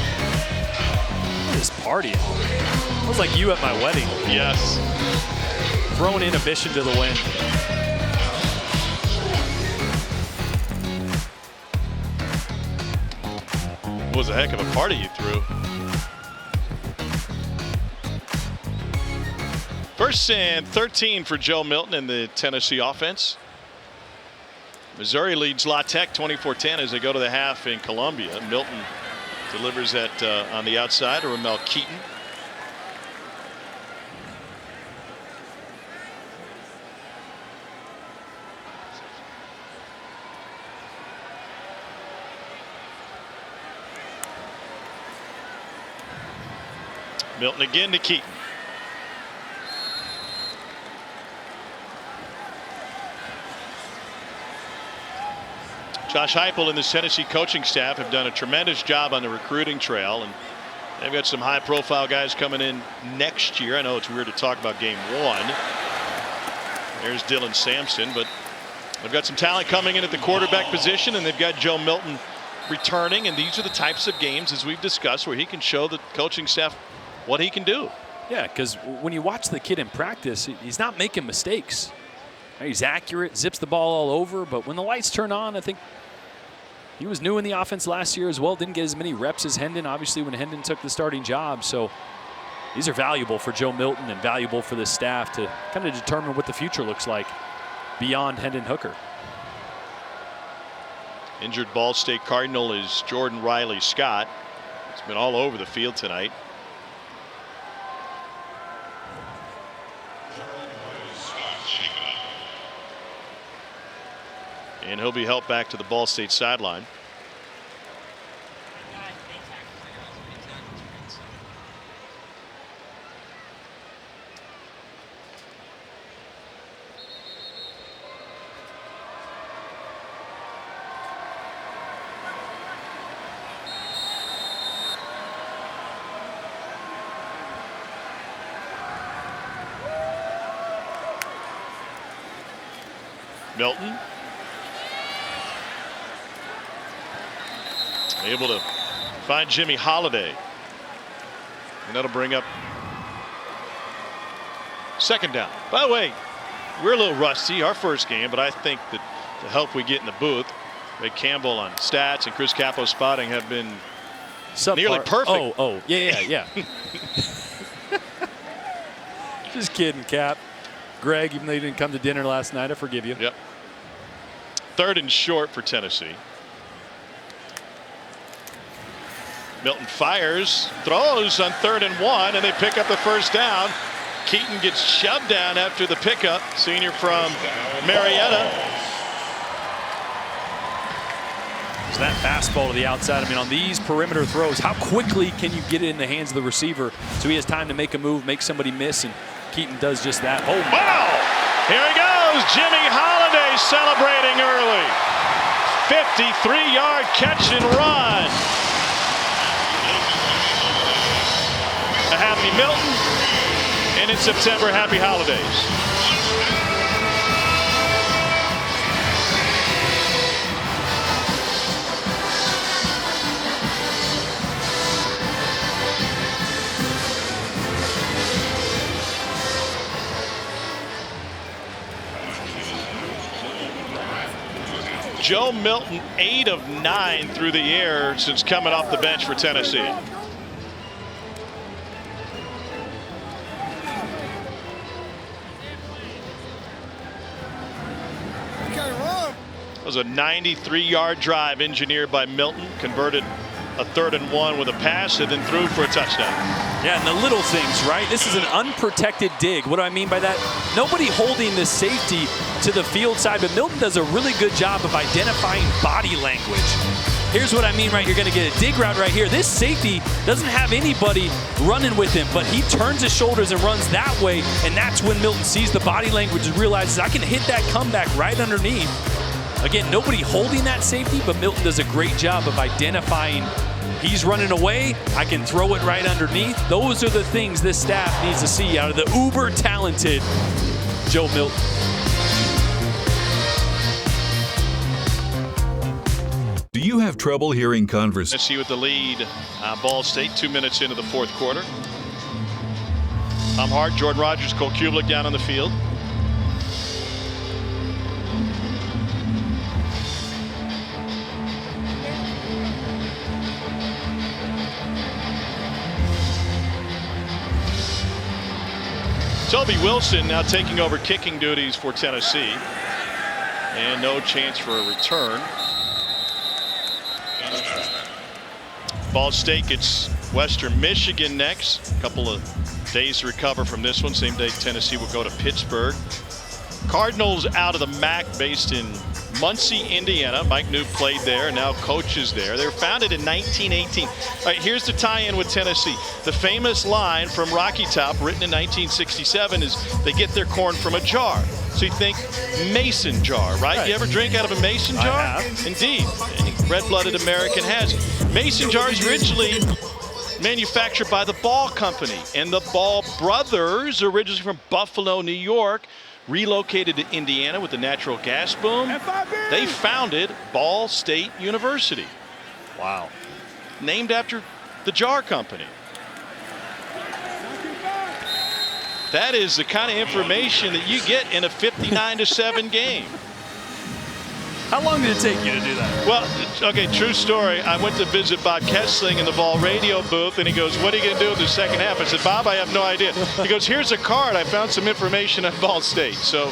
this partying. It was like you at my wedding. Yes. Throwing inhibition to the wind. It was a heck of a party you threw. First and 13 for Joe Milton and the Tennessee offense. Missouri leads La Tech 24-10 as they go to the half in Columbia. Milton delivers that on the outside to Ramel Keaton. Milton again to Keaton. Josh Heupel and the Tennessee coaching staff have done a tremendous job on the recruiting trail, and they've got some high-profile guys coming in next year. I know it's weird to talk about game 1. There's Dylan Sampson, but they've got some talent coming in at the quarterback position, and they've got Joe Milton returning, and these are the types of games, as we've discussed, where he can show the coaching staff what he can do. Yeah, because when you watch the kid in practice, he's not making mistakes. He's accurate, zips the ball all over, but when the lights turn on, I think He was new in the offense last year as well. Didn't get as many reps as Hendon, obviously, when Hendon took the starting job. So these are valuable for Joe Milton and valuable for this staff to kind of determine what the future looks like beyond Hendon Hooker. Injured Ball State Cardinal is Jordan Riley Scott. It's been all over the field tonight. And he'll be helped back to the Ball State sideline. Milton able to find Jimmy Holiday, and that'll bring up second down. By the way, we're a little rusty, our first game, but I think that the help we get in the booth, Ray Campbell on stats and Chris Capo's spotting have been nearly perfect. Oh, yeah. Just kidding, Cap. Greg, even though you didn't come to dinner last night, I forgive you. Yep. 3rd and short for Tennessee. Milton fires, throws on 3rd and 1, and they pick up the first down. Keaton gets shoved down after the pickup. Senior from Marietta. So that fastball to the outside. I mean, on these perimeter throws, how quickly can you get it in the hands of the receiver so he has time to make a move, make somebody miss, and Keaton does just that. Oh, wow! Here he goes, Jimmy Holiday celebrating early. 53-yard catch and run. A happy Milton, and in September, happy holidays. Joe Milton, 8 of 9 through the air since coming off the bench for Tennessee. It was a 93-yard drive engineered by Milton, converted a 3rd and 1 with a pass and then threw for a touchdown. Yeah, and the little things, right? This is an unprotected dig. What do I mean by that? Nobody holding the safety to the field side, but Milton does a really good job of identifying body language. Here's what I mean right here. You're going to get a dig route right here. This safety doesn't have anybody running with him, but he turns his shoulders and runs that way, and that's when Milton sees the body language and realizes I can hit that comeback right underneath. Again, nobody holding that safety, but Milton does a great job of identifying he's running away, I can throw it right underneath. Those are the things this staff needs to see out of the uber-talented Joe Milton. Do you have trouble hearing conversation? Let's see with the lead. Ball State 2 minutes into the 4th quarter. Tom Hart, Jordan Rogers, Cole Kublik down on the field. Toby Wilson now taking over kicking duties for Tennessee. And no chance for a return. Ball State gets Western Michigan next. A couple of days to recover from this one. Same day Tennessee will go to Pittsburgh. Cardinals out of the MAC, based in Muncie, Indiana. Mike Newt played there and now coaches there. They were founded in 1918. All right, here's the tie-in with Tennessee. The famous line from Rocky Top, written in 1967, is they get their corn from a jar. So you think mason jar, right? You ever drink out of a mason jar? I have. Indeed. Any red-blooded American has. Mason jars originally manufactured by the Ball Company. And the Ball brothers, originally from Buffalo, New York, relocated to Indiana with the natural gas boom. They founded Ball State University. Wow. Named after the jar company. That is the kind of information that you get in a 59-7 game. How long did it take you to do that? Well, okay, true story. I went to visit Bob Kessling in the Vol radio booth, and he goes, what are you going to do in the second half? I said, Bob, I have no idea. He goes, here's a card. I found some information on Ball State. So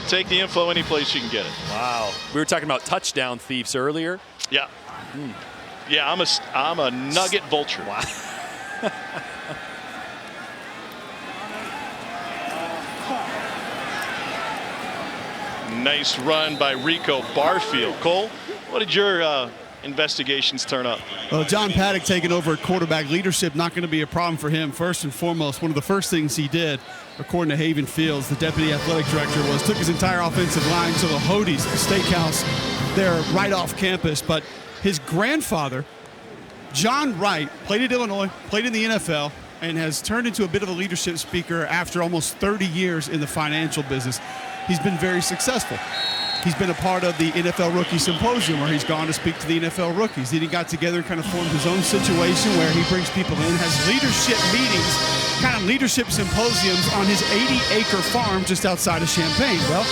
take the info any place you can get it. Wow. We were talking about touchdown thieves earlier. Yeah. Yeah, I'm a nugget vulture. Wow. Nice run by Rico Barfield. Cole, what did your investigations turn up? Well, John Paddock taking over quarterback leadership, not going to be a problem for him. First and foremost, one of the first things he did, according to Haven Fields, the deputy athletic director, was took his entire offensive line to the Hody's Steakhouse there right off campus. But his grandfather, John Wright, played at Illinois, played in the NFL, and has turned into a bit of a leadership speaker after almost 30 years in the financial business. He's been very successful. He's been a part of the NFL Rookie Symposium where he's gone to speak to the NFL rookies. Then he got together and kind of formed his own situation where he brings people in, has leadership meetings, kind of leadership symposiums on his 80-acre farm just outside of Champaign. Well,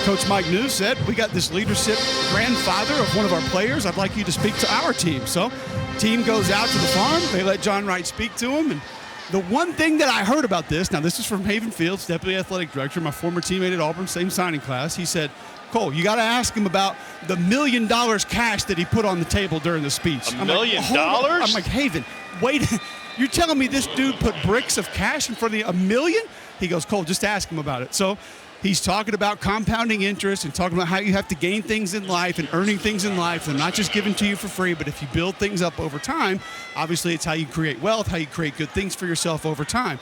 Coach Mike News said, we got this leadership grandfather of one of our players. I'd like you to speak to our team. So team goes out to the farm. They let John Wright speak to him. And the one thing that I heard about this, now this is from Haven Fields, deputy athletic director, my former teammate at Auburn, same signing class. He said, Cole, you got to ask him about the $1 million cash that he put on the table during the speech. $1 million? I'm like, Haven, wait, you're telling me this dude put bricks of cash in front of you, $1 million? He goes, Cole, just ask him about it. So he's talking about compounding interest and talking about how you have to gain things in life and earning things in life. They're not just given to you for free, but if you build things up over time, obviously it's how you create wealth, how you create good things for yourself over time.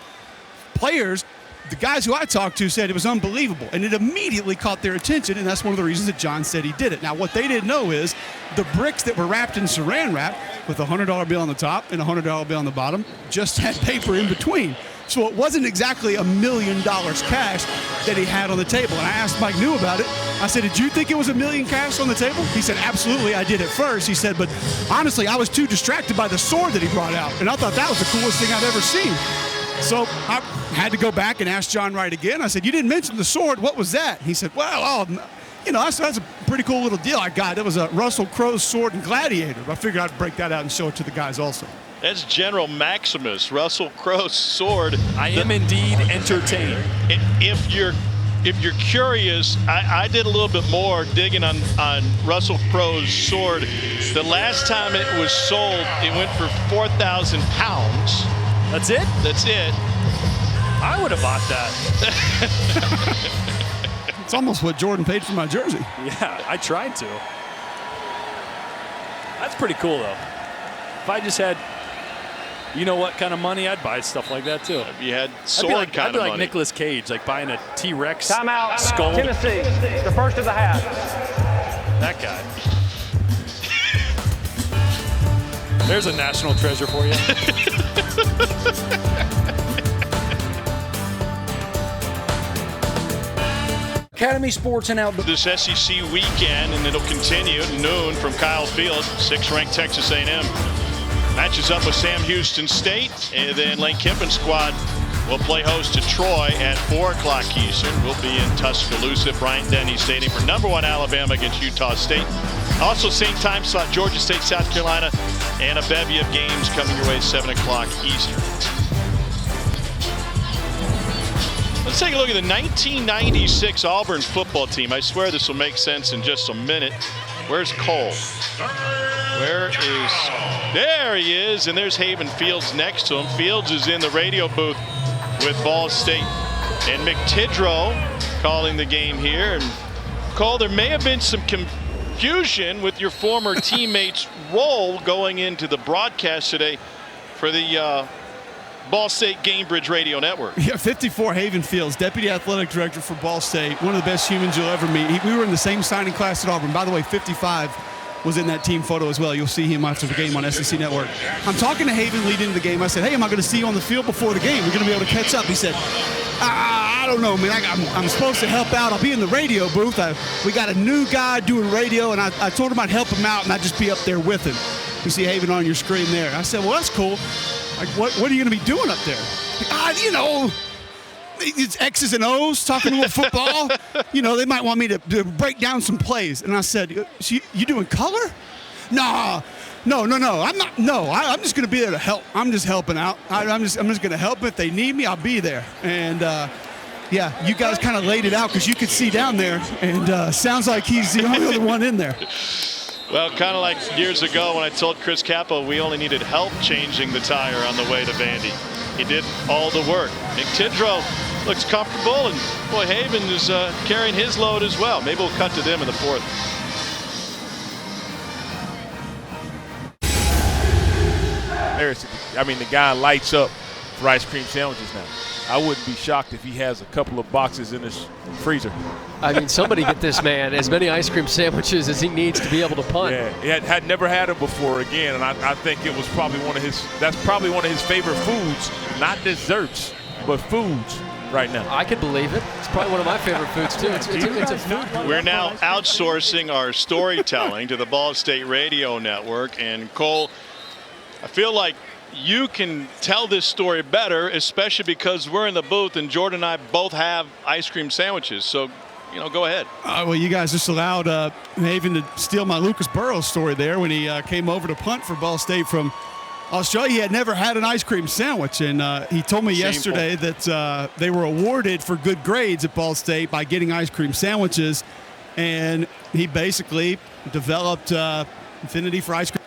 Players, the guys who I talked to said it was unbelievable, and it immediately caught their attention, and that's one of the reasons that John said he did it. Now, what they didn't know is the bricks that were wrapped in saran wrap with a $100 bill on the top and a $100 bill on the bottom just had paper in between. So it wasn't exactly $1 million cash that he had on the table. And I asked Mike New about it. I said, did you think it was $1 million cash on the table? He said, absolutely, I did at first. He said, but honestly, I was too distracted by the sword that he brought out. And I thought that was the coolest thing I've ever seen. So I had to go back and ask John Wright again. I said, you didn't mention the sword. What was that? He said, well, that's a pretty cool little deal I got. It was a Russell Crowe's sword and gladiator. I figured I'd break that out and show it to the guys also. That's General Maximus, Russell Crowe's sword. I am indeed entertained. If you're curious, I did a little bit more digging on Russell Crowe's sword. The last time it was sold, it went for 4,000 pounds. That's it? That's it. I would have bought that. It's almost what Jordan paid for my jersey. Yeah, I tried to. That's pretty cool, though. If I just had, you know what kind of money, I'd buy stuff like that, too. If you had sword kind of money. I'd be like Nicolas Cage, like buying a T-Rex Timeout, skull. Tennessee, the first of the half. That guy. There's a national treasure for you. Academy Sports and Outdoor. This SEC weekend, and it'll continue at noon from Kyle Field. 6th-ranked Texas A&M matches up with Sam Houston State, and then Lane Kiffin's squad will play host to Troy at 4 o'clock Eastern. We'll be in Tuscaloosa at Bryant-Denny Stadium for #1 Alabama against Utah State. Also, same time slot, Georgia State, South Carolina, and a bevy of games coming your way 7 o'clock Eastern. Let's take a look at the 1996 Auburn football team. I swear this will make sense in just a minute. Where's Cole? There he is, and there's Haven Fields next to him. Fields is in the radio booth with Ball State and Mick Tidrow calling the game here. And Cole, there may have been some confusion with your former teammate's role going into the broadcast today for the Ball State Gamebridge Radio Network. Yeah, 54 Haven Fields, deputy athletic director for Ball State, one of the best humans you'll ever meet. We were in the same signing class at Auburn. By the way, 55 was in that team photo as well. You'll see him after the game on SEC Network. I'm talking to Haven leading into the game. I said, hey, am I going to see you on the field before the game? We're going to be able to catch up. He said, I don't know, man. I'm supposed to help out. I'll be in the radio booth. We got a new guy doing radio, and I told him I'd help him out, and I'd just be up there with him. You see Haven on your screen there. I said, well, that's cool. Like, what are you going to be doing up there? it's X's and O's, talking a little football. You know, they might want me to break down some plays. And I said, you doing color? No. I'm not. No, I'm just going to be there to help. I'm just helping out. I'm just going to help. If they need me, I'll be there. And, yeah, you guys kind of laid it out because you could see down there. And sounds like he's the only other one in there. Well, kind of like years ago when I told Chris Capo we only needed help changing the tire on the way to Vandy. He did all the work. Nick Tidrow looks comfortable, and boy, Haven is carrying his load as well. Maybe we'll cut to them in the fourth. The guy lights up for ice cream sandwiches now. I wouldn't be shocked if he has a couple of boxes in his freezer. I mean, somebody get this man as many ice cream sandwiches as he needs to be able to punt. Yeah, he had never had them before again, and I think it was probably that's probably one of his favorite foods, not desserts, but foods right now. I could believe it. It's probably one of my favorite foods, too. It's a food. We're now outsourcing our storytelling to the Ball State Radio Network, and Cole, I feel like you can tell this story better, especially because we're in the booth and Jordan and I both have ice cream sandwiches. So, go ahead. Well, you guys just allowed Haven to steal my Lucas Burrows story there when he came over to punt for Ball State from Australia. He had never had an ice cream sandwich, and he told me yesterday that they were awarded for good grades at Ball State by getting ice cream sandwiches, and he basically developed affinity for ice cream.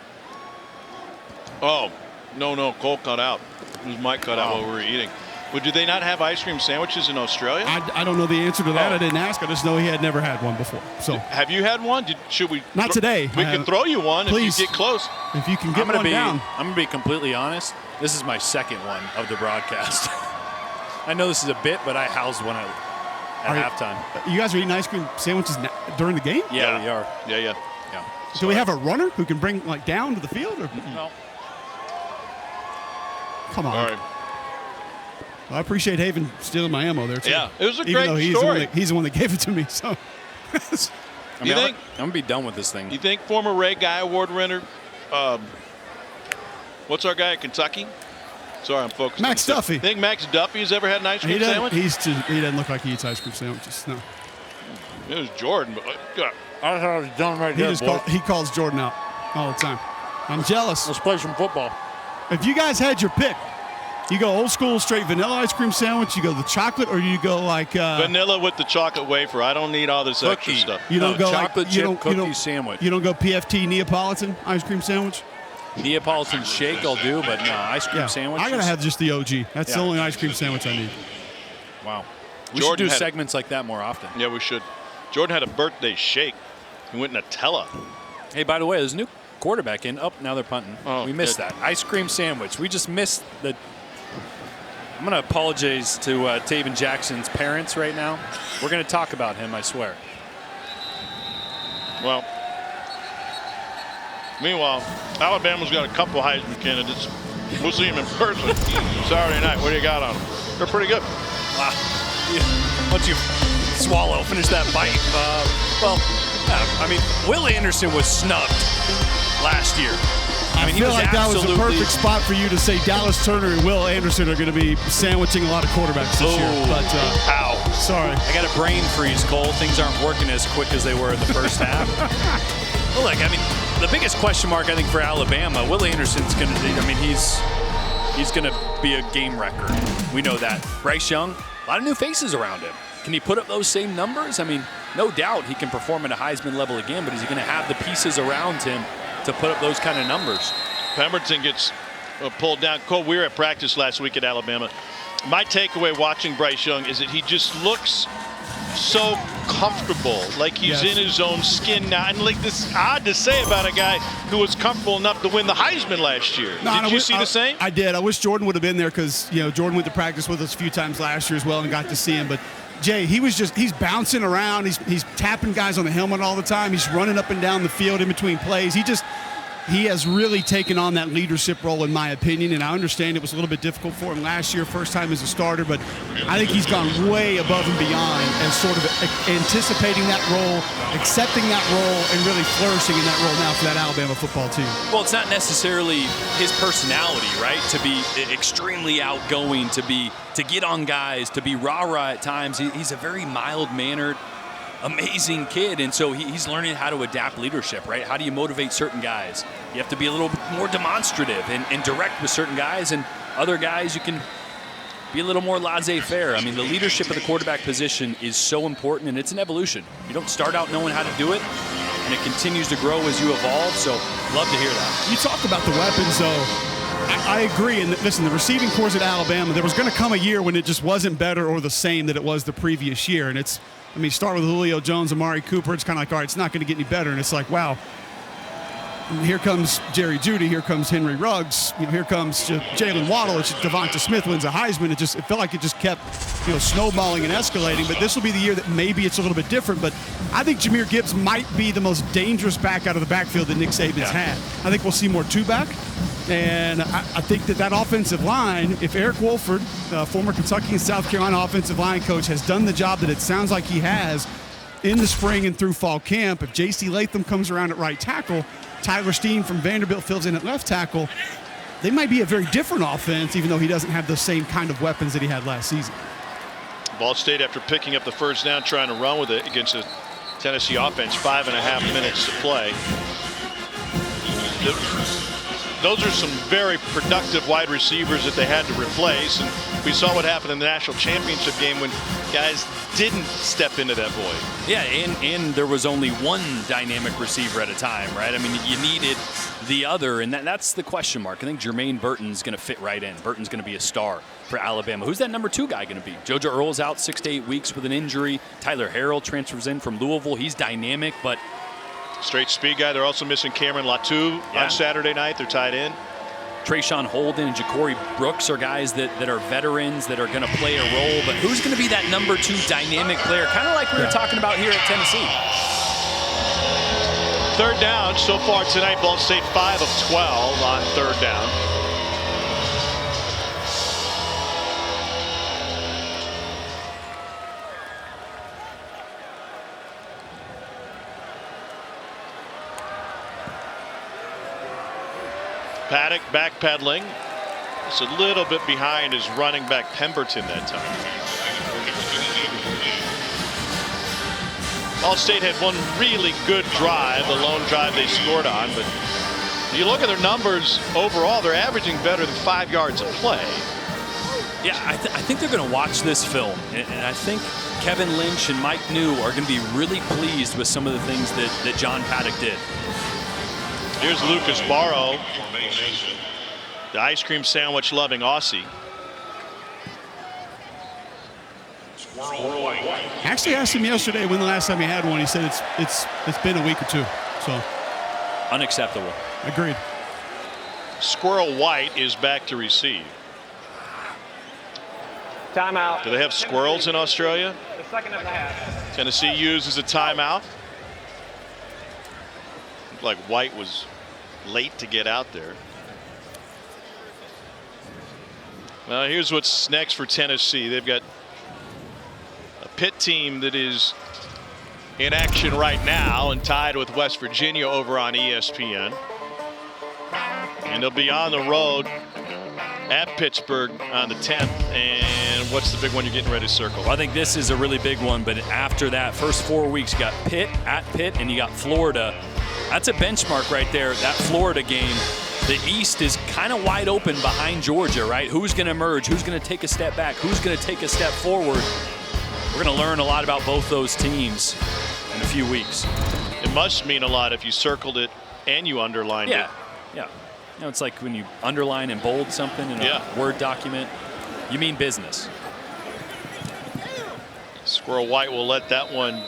Oh. No, Cole cut out. His mic cut out while we were eating. But do they not have ice cream sandwiches in Australia? I don't know the answer to that. I didn't ask. I just know he had never had one before. So have you had one? Should we? Not today. We can throw you one please, if you get close. If you can get one down. I'm going to be completely honest. This is my second one of the broadcast. I know this is a bit, but I housed one at halftime. You guys are eating ice cream sandwiches during the game? Yeah, we are. Yeah. Do we have a runner who can bring down to the field? Or? No. Come on. All right. Well, I appreciate Haven stealing my ammo there, too. Yeah, it was a Even great though story. He's the one that gave it to me. So, you think? I'm going to be done with this thing. You think former Ray Guy Award winner, what's our guy at Kentucky? Sorry, I'm focused. Max Duffy. You think Max Duffy's ever had an ice cream sandwich? He doesn't look like he eats ice cream sandwiches. No. It was Jordan. But, I thought I was done right there, he calls Jordan out all the time. I'm jealous. Let's play some football. If you guys had your pick, you go old school straight vanilla ice cream sandwich, you go the chocolate, or you go like vanilla with the chocolate wafer. I don't need all this extra stuff. You don't go chocolate like chip cookie sandwich. You don't go PFT Neapolitan ice cream sandwich. Neapolitan shake I'll do, but no ice cream sandwich. I gotta have just the OG. That's the only ice cream sandwich I need. Wow. We should do segments like that more often. Yeah, we should. Jordan had a birthday shake. He went Nutella. Hey, by the way, there's a new quarterback in. Oh, now they're punting. We missed that. Ice cream sandwich. We just missed the. I'm going to apologize to Taven Jackson's parents right now. We're going to talk about him, I swear. Well, meanwhile, Alabama's got a couple Heisman candidates. We'll see them in person Saturday night. What do you got on them? They're pretty good. Wow. Once you finish that bite. Will Anderson was snubbed last year. I feel like that was the perfect spot for you to say Dallas Turner and Will Anderson are going to be sandwiching a lot of quarterbacks this year. But sorry. I got a brain freeze, Cole. Things aren't working as quick as they were in the first half. Well, look, the biggest question mark I think for Alabama, Will Anderson's going to. He's going to be a game wrecker. We know that. Bryce Young, a lot of new faces around him. Can he put up those same numbers? No doubt he can perform at a Heisman level again, but is he going to have the pieces around him to put up those kind of numbers? Pemberton gets pulled down. Cole, we were at practice last week at Alabama. My takeaway watching Bryce Young is that he just looks so comfortable, like he's in his own skin now. And like this odd to say about a guy who was comfortable enough to win the Heisman last year. Did you see the same? I did. I wish Jordan would have been there because Jordan went to practice with us a few times last year as well and got to see him. But Jay, he's bouncing around. He's tapping guys on the helmet all the time. He's running up and down the field in between plays. he has really taken on that leadership role, in my opinion, and I understand it was a little bit difficult for him last year, first time as a starter, but I think he's gone way above and beyond as sort of anticipating that role, accepting that role, and really flourishing in that role now for that Alabama football team. Well, it's not necessarily his personality, right? To be extremely outgoing, to get on guys, to be rah-rah at times. He's a very mild-mannered, amazing kid, and so he's learning how to adapt leadership, right? How do you motivate certain guys? You have to be a little bit more demonstrative and direct with certain guys, and other guys you can be a little more laissez-faire. I mean, the leadership of the quarterback position is so important, and it's an evolution. You don't start out knowing how to do it, and it continues to grow as you evolve, so love to hear that. You talk about the weapons, though. I agree, and listen, the receiving corps at Alabama, there was going to come a year when it just wasn't better or the same that it was the previous year, and start with Julio Jones, Amari Cooper. It's kind of like, all right, it's not going to get any better. And it's like, wow, here comes Jerry Jeudy. Here comes Henry Ruggs. Here comes Jalen Waddle. It's Devonta Smith wins a Heisman. It felt like it just kept, snowballing and escalating. But this will be the year that maybe it's a little bit different. But I think Jahmyr Gibbs might be the most dangerous back out of the backfield that Nick Saban's had. I think we'll see more two-back. And I think that offensive line, if Eric Wolford, former Kentucky and South Carolina offensive line coach, has done the job that it sounds like he has in the spring and through fall camp, if J.C. Latham comes around at right tackle, Tyler Steen from Vanderbilt fills in at left tackle, they might be a very different offense, even though he doesn't have the same kind of weapons that he had last season. Ball State, after picking up the first down, trying to run with it against the Tennessee offense, 5.5 minutes to play. Those are some very productive wide receivers that they had to replace, and we saw what happened in the national championship game when guys didn't step into that void. Yeah, and there was only one dynamic receiver at a time, right? I mean, you needed the other, and that's the question mark. I think Jermaine Burton's going to fit right in. Burton's going to be a star for Alabama. Who's that number 2 guy going to be? JoJo Earle's out 6 to 8 weeks with an injury. Tyler Harrell transfers in from Louisville. He's dynamic, but straight speed guy. They're also missing Cameron Latu on Saturday night. They're tied in. Trayshawn Holden and Ja'Cory Brooks are guys that are veterans that are going to play a role. But who's going to be that number 2 dynamic player? Kind of like we were talking about here at Tennessee. Third down so far tonight. Ball State 5 of 12 on third down. Paddock backpedaling. It's a little bit behind his running back Pemberton that time. Ball State had one really good drive, the lone drive they scored on, but you look at their numbers overall, they're averaging better than 5 yards a play. Yeah, I think they're going to watch this film, and I think Kevin Lynch and Mike New are going to be really pleased with some of the things that John Paddock did. Here's Lucas Barrow, the ice cream sandwich loving Aussie. Actually asked him yesterday when the last time he had one. He said it's been a week or 2. So unacceptable. Agreed. Squirrel White is back to receive. Timeout. Do they have squirrels in Australia? The second of the half. Tennessee uses a timeout. Looked like White was late to get out there. Well, here's what's next for Tennessee. They've got a Pitt team that is in action right now and tied with West Virginia over on ESPN. And they'll be on the road at Pittsburgh on the 10th. And what's the big one you're getting ready to circle? Well, I think this is a really big one, but after that first 4 weeks, you got Pitt, at Pitt, and you got Florida. That's a benchmark right there, that Florida game. The East is kind of wide open behind Georgia, right? Who's going to emerge? Who's going to take a step back? Who's going to take a step forward? We're going to learn a lot about both those teams in a few weeks. It must mean a lot if you circled it and you underlined it. Yeah. You know, it's like when you underline and bold something in a Word document, you mean business. Squirrel White will let that one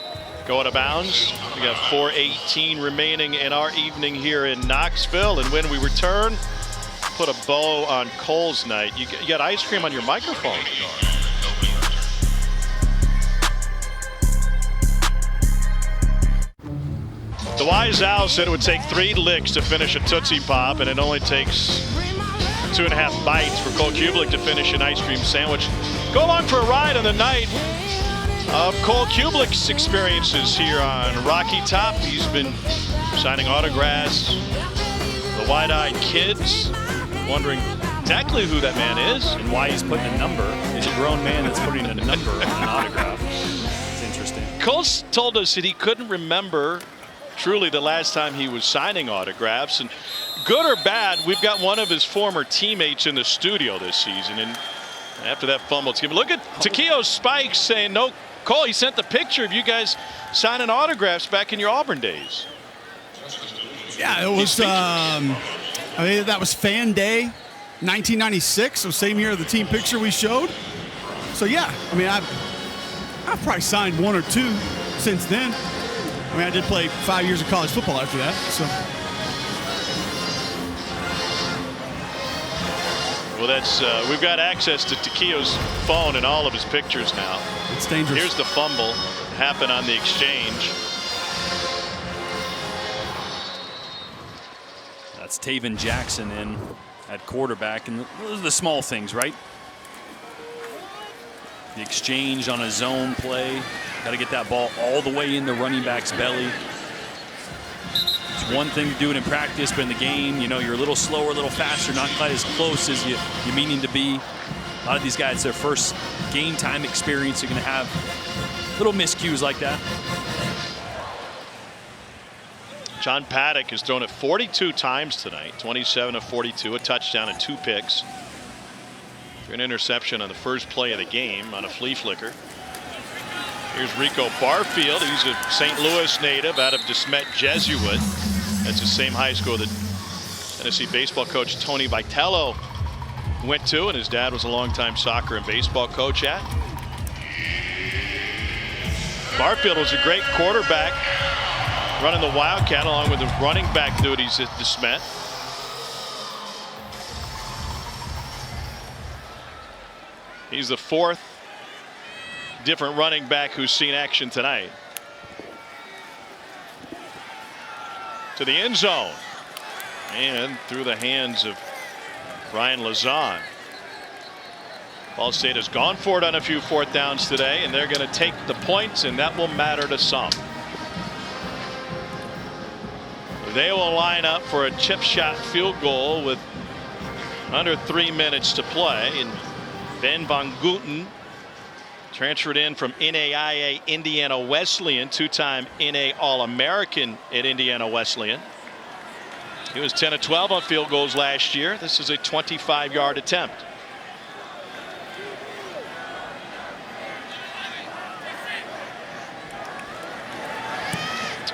go out of bounds. We got 4:18 remaining in our evening here in Knoxville, and when we return, put a bow on Cole's night. You got ice cream on your microphone. The wise owl said it would take 3 licks to finish a Tootsie Pop, and it only takes 2.5 bites for Cole Cubelic to finish an ice cream sandwich. Go along for a ride on the night of Cole Cubelic's experiences here on Rocky Top. He's been signing autographs. The wide-eyed kids wondering exactly who that man is and why he's putting a number. He's a grown man that's putting a number on an autograph. It's interesting. Cole told us that he couldn't remember truly the last time he was signing autographs, and good or bad, we've got one of his former teammates in the studio this season, and after that fumble, look at Takeo Spikes saying, no, Cole, he sent the picture of you guys signing autographs back in your Auburn days. Yeah, it was, I mean, that was Fan Day 1996, so same year of the team picture we showed. So yeah, I mean, I've probably signed 1 or 2 since then. I mean, I did play 5 years of college football after that, so. Well, that's we've got access to Takeo's phone and all of his pictures now. It's dangerous. Here's the fumble happened on the exchange. That's Taven Jackson in at quarterback, and those are the small things, right? The exchange on a zone play. Got to get that ball all the way in the running back's belly. It's one thing to do it in practice, but in the game, you know, you're a little slower, a little faster, not quite as close as you're meaning to be. A lot of these guys, their first game time experience, are going to have little miscues like that. John Paddock has thrown it 42 times tonight, 27 of 42, a touchdown and 2 picks. An interception on the first play of the game on a flea flicker. Here's Rico Barfield. He's a St. Louis native out of DeSmet Jesuit. That's the same high school that Tennessee baseball coach Tony Vitello went to, and his dad was a longtime soccer and baseball coach at. Barfield was a great quarterback running the Wildcat along with the running back duties at DeSmet. He's the 4th different running back who's seen action tonight. To the end zone and through the hands of Ryan Lazan. Ball State has gone for it on a few 4th downs today, and they're going to take the points, and that will matter to some. They will line up for a chip shot field goal with under 3 minutes to play, and Ben Von Guten transferred in from NAIA Indiana Wesleyan, 2-time NA All-American at Indiana Wesleyan. He was 10 of 12 on field goals last year. This is a 25-yard attempt.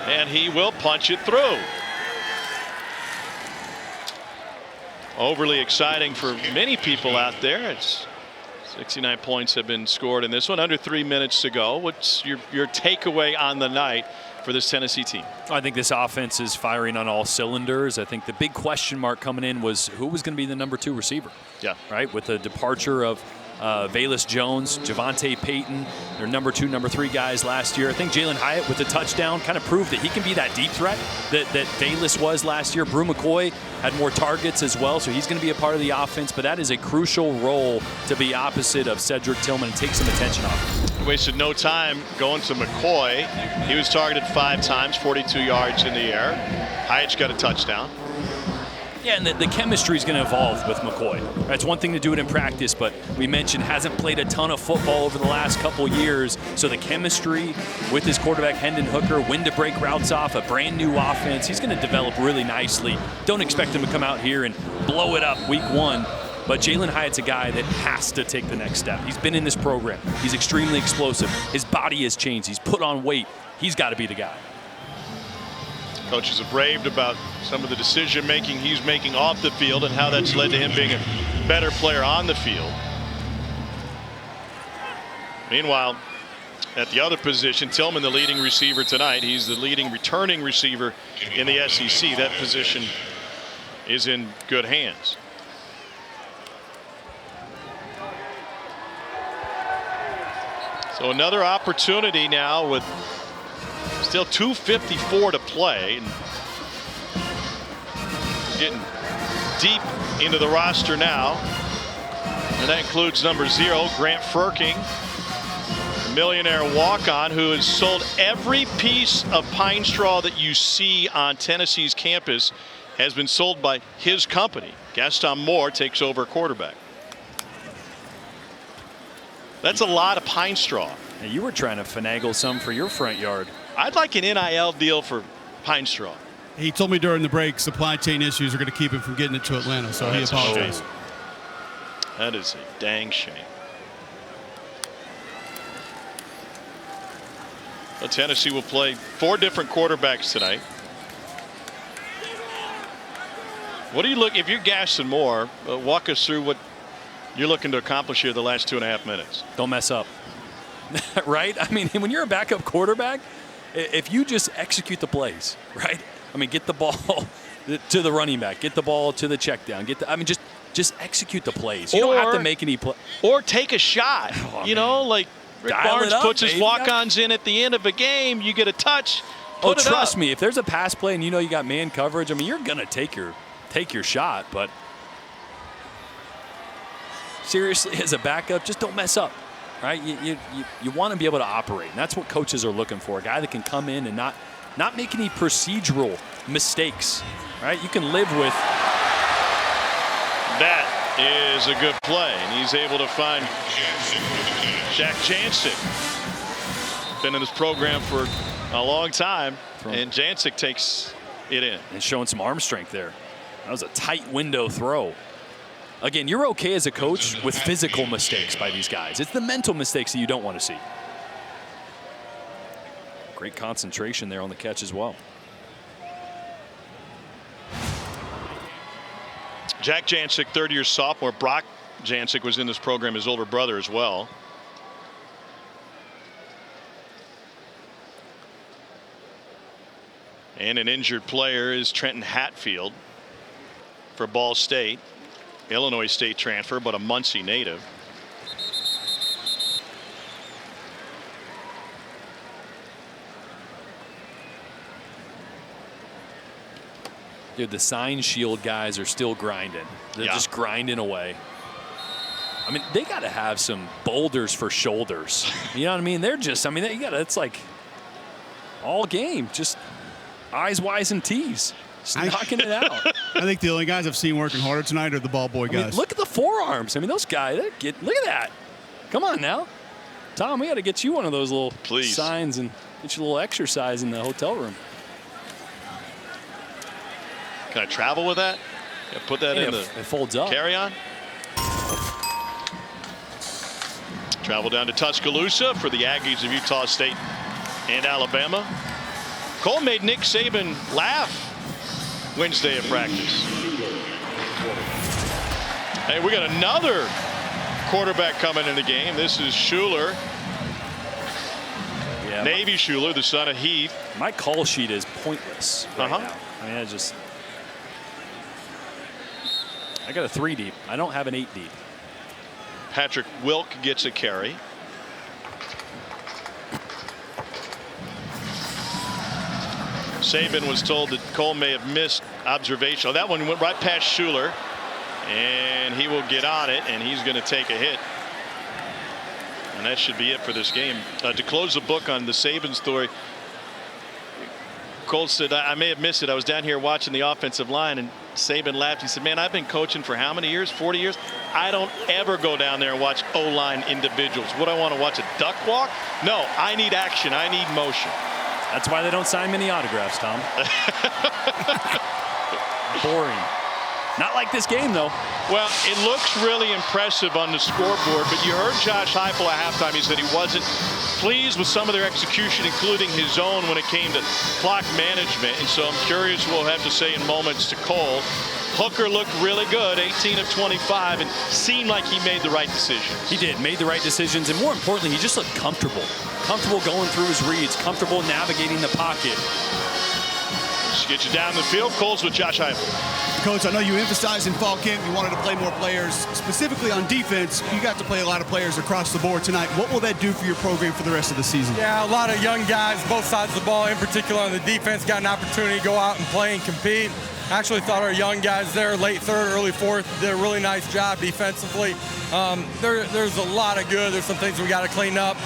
And he will punch it through. Overly exciting for many people out there. It's 69 points have been scored in this one. Under 3 minutes to go. What's your takeaway on the night for this Tennessee team? I think this offense is firing on all cylinders. I think the big question mark coming in was who was going to be the number 2 receiver. Yeah. Right. With the departure of Velus Jones, Javante Payton, their number 2, number 3 guys last year. I think Jalen Hyatt with the touchdown kind of proved that he can be that deep threat that Velus was last year. Brew McCoy had more targets as well, so he's going to be a part of the offense, but that is a crucial role to be opposite of Cedric Tillman and take some attention off. He wasted no time going to McCoy. He was targeted 5 times, 42 yards in the air. Hyatt's got a touchdown. Yeah, and the chemistry is going to evolve with McCoy. It's one thing to do it in practice, but we mentioned hasn't played a ton of football over the last couple years. So the chemistry with his quarterback, Hendon Hooker, when to break routes off, a brand new offense, he's going to develop really nicely. Don't expect him to come out here and blow it up week 1. But Jalen Hyatt's a guy that has to take the next step. He's been in this program. He's extremely explosive. His body has changed. He's put on weight. He's got to be the guy. Coaches have raved about some of the decision making he's making off the field and how that's led to him being a better player on the field. Meanwhile, at the other position, Tillman, the leading receiver tonight. He's the leading returning receiver in the SEC. That position is in good hands. So another opportunity now with Still 2:54 to play. And getting deep into the roster now. And that includes number 0, Grant Firking, a millionaire walk-on who has sold every piece of pine straw that you see on Tennessee's campus has been sold by his company. Gaston Moore takes over quarterback. That's a lot of pine straw. And you were trying to finagle some for your front yard. I'd like an NIL deal for pine straw. He told me during the break supply chain issues are going to keep him from getting it to Atlanta, so he apologized. That is a dang shame. Well, Tennessee will play 4 different quarterbacks tonight. What do you look, if you're Gaston Moore, walk us through what you're looking to accomplish here the last 2.5 minutes. Don't mess up. Right? I mean, when you're a backup quarterback, if you just execute the plays, right? I mean, get the ball to the running back, get the ball to the check down, just execute the plays. You don't have to make any play. Or take a shot. You know, like Rick Barnes puts his walk-ons in at the end of a game, you get a touch. Trust me, if there's a pass play and you know you got man coverage, I mean, you're going to take your shot, but seriously, as a backup, just don't mess up. Right? You want to be able to operate, and that's what coaches are looking for. A guy that can come in and not make any procedural mistakes. Right? You can live with. That is a good play, and he's able to find Jack Jancic. Been in this program for a long time, and Jancic takes it in. And showing some arm strength there. That was a tight window throw. Again, you're okay as a coach with physical mistakes by these guys. It's the mental mistakes that you don't want to see. Great concentration there on the catch as well. Jack Jancic, third-year sophomore. Brock Jancic was in this program, his older brother as well. And an injured player is Trenton Hatfield for Ball State. Illinois State transfer, but a Muncie native. Dude, the Sign Shield guys are still grinding. They're just grinding away. I mean, they got to have some boulders for shoulders. You know what I mean? They're just, I mean, you got to, it's like all game, just eyes, Y's, and T's. Just knocking it out. I think the only guys I've seen working harder tonight are the ball boy guys. I mean, look at the forearms. I mean, those guys, look at that. Come on now. Tom, we got to get you one of those little signs and get you a little exercise in the hotel room. Can I travel with that? Yeah, put that in it folds up. Carry-on. Travel down to Tuscaloosa for the Aggies of Utah State and Alabama. Cole made Nick Saban laugh Wednesday at practice. Hey, we got another quarterback coming in the game. This is Schuler. Yeah, Navy Schuler, the son of Heath. My call sheet is pointless right now. I mean, I got a 3 deep. I don't have an 8 deep. Patrick Wilk gets a carry. Saban was told that Cole may have missed observation. Oh, that one went right past Schuler, and he will get on it, and he's going to take a hit. And that should be it for this game. To close the book on the Saban story, Cole said, I may have missed it. I was down here watching the offensive line, and Saban laughed. He said, man, I've been coaching for how many years? 40 years. I don't ever go down there and watch O-line individuals. What, I want to watch a duck walk? No, I need action. I need motion. That's why they don't sign many autographs, Tom. Boring. Not like this game, though. Well, it looks really impressive on the scoreboard, but you heard Josh Heupel at halftime. He said he wasn't pleased with some of their execution, including his own when it came to clock management. And so I'm curious what we'll have to say in moments to Cole. Hooker looked really good, 18 of 25, and seemed like he made the right decisions. He did, made the right decisions, and more importantly, he just looked comfortable. Comfortable going through his reads, comfortable navigating the pocket. Get you down the field. Colts with Josh Heupel. Coach, I know you emphasized in fall camp you wanted to play more players. Specifically on defense, you got to play a lot of players across the board tonight. What will that do for your program for the rest of the season? Yeah, a lot of young guys, both sides of the ball, in particular on the defense, got an opportunity to go out and play and compete. Actually thought our young guys there, late third, early fourth, did a really nice job defensively. There's a lot of good. There's some things we got to clean up,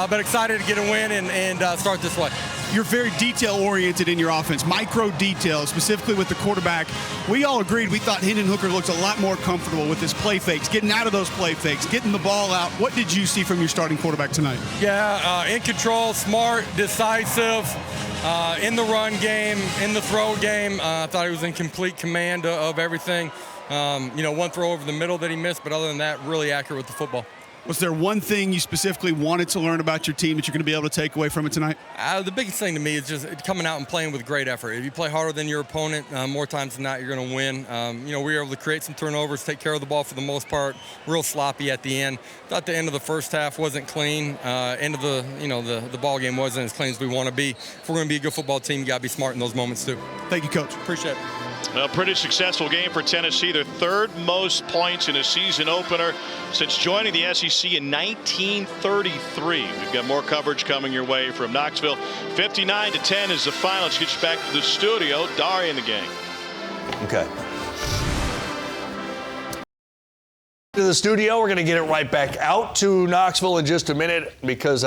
but excited to get a win and start this way. You're very detail-oriented in your offense, micro details, specifically with the quarterback. We all agreed we thought Hendon Hooker looks a lot more comfortable with his play fakes, getting out of those play fakes, getting the ball out. What did you see from your starting quarterback tonight? Yeah, in control, smart, decisive, in the run game, in the throw game. I thought he was in complete command of everything. One throw over the middle that he missed, but other than that, really accurate with the football. Was there one thing you specifically wanted to learn about your team that you're going to be able to take away from it tonight? The biggest thing to me is just coming out and playing with great effort. If you play harder than your opponent, more times than not, you're going to win. We were able to create some turnovers, take care of the ball for the most part, real sloppy at the end. Thought the end of the first half wasn't clean. End of the ball game wasn't as clean as we want to be. If we're going to be a good football team, you got to be smart in those moments too. Thank you, Coach. Appreciate it. Well, pretty successful game for Tennessee. Their third most points in a season opener since joining the SEC in 1933. We've got more coverage coming your way from Knoxville. 59-10 is the final. Let's get you back to the studio. Dari and the gang. Okay. To the studio, we're going to get it right back out to Knoxville in just a minute because